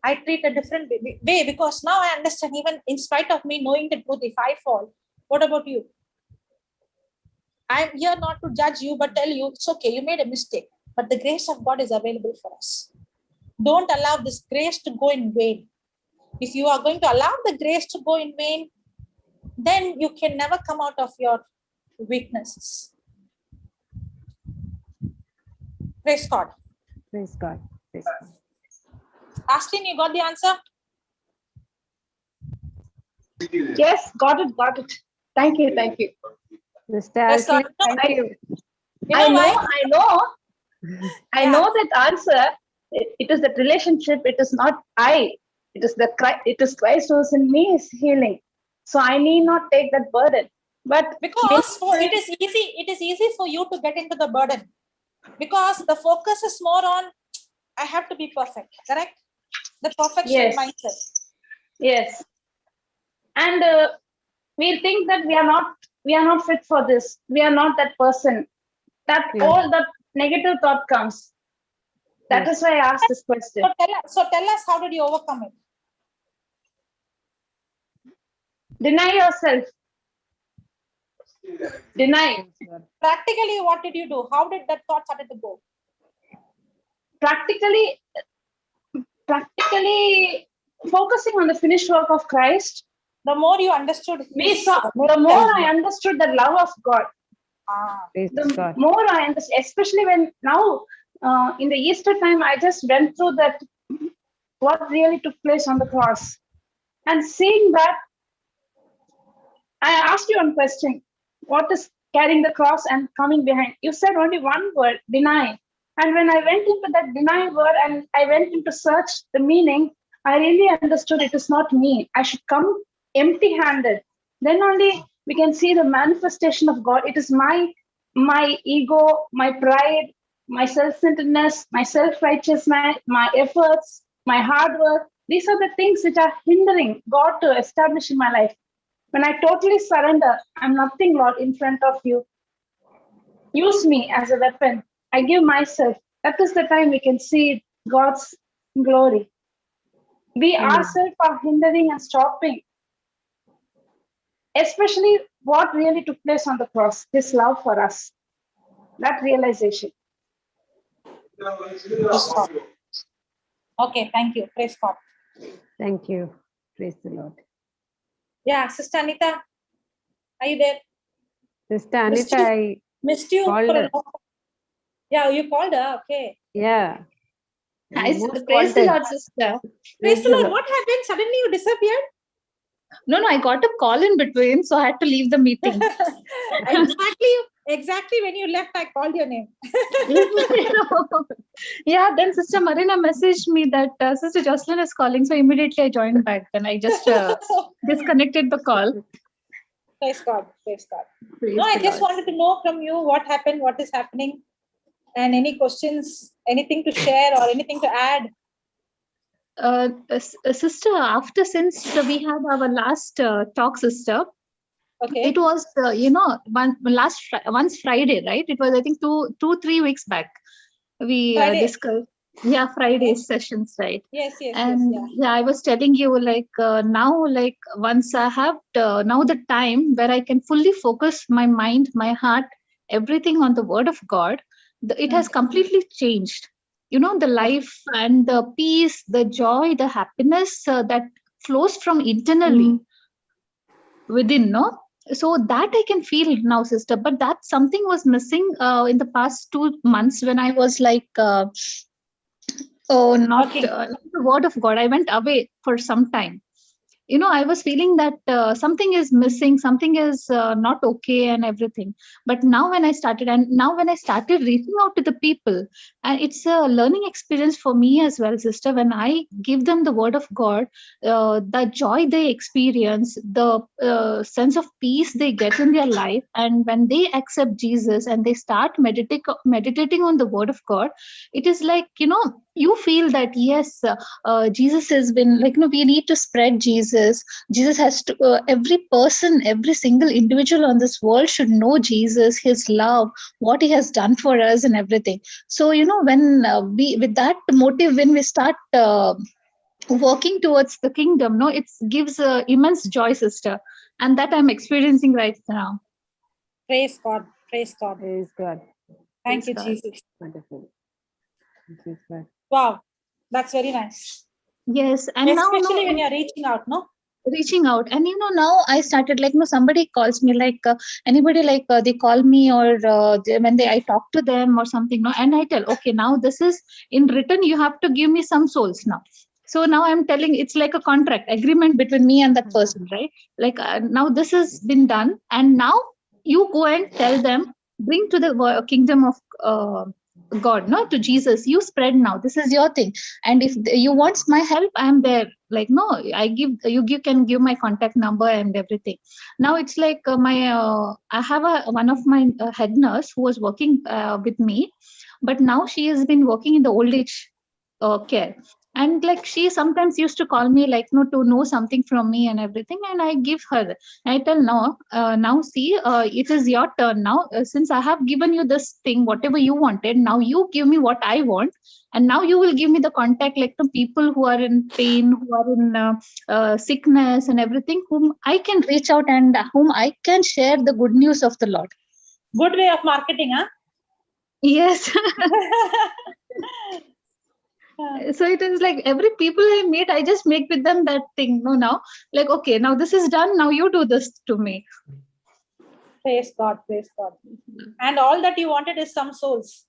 I treat a different way because now I understand, even in spite of me knowing the truth, if I fall, what about you? I'm here not to judge you, but tell you it's okay, you made a mistake. But the grace of God is available for us. Don't allow this grace to go in vain. If you are going to allow the grace to go in vain, then you can never come out of your weaknesses. Praise God. Praise God. Praise God. Ashley, you got the answer? Yes, got it. Thank you. Mr. Praise God. Ashley, thank you. I know Yeah. that answer. It is that relationship. It is not I. It is Christ who is in me is healing. So I need not take that burden. But Because it is easy for you to get into the burden. Because the focus is more on, I have to be perfect, correct? The perfection mindset. Yes, and we think that we are not fit for this. We are not that person. That all that negative thought comes. That is why I asked this question. So tell us, how did you overcome it? Deny yourself. Deny. Practically, what did you do? How did that thought started to go? Practically focusing on the finished work of Christ. The more you understood, the more I understood the love of God. The more I understand, especially when now in the Easter time, I just went through that, what really took place on the cross. And seeing that, I asked you one question. What is carrying the cross and coming behind? You said only one word, deny. And when I went into that deny word and I went into search the meaning, I really understood it is not me. I should come empty-handed. Then only we can see the manifestation of God. It is my ego, my pride, my self-centeredness, my self-righteousness, my efforts, my hard work. These are the things which are hindering God to establish in my life. When I totally surrender, I'm nothing, Lord, in front of you. Use me as a weapon. I give myself. That is the time we can see God's glory. We ourselves are hindering and stopping. Especially what really took place on the cross, His love for us. That realization. Okay, thank you. Praise God. Thank you. Praise the Lord. Yeah, Sister Anita, are you there? Sister Missed Anita, you. I Missed you. called For a her. long... Yeah, you called her. Okay. Yeah. Hi, Most praise the wanted. Lord, sister. Praise the Lord. What happened? Suddenly you disappeared? No, I got a call in between, so I had to leave the meeting. Exactly when you left, I called your name. Yeah, then Sister Marina messaged me that Sister Jocelyn is calling, so immediately I joined back. Then I just disconnected the call. Praise God. Praise God. Praise No, I the just Lord. wanted to know from you what happened, what is happening, and any questions, anything to share or anything to add. Sister, since we had our last talk, sister, Okay. it was once Friday, right? It was, I think, 3 weeks back. We discussed, Friday sessions, right? Yes. And I was telling you, now, once I have now the time where I can fully focus my mind, my heart, everything on the Word of God, it has completely changed. The life and the peace, the joy, the happiness that flows from internally within, no? So that I can feel now, sister. But that something was missing in the past 2 months when I was not the Word of God. I went away for some time. I was feeling that something is missing, something is not okay and everything. But now when I started reaching out to the people, and it's a learning experience for me as well, sister. When I give them the Word of God, the joy they experience, the sense of peace they get in their life, and when they accept Jesus and they start meditating on the Word of God, it is like, you feel that, yes, Jesus has been we need to spread Jesus. Jesus has to, every person, every single individual on this world should know Jesus, his love, what he has done for us and everything. So, when with that motive, when we start working towards the kingdom, no, it gives immense joy, sister. And that I'm experiencing right now. Praise God. Praise God. Praise God. Thank Praise you, God. Jesus. Wonderful. Praise God. Wow. That's very nice. Yes. And especially when you're reaching out, no? Reaching out. And now I started somebody calls me, anybody they call me, or when I talk to them or something, no, and I tell, okay, now this is in written, you have to give me some souls now. So now I'm telling, it's like a contract agreement between me and that person, right? Now this has been done, and now you go and tell them, bring to the kingdom of God, no, to Jesus. You spread now. This is your thing. And if you want my help, I'm there. No, I give you can give my contact number and everything. Now it's I have one of my head nurse who was working with me, but now she has been working in the old age care. And she sometimes used to call me to know something from me and everything, and I give her. I tell, now see, it is your turn now. Since I have given you this thing, whatever you wanted, now you give me what I want, and now you will give me the contact, the people who are in pain, who are in sickness and everything, whom I can reach out and whom I can share the good news of the Lord. Good way of marketing, huh? Yes. So it is every people I meet, I just make with them that thing. No, now okay, now this is done. Now you do this to me. Praise God, praise God. And all that you wanted is some souls.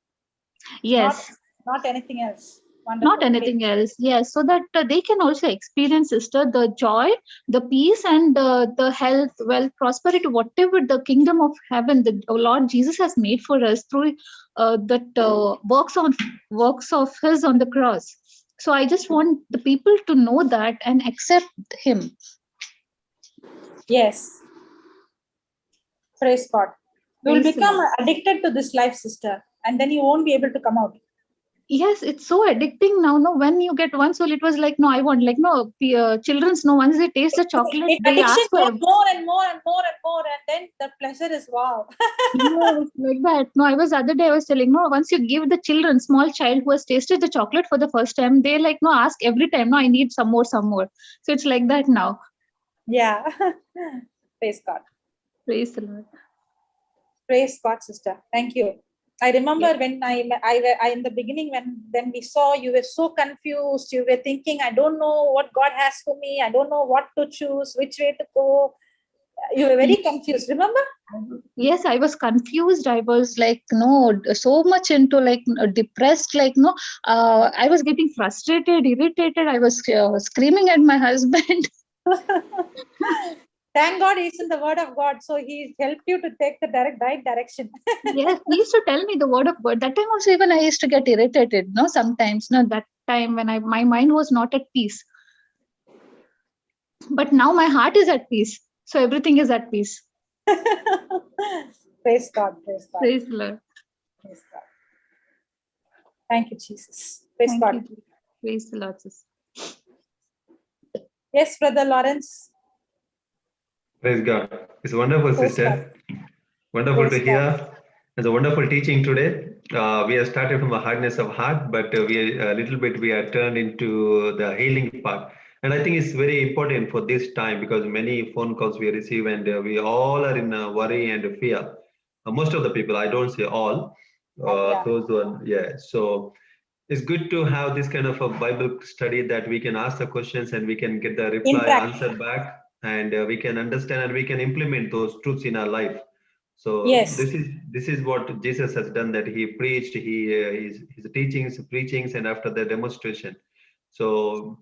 Yes. Not anything else. Wonderful. Not anything else. Yes, so that they can also experience, sister, the joy, the peace, and the health, wealth, prosperity, whatever the kingdom of heaven, the Lord Jesus has made for us through that works of His on the cross. So I just want the people to know that and accept Him. Yes. Praise God. You will become addicted to this life, sister, and then you won't be able to come out. Yes, it's so addicting now. No, when you get one soul, it was no, I want children's. No, once they taste the chocolate, they ask for more and more and more and more, and then the pleasure is wow. Yeah, it's like that. No, other day I was telling, no, once you give the children, small child who has tasted the chocolate for the first time, they no, ask every time, no, I need some more. So it's like that now. Yeah. Praise God. Praise the Lord. Praise God, sister. Thank you. I remember when I in the beginning, when we saw, you were so confused. You were thinking, I don't know what God has for me. I don't know what to choose, which way to go. You were very confused. Remember? Yes, I was confused. I was like, no, so much into like depressed, like, no, I was getting frustrated, irritated. I was screaming at my husband. Thank God he's in the word of God. So he helped you to take the right direction. Yes, he used to tell me the word of God. That time also, even I used to get irritated, no, sometimes, no, that time when my mind was not at peace. But now my heart is at peace. So everything is at peace. Praise God. Praise God. Praise the Lord. Praise God. Thank you, Jesus. Praise Thank God. you. Praise the Lord, sister. Yes, Brother Lawrence. Praise God. It's wonderful, Praise sister. Wonderful Praise to hear. It's a wonderful teaching today. We have started from a hardness of heart, but we are, a little bit we are turned into the healing part. And I think it's very important for this time because many phone calls we receive and we all are in worry and fear. Most of the people, I don't say all, those who are, So it's good to have this kind of a Bible study that we can ask the questions and we can get the reply answer back, and we can understand and we can implement those truths in our life. So this is what Jesus has done, that he preached, his teachings, preachings, and after the demonstration. So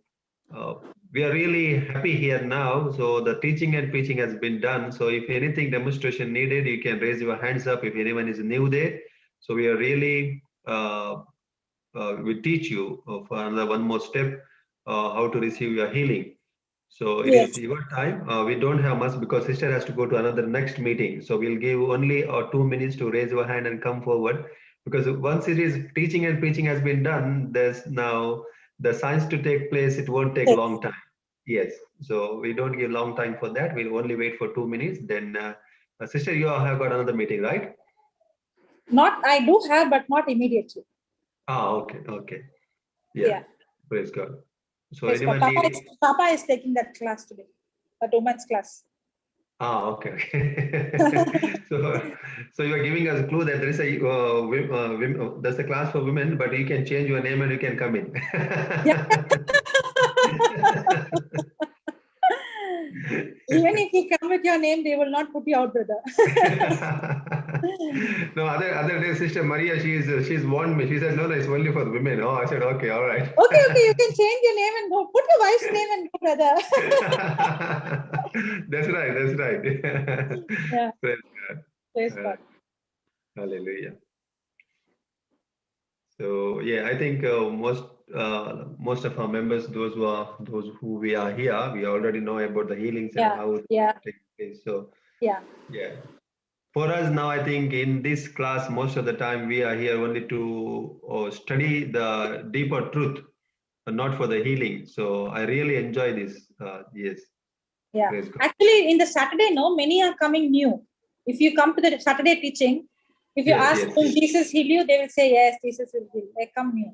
we are really happy here now. So the teaching and preaching has been done. So if anything demonstration needed, you can raise your hands up if anyone is new there. So we are really we teach you for another one more step how to receive your healing. So it is your time. We don't have much because sister has to go to another next meeting. So we'll give only 2 minutes to raise your hand and come forward, because once it is teaching and preaching has been done, there's now the science to take place. It won't take long time. Yes. So we don't give long time for that. We'll only wait for 2 minutes. Then sister, you have got another meeting, right? Not, I do have, but not immediately. Okay. Okay. Yeah. Praise God. So Praise anyone God. Papa is taking that class today, that women's class. Okay. so you are giving us a clue that there is a there's a class for women, but you can change your name and you can come in. Even if you come with your name, they will not put you out, brother. No, other day, Sister Maria, she's warned me. She said, no, it's only for women. Oh, I said, okay, all right. Okay, you can change your name and go. Put your wife's name and go, brother. That's right. Yeah. Praise God. Praise God. Hallelujah. So yeah, I think most of our members, those who we are here, we already know about the healings and how it takes place. So yeah. For us now, I think in this class, most of the time we are here only to study the deeper truth, not for the healing. So I really enjoy this. Yes. Yeah. Actually, in the Saturday, many are coming new. If you come to the Saturday teaching, if you ask, will Jesus heal you? They will say, yes, Jesus will heal. They come new.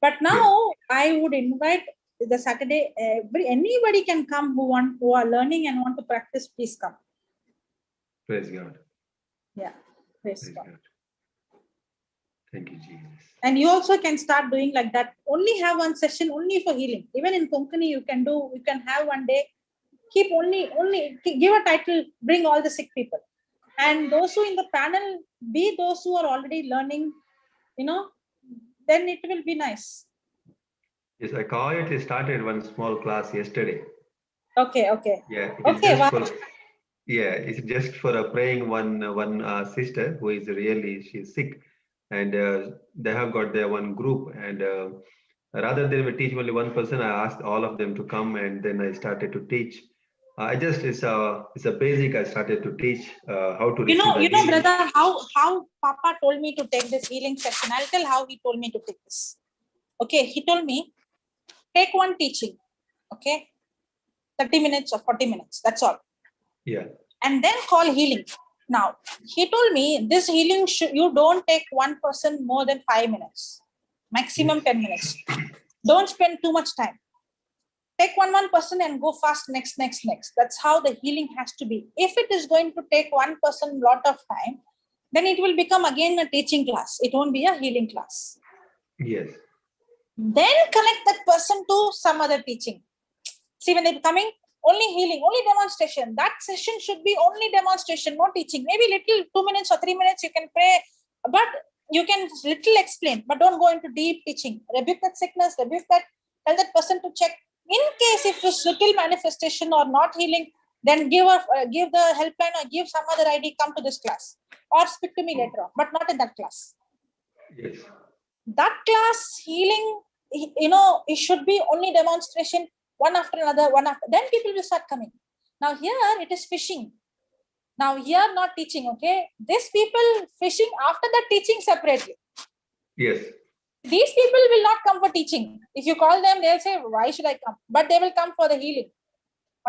But now I would invite the Saturday, anybody can come who are learning and want to practice, please come. Praise God. Yeah. Praise God. Thank you, Jesus. And you also can start doing like that. Only have one session only for healing. Even in Konkani, you can have one day. Keep only give a title, bring all the sick people. And those who in the panel be those who are already learning, then it will be nice. Yes, I quietly started one small class yesterday. Okay. Yeah. It's just for a praying one sister who is she's sick, and they have got their one group, and rather than teach only one person, I asked all of them to come, and then I started to teach. It's a basic. I started to teach how to receive brother, how Papa told me to take this healing session. I'll tell how he told me to take this. Okay, he told me, take one teaching, okay, 30 minutes or 40 minutes, that's all. Yeah. And then call healing. Now, he told me this healing, you don't take one person more than 5 minutes, maximum 10 minutes. Don't spend too much time. Take one person and go fast, next. That's how the healing has to be. If it is going to take one person a lot of time, then it will become again a teaching class. It won't be a healing class. Yes. Then connect that person to some other teaching. See, when they're coming, only healing, only demonstration. That session should be only demonstration, no teaching. Maybe little 2 minutes or 3 minutes you can pray, but you can little explain, but don't go into deep teaching. Rebuke that sickness, rebuke that, tell that person to check. In case if it's little manifestation or not healing, then give the helpline or give some other ID, come to this class or speak to me later on, but not in that class. Yes. That class, healing, it should be only demonstration, one after another, then people will start coming. Now here it is fishing. Now here not teaching, okay? These people fishing after the teaching separately. Yes. These people will not come for teaching. If you call them, they'll say, why should I come? But they will come for the healing.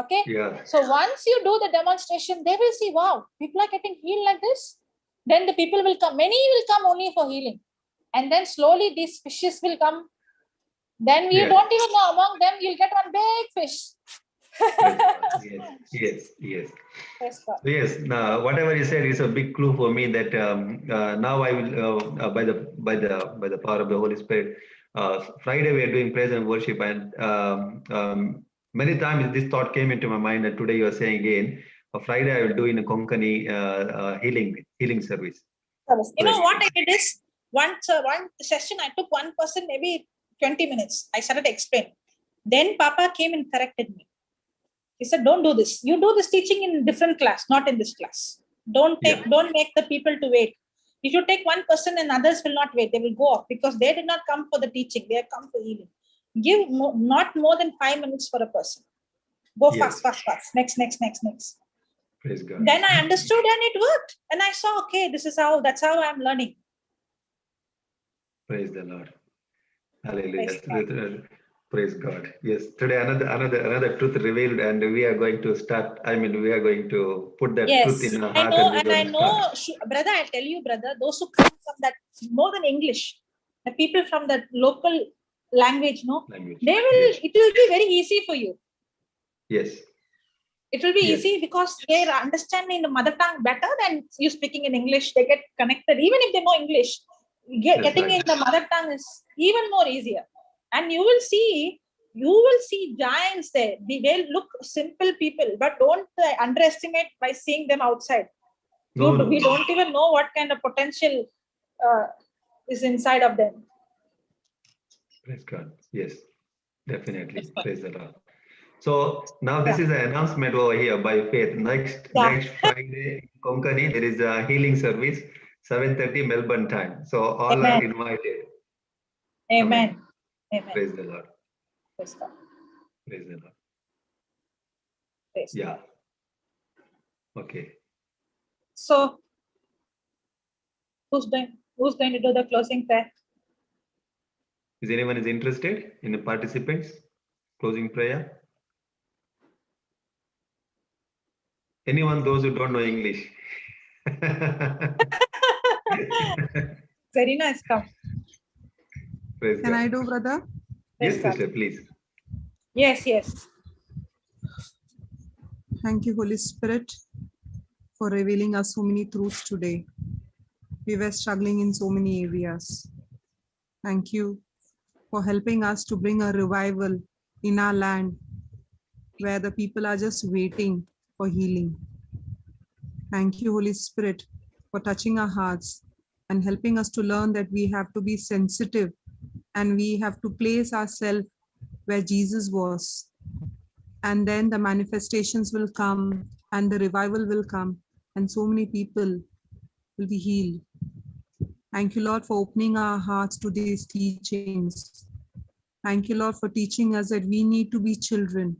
Okay? Yeah. So once you do the demonstration, they will see, wow, people are getting healed like this. Then the people will come. Many will come only for healing. And then slowly these fishes will come. Then you don't even know, among them you'll get one big fish. Yes. Yes, God. Yes. Now, whatever you said is a big clue for me that now I will, by the power of the Holy Spirit, Friday we are doing praise and worship, and many times this thought came into my mind, and today you are saying again, Friday I will do in a Konkani healing service. You know what I did is, one session I took one person, maybe 20 minutes. I started to explain. Then Papa came and corrected me. He said, don't do this. You do this teaching in different class, not in this class. Don't make the people to wait. If you take one person and others will not wait, they will go off because they did not come for the teaching. They have come for healing. Give not more than 5 minutes for a person. Go fast. Next. Praise God. Then I understood and it worked. And I saw, okay, that's how I'm learning. Praise the Lord. Hallelujah. Praise God. Yes. Today another truth revealed, and we are going to start. We are going to put that truth in our heart. I know, brother, I'll tell you, brother, those who come from that, more than English, the people from that local language, it will be very easy for you. Yes. It will be easy because they are understanding the mother tongue better than you speaking in English. They get connected, even if they know English. Getting in the mother tongue is even more easier. And you will see giants there. They look simple people, but don't underestimate by seeing them outside. We don't even know what kind of potential is inside of them. Praise God. Yes, definitely. Praise the Lord. So now this is an announcement over here by Faith. Next Friday in Konkani, there is a healing service, 7:30 Melbourne time. So all are invited. Amen. Praise the Lord. Praise God. Praise the Lord. Praise God. Okay. So who's going to do the closing prayer? Is anyone interested in the participants? Closing prayer? Anyone, those who don't know English? Very nice. Come. Praise Can God. I do, brother? Yes, sister, please. Yes. Thank you, Holy Spirit, for revealing us so many truths today. We were struggling in so many areas. Thank you for helping us to bring a revival in our land where the people are just waiting for healing. Thank you, Holy Spirit, for touching our hearts and helping us to learn that we have to be sensitive and we have to place ourselves where Jesus was. And then the manifestations will come and the revival will come and so many people will be healed. Thank you, Lord, for opening our hearts to these teachings. Thank you, Lord, for teaching us that we need to be children,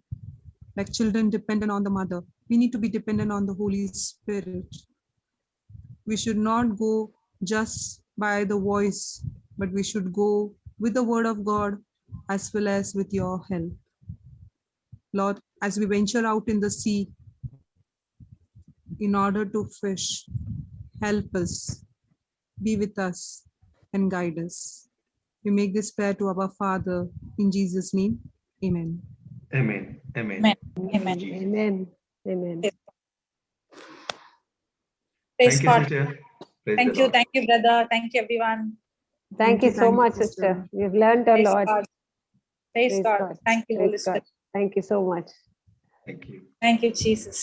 like children dependent on the mother. We need to be dependent on the Holy Spirit. We should not go just by the voice, but we should go with the word of God as well as with your help. Lord, as we venture out in the sea in order to fish, help us, be with us, and guide us. We make this prayer to our Father in Jesus' name. Amen. Amen. Amen. Thank you, sister. Thank you, brother. Thank you, everyone. Thank you so much, sister. We've learned a Praise lot. God. Praise God. Thank you, Holy Praise God. Spirit. Thank you so much. Thank you. Thank you, Jesus.